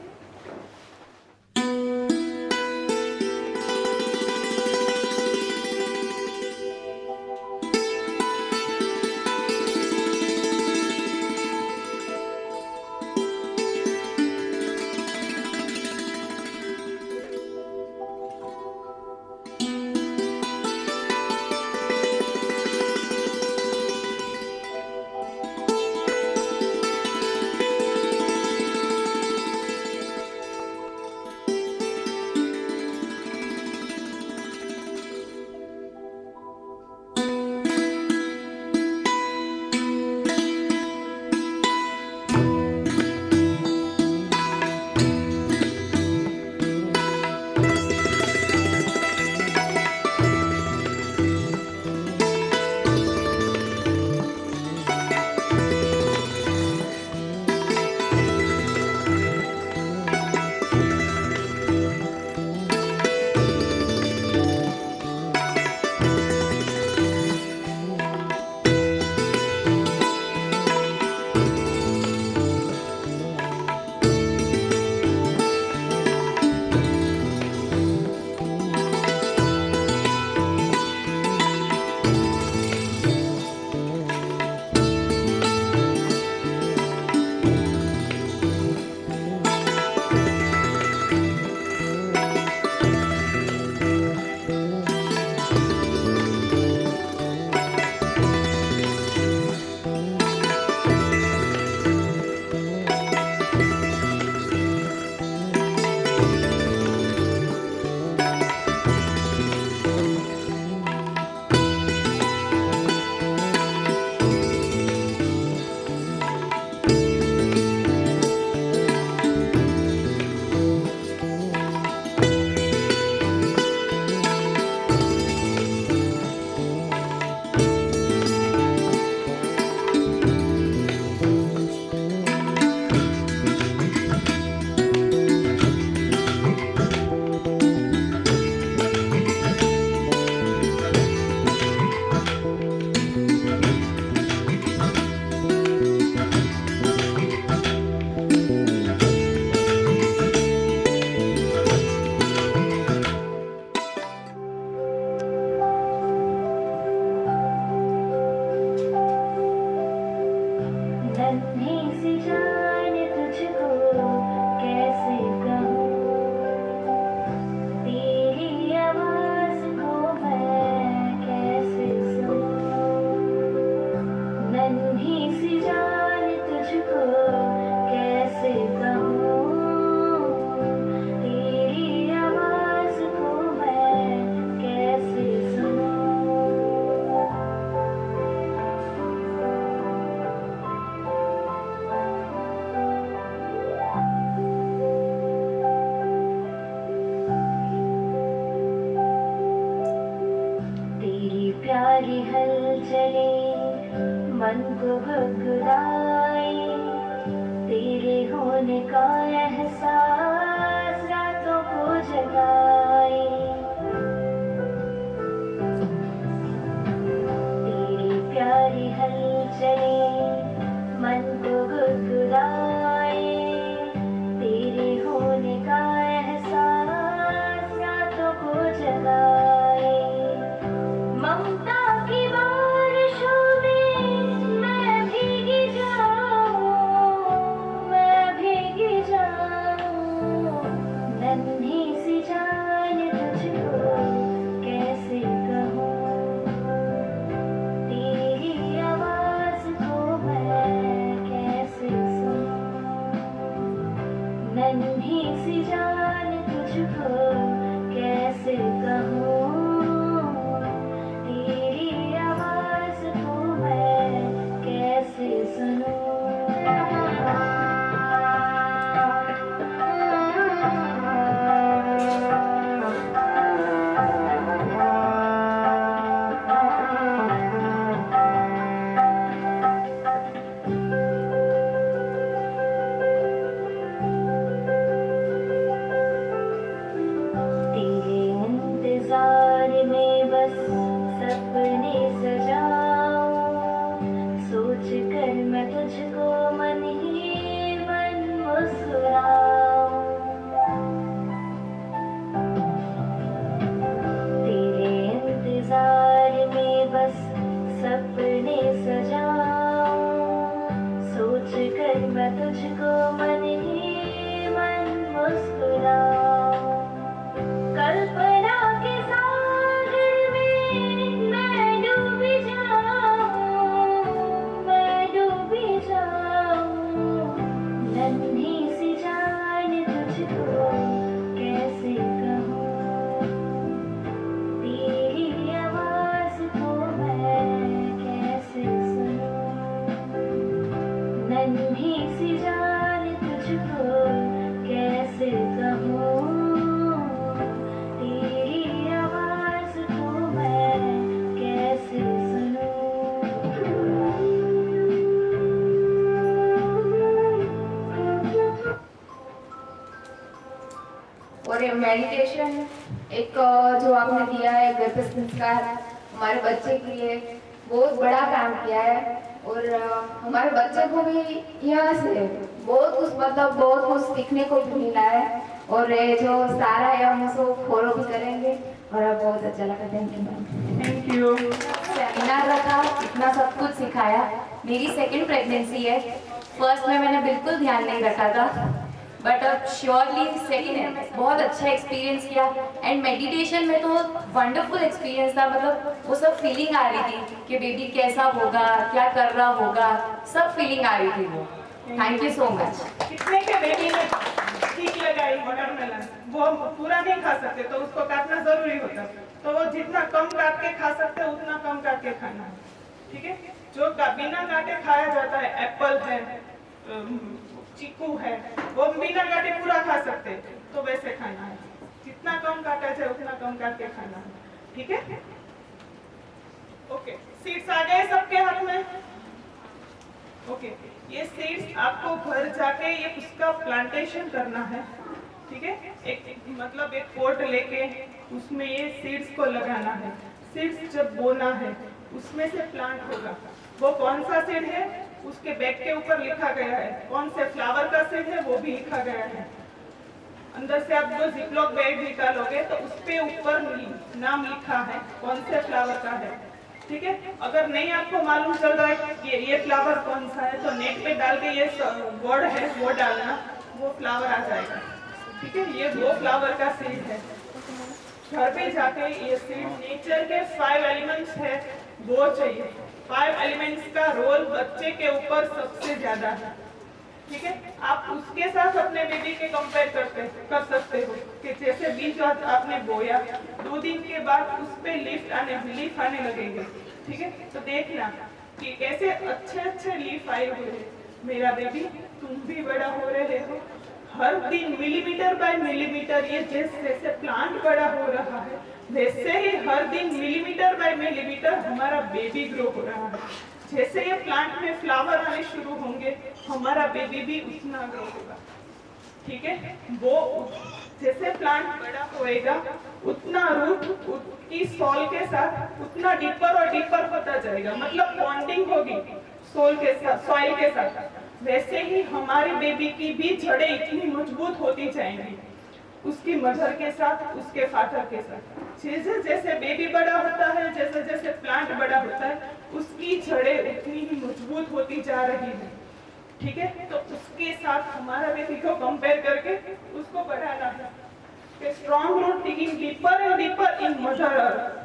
होने का एहसास रातों को जगाए, तेरी प्यारी हलचले मन को गुदगुदाए, तेरे होने का एहसास रातों को जगाए। ममता की बारिशों में मैं भीगी जाऊं, मैं भीगी जाऊं, नन्ही सी जान तुझको कैसे कहूं, तेरी आवाज को मैं कैसे सुनूं, नन्ही सी जान तुझको कैसे कहूं, तेरी आवाज को मैं कैसे सुनूं। तेरे इंतजार में बस सपने सजाऊं, सोच कर मैं तुझको मन ही मन मुस्कुराऊं, तेरे इंतजार में बस सपने सजाऊं, सोच कर मैं तुझको मन ही मन मुस्कुराऊं। कल्पना के सागर में मैं डूबी जाऊं, मैं डूबी जाऊं, नन्ही सी जान तुझको कैसे कहूं, तेरी आवाज को मैं कैसे सुनूं, नन्ही सी जान तुझको कैसे कहूं, तेरी आवाज को मैं कैसे सुनूं। और ये मेडिटेशन एक जो आपने दिया है घर पे संस्कार हमारे बच्चे के लिए बहुत बड़ा काम किया है, और हमारे बच्चे को भी यहाँ से बहुत कुछ बहुत कुछ सीखने को भी मिला है, और ये जो सारा है हम उसको फॉलो भी करेंगे, और बहुत अच्छा लगा। Thank you ma'am. Thank you. Seminar रखा, इतना सब कुछ सिखाया। मेरी सेकंड प्रेगनेंसी है, फर्स्ट में मैंने बिल्कुल ध्यान नहीं रखा था, बट अब श्योरली सेकंड है, बहुत अच्छा एक्सपीरियंस किया। एंड मेडिटेशन में तो वंडरफुल एक्सपीरियंस था, मतलब वो सब फीलिंग आ रही थी कि बेबी कैसा होगा, क्या कर रहा होगा, सब फीलिंग आ रही थी वो। Thank you so much. कितने के बेबी ने ठीक लगाई वाटरमेलन, वो पूरा नहीं खा सकते तो उसको काटना जरूरी होता है, तो वो जितना कम काट के खा सकते हैं उतना कम काट के खाना है, ठीक है। जो बिना काटे खाया जाता है, एप्पल है, चीकू है, वो बिना काटे पूरा खा सकते हैं, तो वैसे खाना है, जितना कम काटा जाए उतना कम काट के खाना है, ठीक है। ओके, सीड्स आ गए सबके हाथ में। ओके, ये सीड्स आपको घर जाके ये उसका प्लांटेशन करना है, ठीक है। एक मतलब एक पॉट लेके उसमें ये सीड्स को लगाना है। सीड्स जब बोना है उसमें से प्लांट होगा। वो कौन सा सीड है उसके बैग के ऊपर लिखा गया है, कौन से फ्लावर का सीड है वो भी लिखा गया है। अंदर से आप जो जिपलॉक बैग निकालोगे तो उसके ऊपर नाम लिखा है कौन से फ्लावर का है, ठीक है। अगर नहीं आपको मालूम चल रहा है कि ये फ्लावर कौन सा है तो नेट पे डाल के ये वर्ड है वो डालना, वो फ्लावर आ जाएगा, ठीक है। ये वो फ्लावर का सीड है। घर पे जाके ये सीड नेचर के 5 एलिमेंट्स है वो चाहिए। 5 एलिमेंट्स का रोल बच्चे के ऊपर सबसे ज्यादा है, ठीक है। आप उसके साथ अपने बेबी के कंपेयर कर सकते हो कि जैसे बीज आपने बोया 2 दिन के बाद उस पे लीफ आने लगेंगे, ठीक है। तो देखना कि कैसे अच्छे अच्छे लीफ आए हुए हैं। मेरा बेबी तुम भी बड़ा हो रहे हो, हर दिन मिलीमीटर बाय मिलीमीटर ये जैसे प्लांट बड़ा हो रहा है वैसे ही हर दिन मिलीमीटर बाय मिलीमीटर हमारा बेबी ग्रो हो रहा है। जैसे ये प्लांट में फ्लावर आने शुरू होंगे, हमारा बेबी भी उतना ग्रो होगा। ठीक है, वो जैसे प्लांट बड़ा होएगा उतना रूट उसकी सॉइल के साथ उतना डीपर और डीपर होता जाएगा, मतलब बॉन्डिंग होगी सॉइल के साथ, सॉइल के साथ। वैसे ही हमारे बेबी की भी जड़ें इतनी मजबूत होती जाएंगी उसकी मदर के साथ, उसके फादर के साथ। जैसे जैसे बेबी बड़ा होता है, जैसे जैसे प्लांट बड़ा होता है, उसकी जड़ें उतनी ही मजबूत होती जा रही है। ठीक है, तो उसके साथ हमारा बेबी को कंपेयर करके उसको बढ़ाना है कि strong root digging deeper and deeper in mother earth,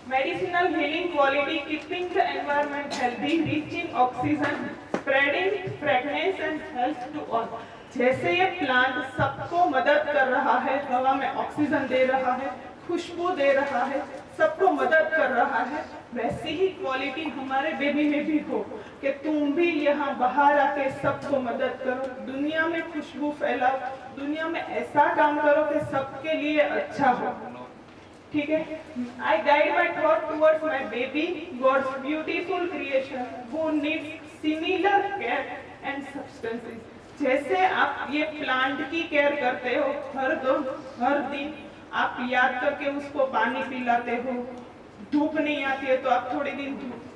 medicinal healing quality, keeping the environment healthy, rich in oxygen, spreading fragrance and health to all। जैसे ये प्लांट सबको मदद कर रहा है, हवा में ऑक्सीजन दे रहा है, खुशबू दे रहा है, सबको मदद कर रहा है, वैसी ही क्वालिटी हमारे बेबी में भी हो कि तुम भी यहाँ बाहर आके सबको मदद करो, दुनिया में खुशबू फैलाओ, दुनिया में ऐसा काम करो कि सबके लिए अच्छा हो। ठीक है, I guide my thought towards my baby, God's beautiful creation, who needs similar care and substances। जैसे आप ये प्लांट की केयर करते हो, हर दिन आप याद करके उसको पानी पिलाते हो, धूप नहीं आती है तो आप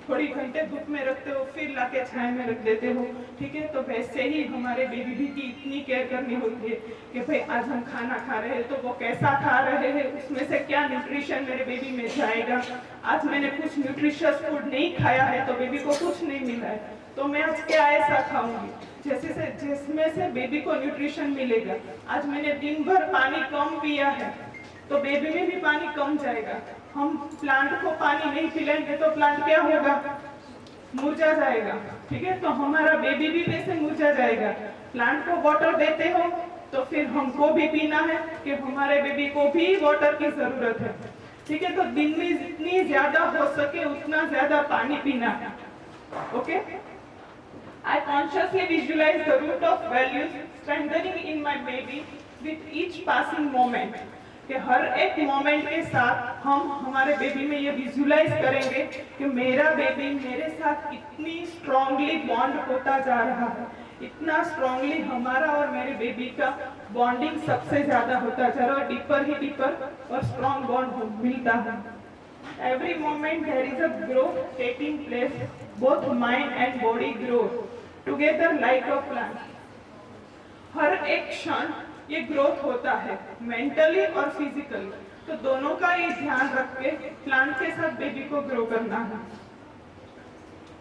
थोड़ी घंटे धूप में रखते हो, फिर लाके छाया में रख देते हो। ठीक है, तो वैसे ही हमारे बेबी भी की इतनी केयर करनी होती है कि भाई आज हम खाना खा रहे हैं तो वो कैसा खा रहे हैं, उसमें से क्या न्यूट्रिशन मेरे बेबी में जाएगा। आज मैंने कुछ न्यूट्रिशियस फूड नहीं खाया है तो बेबी को कुछ नहीं मिला है, तो मैं आज क्या ऐसा खाऊंगी जिसमें से बेबी को न्यूट्रिशन मिलेगा। आज मैंने दिन भर पानी कम पिया है तो बेबी में भी पानी कम जाएगा। हम प्लांट को पानी नहीं पिलाएंगे तो प्लांट क्या होगा, मुरझा जाएगा। ठीक है, तो हमारा बेबी भी वैसे मुरझा जाएगा। प्लांट को वाटर देते हो तो फिर हमको भी पीना है कि हमारे बेबी को भी वाटर की जरूरत है। ठीक है, तो दिन में जितनी ज्यादा हो सके उतना ज्यादा पानी पीना है। Okay, I consciously visualize the root of values strengthening in my baby with each passing moment। कि हर एक मोमेंट के साथ हम हमारे बेबी में ये विजुलाइज करेंगे कि मेरा बेबी मेरे साथ इतनी स्ट्रांगली बॉन्ड होता जा रहा है, इतना स्ट्रांगली हमारा और मेरे बेबी का बॉन्डिंग सबसे ज्यादा होता जा रहा है, डीपर ही डीपर और स्ट्रांग बॉन्ड मिलता है। Every moment there is a growth taking place, both mind and body growth together like a plant. हर एक क्षण ये ग्रोथ होता है, मेंटली और फिजिकली, तो दोनों का ये ध्यान रख के प्लांट के साथ बेबी को ग्रो करना है।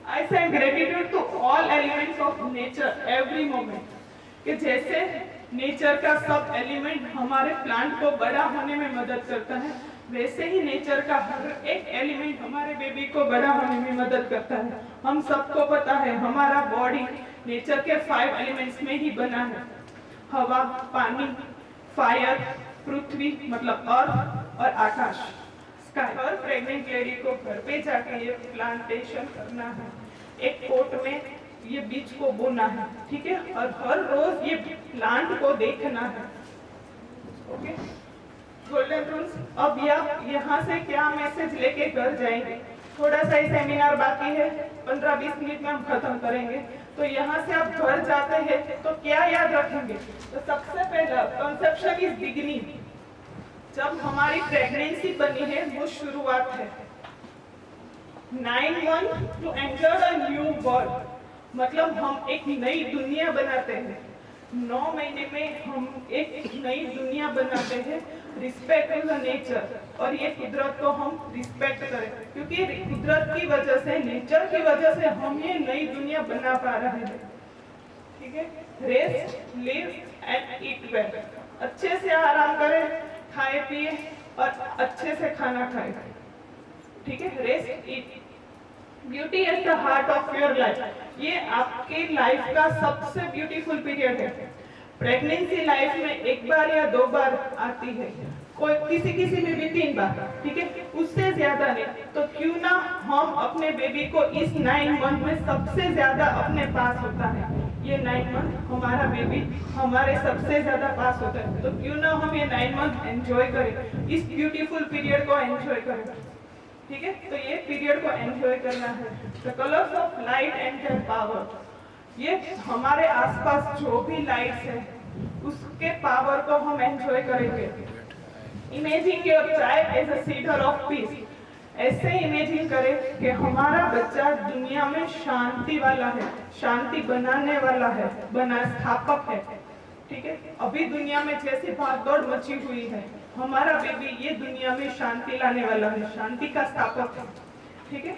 I send gratitude to all elements of nature every moment। कि जैसे नेचर का सब एलिमेंट हमारे प्लांट को बड़ा होने में मदद करता है, वैसे ही नेचर का हर एक एलिमेंट हमारे बेबी को बड़ा होने में मदद करता है। हम सबको पता है हमारा बॉडी नेचर के 5 एलिमेंट्स में ही बना है, हवा, पानी, फायर, पृथ्वी मतलब अर्थ और आकाश, स्काई। हर प्रेग्नेंट लेडी को घर पे जाके ये प्लांटेशन करना है, एक पॉट में ये बीज को बोना है। ठीक है, और हर रोज ये प्लांट को देखना है। Okay, golden rules. अब यहाँ से क्या मैसेज लेके घर जाएंगे, थोड़ा सा ही सेमिनार बाकी है, 15-20 मिनट में हम खत्म करेंगे। तो यहाँ से आप घर जाते हैं तो क्या याद रखेंगे, तो सबसे पहला कंसेप्शन इज बिगिनिंग। जब हमारी प्रेगनेंसी बनी है वो शुरुआत है। 9 months to enter a new world, मतलब हम एक नई दुनिया बनाते हैं। 9 महीने में हम एक नई दुनिया बनाते हैं। रिस्पेक्ट टू द नेचर, और ये कुदरत को हम रिस्पेक्ट करें, क्योंकि कुदरत की वजह से, नेचर की वजह से हम ये नई दुनिया बना पा रहे हैं। ठीक है, rest, live and eat well. अच्छे से आराम करें, खाए पिए और अच्छे से खाना खाएं। ठीक है, rest, eat. Beauty at the heart of your life. ये आपके लाइफ का सबसे ब्यूटीफुल पीरियड है। प्रेगनेंसी लाइफ में 1 बार या 2 बार आती है, कोई किसी में भी 3 बार। ठीक है, उससे ज्यादा नहीं। तो क्यों ना हम अपने बेबी को इस 9 मंथ में सबसे ज्यादा अपने पास होता है, ये 9 मंथ हमारा बेबी हमारे सबसे ज्यादा पास होता है, तो क्यों ना हम ये 9 मंथ एंजॉय करें, इस ब्यूटीफुल पीरियड को एंजॉय करें। ठीक है, तो ये पीरियड को एंजॉय करना है। The colours of light and their power, ये हमारे आसपास जो भी लाइट्स है उसके पावर को हम एंजॉय करेंगे। Imagine your child as a seeder of peace, ऐसे इमेजिन करें कि हमारा बच्चा दुनिया में शांति वाला है, शांति बनाने वाला है, बना स्थापक है। ठीक है, अभी दुनिया में जैसी भागदौड़ मची हुई है, हमारा बेबी ये दुनिया में शांति लाने वाला है, शांति का स्थापक है। ठीक है,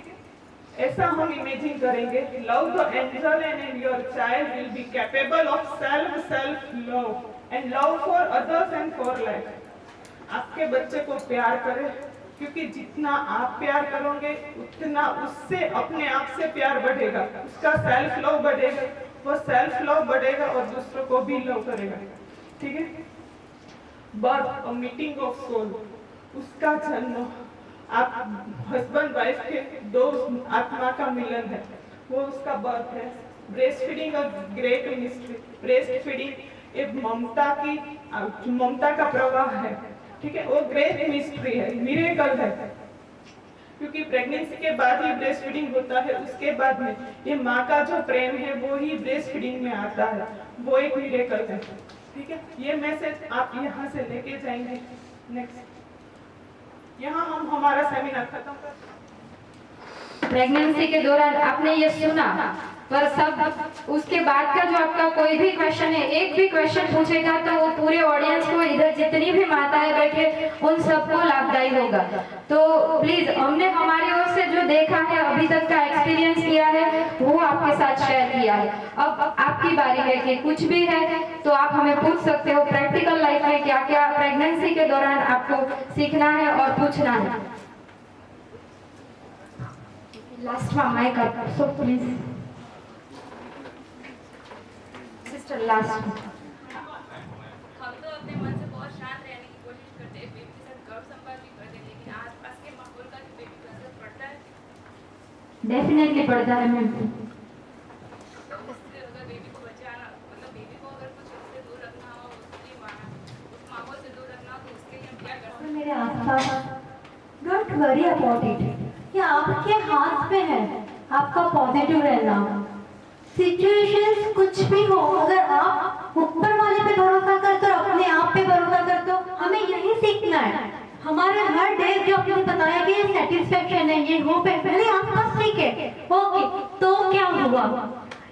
ऐसा हम इमेजिन करेंगे। Love the angel and your child will be capable of self love and love for others and for life. आपके बच्चे को प्यार करें, क्योंकि जितना आप प्यार करोगे उतना उससे अपने आप से प्यार बढ़ेगा, उसका सेल्फ लव बढ़ेगा, वो सेल्फ लव बढ़ेगा और दूसरों को भी लव करेगा। ठीक है, birth a meeting of soul, उसका जन्म आप हस्बैंड वाइफ के दो आत्मा का मिलन है, वो उसका बर्थ है। Breast feeding a great mystery, breast feeding एक ममता का प्रवाह है। ठीक है, वो ग्रेट मिस्ट्री है, मिरेकल है, क्योंकि प्रेगनेंसी के बाद ही ब्रेस्ट फीडिंग होता है, उसके बाद में ये माँ का जो प्रेम है वो ही ब्रेस्ट फीडिंग में आता है, वो एक मिरेकल है। ठीक है, ये मैसेज आप यहाँ से लेके जाएंगे। नेक्स्ट, यहाँ हम हमारा सेमिनार खत्म कर। प्रेगनेंसी के दौरान आपने ये सुना, पर सब उसके बाद का जो आपका कोई भी क्वेश्चन है, एक भी क्वेश्चन पूछेगा तो वो पूरे ऑडियंस को, इधर जितनी भी माताएं बैठे उन सबको लाभदायी होगा। तो प्लीज, हमने हमारी ओर से जो देखा है, अभी तक का एक्सपीरियंस किया है, वो आपके साथ शेयर किया है। अब आपकी बारी है कि कुछ भी है तो आप हमें पूछ सकते हो, प्रैक्टिकल लाइफ में क्या क्या प्रेगनेंसी के दौरान आपको सीखना है और पूछना है। Last mic up, so please sister last. हम तो अपने मन से बहुत शांत रहने की कोशिश करते हैं, बेबी के साथ गर्व संभाल भी करते हैं, लेकिन आसपास के माहौल का भी बेबी पर असर पड़ता है। डेफिनेटली पड़ता है मैम। तो उससे अगर बेबी को बचाना, मतलब बेबी को अगर कुछ उससे दूर रखना हो, उसकी उस माहौल से दूर रखना हो, तो उसके लिए हम क्या कर सकते हैं? मेरे आसपास डोंट वरी अबाउट इट, ये आपके हाथ में है, आपका पॉजिटिव रहना। सिचुएशंस कुछ भी हो, अगर आप ऊपर वाले पे भरोसा करते हो, अपने आप पे भरोसा करते हो, हमें यही सीखना है। हमारे हर डे जो आपने बताया कि ये सेटिस्फेक्शन है, ये होप है, पहले आसपास ठीक है, ओके, तो क्या हुआ?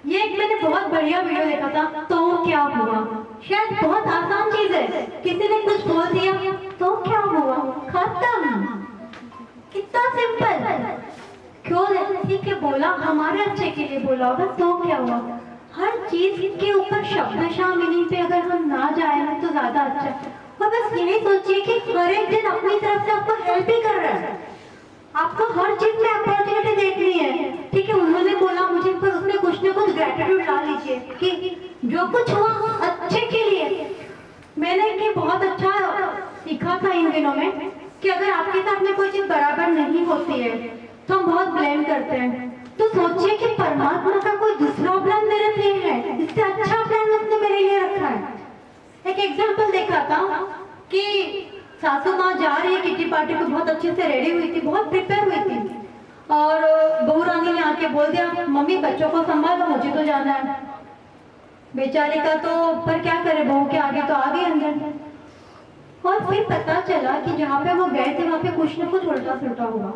ये एक मैंने बहुत बढ़िया वीडियो देखा था, तो क्या हुआ? शायद बहुत आसान चीज है, किसी ने कुछ बोल दिया तो क्या हुआ, खत्म, कितना सिंपल। क्यों? ठीक है, बोला हमारे अच्छे के लिए बोला होगा, तो क्या हुआ? हर चीज के ऊपर शब्दशः मीनिंग पे अगर हम ना जाए ना तो ज्यादा अच्छा। और बस यही सोचिए कि हर एक दिन अपनी तरफ से आपको हेल्प ही कर रहा है, आपको हर चीज में अपॉर्चुनिटी देखनी है। ठीक है, उन्होंने बोला मुझे, पर उसमें कुछ ना कुछ ग्रेटिट्यूड ला लीजिए कि जो कुछ हुआ अच्छे के लिए। मैंने कि बहुत अच्छा सीखा था इन दिनों में कि अगर आपके साथ में कोई चीज बराबर नहीं होती है तो हम बहुत ब्लेम करते हैं, तो सोचिए कि परमात्मा का कोई दूसरा प्लान मेरे लिए है, इससे अच्छा प्लान उसने मेरे लिए रखा है। एक एग्जांपल देखा था कि सासू माँ जा रही है किटी पार्टी को, बहुत अच्छे से रेडी हुई थी, बहुत प्रिपेयर हुई थी, और बहू रानी ने आके बोल दिया मम्मी बच्चों को संभालो, मुझे तो जाना है। बेचारी का तो पर क्या करे, बहू के आगे तो आ गए अंदर। और फिर पता चला कि जहाँ पे वो गए थे वहाँ पे कुछ न कुछ उल्टा सुल्टा हुआ।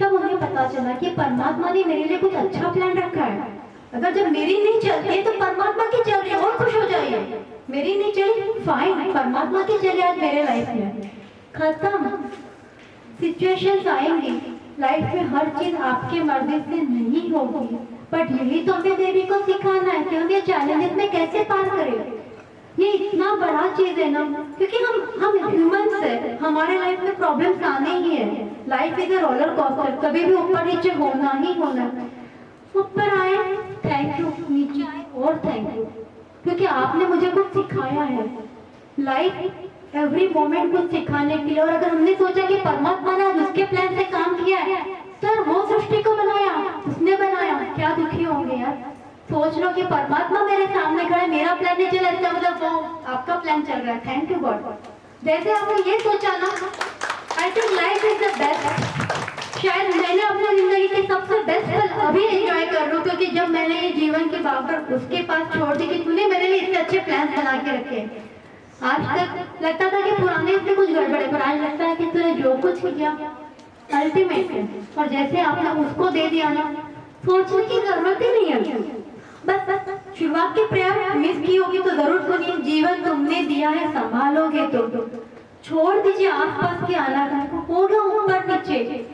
तब उन्हें पता चला कि परमात्मा ने मेरे लिए कुछ अच्छा प्लान रखा है, अगर जब मेरी नहीं चलती तो परमात्मा की चल रही है, और खुश हो जाइए। मेरी नहीं चली, फाइन, परमात्मा की चली आज मेरे लाइफ में, खत्म। सिचुएशंस आएंगी लाइफ में, हर चीज आपके मर्जी से नहीं होगी, बट यही तो हमें देवी को सिखाना है कि हम ये चैलेंजेस में कैसे पार करें। ये इतना बड़ा चीज है ना, क्योंकि हम ह्यूमंस है, हमारे लाइफ में प्रॉब्लम्स आने ही है। Life is a roller coaster, कभी भी ऊपर नीचे होना ही होना। ऊपर आए थैंक यू, नीचे आए और थैंक यू, क्योंकि आपने मुझे कुछ सिखाया है। लाइफ एवरी मोमेंट कुछ सिखाने के लिए, और अगर हमने सोचा कि परमात्मा ने उसके प्लान से काम किया है, सर वो सृष्टि को बनाया, उसने बनाया, क्या दुखी होंगे यार। सोच लो कि परमात्मा मेरे सामने खड़ा है, मेरा प्लान नहीं चला, इसका मतलब वो आपका प्लान चल रहा है। Thank you God. जैसे आपने ये सोचा ना, I think life is the best. शायद मैंने अपनी जिंदगी के सबसे बेस्ट पल अभी एंजॉय कर रही हूँ, क्योंकि जब मैंने ये जीवन की भागदौड़ उसके पास छोड़ दी कि तूने मेरे लिए इतने अच्छे प्लान बना के रखे। आज तक लगता था कि पुराने इसमें कुछ गड़बड़ है, पर आज लगता है कि तूने जो कुछ किया अल्टीमेट है, और जैसे आपने उसको दे दिया ना, सोचने की जरूरत ही नहीं है। बस शुरुआत के प्रयास मिस की होगी तो जरूर सुनिए। जीवन तुमने दिया है संभालोगे तो, छोड़ दीजिए आसपास के अनाकान को, होगा ऊपर नीचे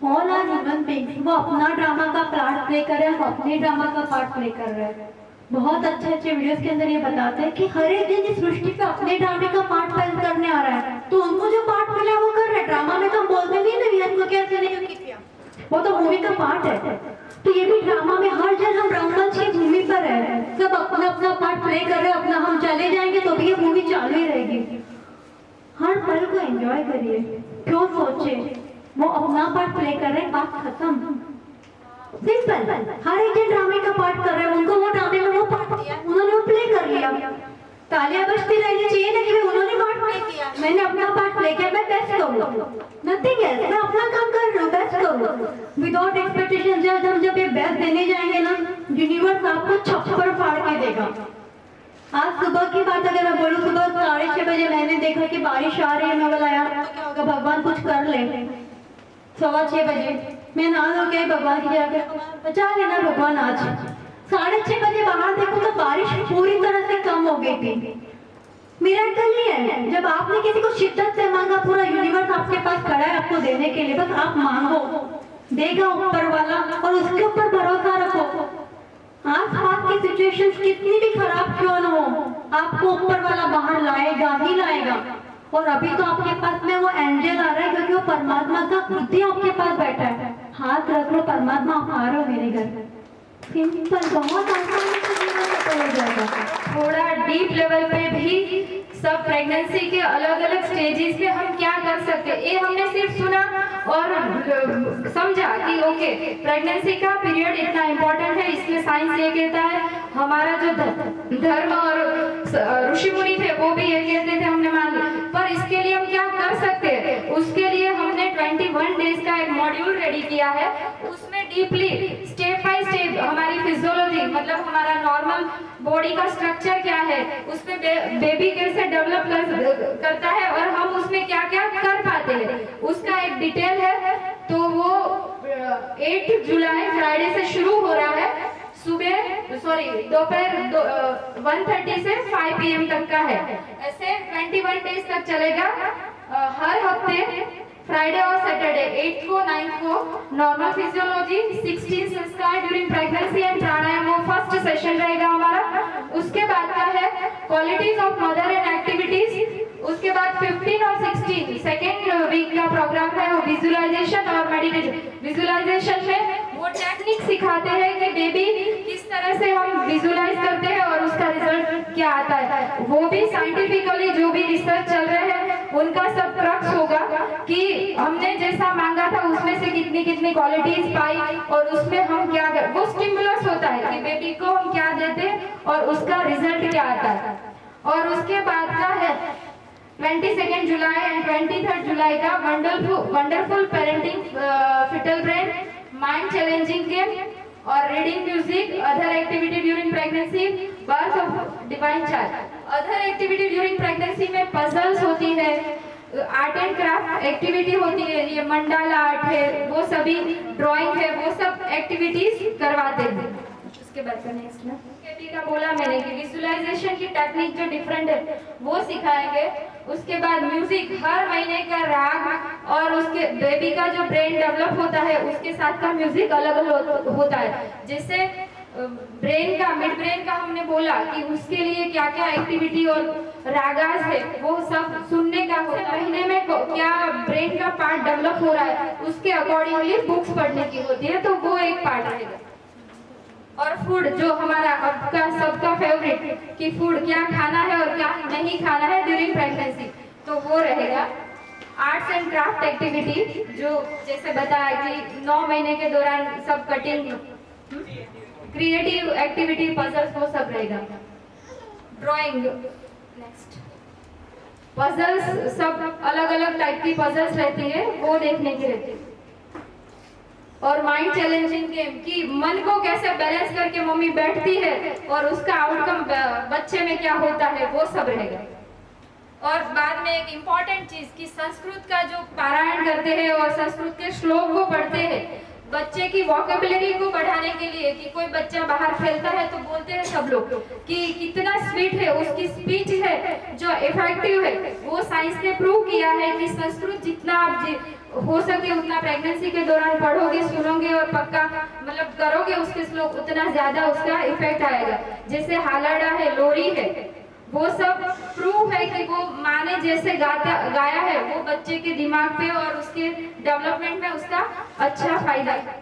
ऑल आर ह्यूमन बीइंग्स। वो अपना ड्रामा का पार्ट प्ले कर रहे हैं, हम अपने ड्रामा का पार्ट प्ले कर रहे हैं। बहुत अच्छे अच्छे वीडियोस के अंदर ये बताते हैं कि हर एक दिन इस सृष्टि पे अपने ड्रामे का पार्ट प्ले करने आ रहा है, तो उनको जो पार्ट मिला वो कर रहे हैं। ड्रामा में तो हम बोलते नहीं ना विलन को कैसे नहीं किया, वो तो मूवी का पार्ट है। तो ये भी ड्रामा में हर जन हम रंगमंच की भूमि पर है, सब अपना अपना पार्ट प्ले कर रहे हैं अपना। हम चले जाएंगे तो भी ये मूवी चालू ही रहेगी। हर पल को एंजॉय करिए, क्यों सोचे वो अपना पार्ट प्ले कर रहे हैं, बात खत्म। सिंपल, हर एक जन ड्रामे का पार्ट कर रहे हैं, उनको वो ड्रामे में वो पार्ट दिया, उन्होंने वो प्ले कर लिया। तालियां बजती रहनी चाहिए ना कि उन्होंने पार्ट प्ले किया, मैंने अपना पार्ट प्ले किया, मैं बेस्ट करूँ। नथिंग एल्स, मैं अपना काम कर रही हूँ, बेस्ट करूँ विदाउट एक्सपेक्टेशन। जब ये बेस्ट देने जाएंगे ना, यूनिवर्स आपको छप्पर फाड़ के देगा। आज सुबह की बात अगर मैं बोलूँ, सुबह 6:30 बजे मैंने देखा कि बारिश आ रही है। मैं बोला यार क्या होगा, भगवान कुछ कर ले। 6:15 बजे मैं नहा धो के भगवान की जाकर बचा लेना भगवान आज। 6:30 बजे बाहर देखो तो बारिश पूरी तरह से कम हो गई थी। मिरेकल ही है, जब आपने किसी को शिद्दत से मांगा, पूरा यूनिवर्स आपके पास खड़ा है आपको देने के लिए। बस आप मांगो, देगा ऊपर वाला, और उसके ऊपर भरोसा रखो। आसपास की सिचुएशंस कितनी भी खराब क्यों न हो, आपको ऊपर वाला बाहर लाएगा ही लाएगा। और अभी तो आपके पास में वो एंजल आ रहा है, क्योंकि वो परमात्मा का खुद ही आपके पास बैठा है। हाथ रख लो, परमात्मा आप आ रहे हो मेरे घर। सिंपल, बहुत आसानी से जीवन सफल हो जाएगा। थोड़ा डीप लेवल पे भी सब प्रेगनेंसी के अलग अलग स्टेजेस पे हम क्या कर सकते हैं, ये हमने सिर्फ सुना और समझा कि ओके प्रेगनेंसी का पीरियड इतना इम्पोर्टेंट है। इसमें साइंस ये कहता है, हमारा जो धर्म और ऋषि मुनि थे वो भी ये कहते थे, हमने मान लिया। पर इसके लिए हम क्या कर सकते हैं, उसके लिए हमने 21 डेज का एक मॉड्यूल रेडी किया है। उसमें डीपली स्टेप बाय स्टेप हमारी फिजियोलॉजी, मतलब हमारा नॉर्मल बॉडी का स्ट्रक्चर क्या है, उसमें बेबी कैसे डेवलप करता है और हम उसमें क्या क्या कर पाते हैं, उसका एक डिटेल है। तो वो 8 जुलाई फ्राइडे से शुरू हो रहा है। दोपहर 1:30 से 5 PM तक का है। ऐसे 21 डेज तक चलेगा। हर हफ्ते फ्राइडे और सैटरडे 8th को 9th को नॉर्मल फिजियोलॉजी, 16 संस्कार ड्यूरिंग प्रेगनेंसी एंड प्राणायाम, वो फर्स्ट सेशन रहेगा हमारा। उसके बाद का है qualities of mother and activities. उसके बाद 15 और 16 सेकेंड वीक का प्रोग्राम है, वो विजुअलाइजेशन और मेडिटेशन। विजुअलाइजेशन में वो टेक्निक सिखाते हैं कि बेबी किस तरह से हम विजुअलाइज करते हैं और उसका रिजल्ट क्या आता है। वो भी साइंटिफिकली जो भी रिसर्च चल रहे हैं उनका सब क्रक्स होगा कि हमने जैसा मांगा था उसमें से कितनी कितनी क्वालिटीज पाई और उसमें हम क्या कर, वो स्टिमुलस होता है कि बेबी को हम क्या देते हैं और उसका रिजल्ट क्या आता है। और उसके बाद का है 22 जुलाई एंड 23 जुलाई का wonderful parenting, fetal brain, mind challenging game और reading music, other activity during pregnancy, birth of divine child. Other activity during pregnancy में पजल्स होती है, आर्ट एंड क्राफ्ट एक्टिविटी होती है, ये मंडाला आर्ट है, वो सभी ड्राइंग है, वो सब एक्टिविटीज करवाते हैं। उसके बाद का नेक्स्ट ना बेबी का बोला मैंने कि विजुअलाइजेशन की टेक्निक जो डिफरेंट है वो सिखाएंगे। उसके बाद म्यूजिक, हर महीने का राग और उसके बेबी का जो ब्रेन डेवलप होता है उसके साथ का म्यूजिक अलग अलग होता है। जैसे ब्रेन का, मिड ब्रेन का हमने बोला कि उसके लिए क्या क्या एक्टिविटी और रागाज है वो सब सुनने का होता है। महीने में क्या ब्रेन का पार्ट डेवलप हो रहा है उसके अकॉर्डिंगली बुक्स पढ़ने की होती है, तो वो एक पार्ट रहेगा। और फूड जो हमारा आपका सबका फेवरेट कि फूड क्या खाना है और क्या नहीं खाना है ड्यूरिंग प्रेगनेंसी, तो वो रहेगा। आर्ट्स एंड क्राफ्ट एक्टिविटी जो जैसे बताया कि 9 महीने के दौरान सब कटिंग, क्रिएटिव एक्टिविटी, पजल्स, वो सब रहेगा। ड्राइंग, नेक्स्ट पजल्स, सब अलग अलग टाइप की पजल्स रहती है वो देखने की रहती है। और माइंड चैलेंजिंग गेम कि मन को कैसे बैलेंस करके मम्मी बैठती है और उसका आउटकम बच्चे में क्या होता है वो सब रहेगा। और बाद में एक इम्पॉर्टेंट चीज कि संस्कृत का जो पारायण करते हैं और संस्कृत के श्लोक को पढ़ते हैं बच्चे की वोकेबुलरी को बढ़ाने के लिए, कि कोई बच्चा बाहर खेलता है तो बोलते हैं सब लोग कि कितना स्वीट है, उसकी स्पीच है जो इफेक्टिव है। वो साइंस ने प्रूव किया है कि संस्कृत जितना आप हो सके उतना प्रेगनेंसी के दौरान पढ़ोगे, सुनोगे और पक्का मतलब करोगे उसके श्लोक, उतना ज्यादा उसका इफेक्ट आएगा। जैसे हालाड़ा है, लोरी है, वो सब प्रूव है कि वो माँ ने जैसे गाया है वो बच्चे के दिमाग पे और उसके डेवलपमेंट में उसका अच्छा फायदा है।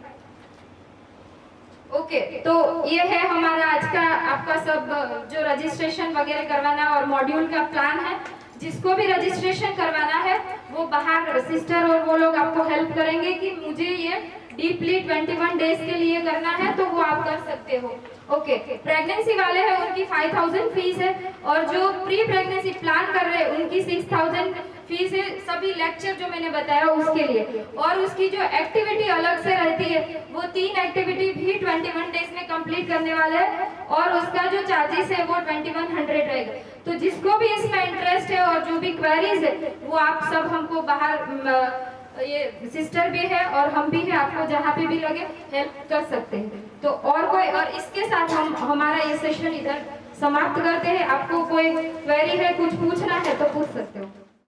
ओके, तो ये है हमारा आज का आपका सब जो रजिस्ट्रेशन वगैरह करवाना और मॉड्यूल का प्लान है। जिसको भी रजिस्ट्रेशन करवाना है वो बाहर सिस्टर और वो लोग आपको हेल्प करेंगे कि मुझे ये डीपली 21 डेज के लिए करना है, तो वो आप कर सकते हो। ओके, प्रेगनेंसी वाले हैं उनकी 5000 फीस है और जो प्री प्रेगनेंसी प्लान कर रहे हैं उनकी 6000 फीस है, सभी लेक्चर जो मैंने बताया उसके लिए। और उसकी जो एक्टिविटी अलग से रहती है वो 3 एक्टिविटी भी 21 डेज में कंप्लीट करने वाला है और उसका जो चार्जेस है वो 2100 रहेगा। तो जिसको भी इसमें इंटरेस्ट है और जो भी क्वेरीज है वो आप सब हमको बाहर ये सिस्टर भी है और हम भी है, आपको जहाँ पे भी लगे हेल्प कर सकते हैं। तो और इसके साथ हम हमारा ये सेशन इधर समाप्त करते हैं। आपको कोई क्वेरी है, कुछ पूछना है तो पूछ सकते हो।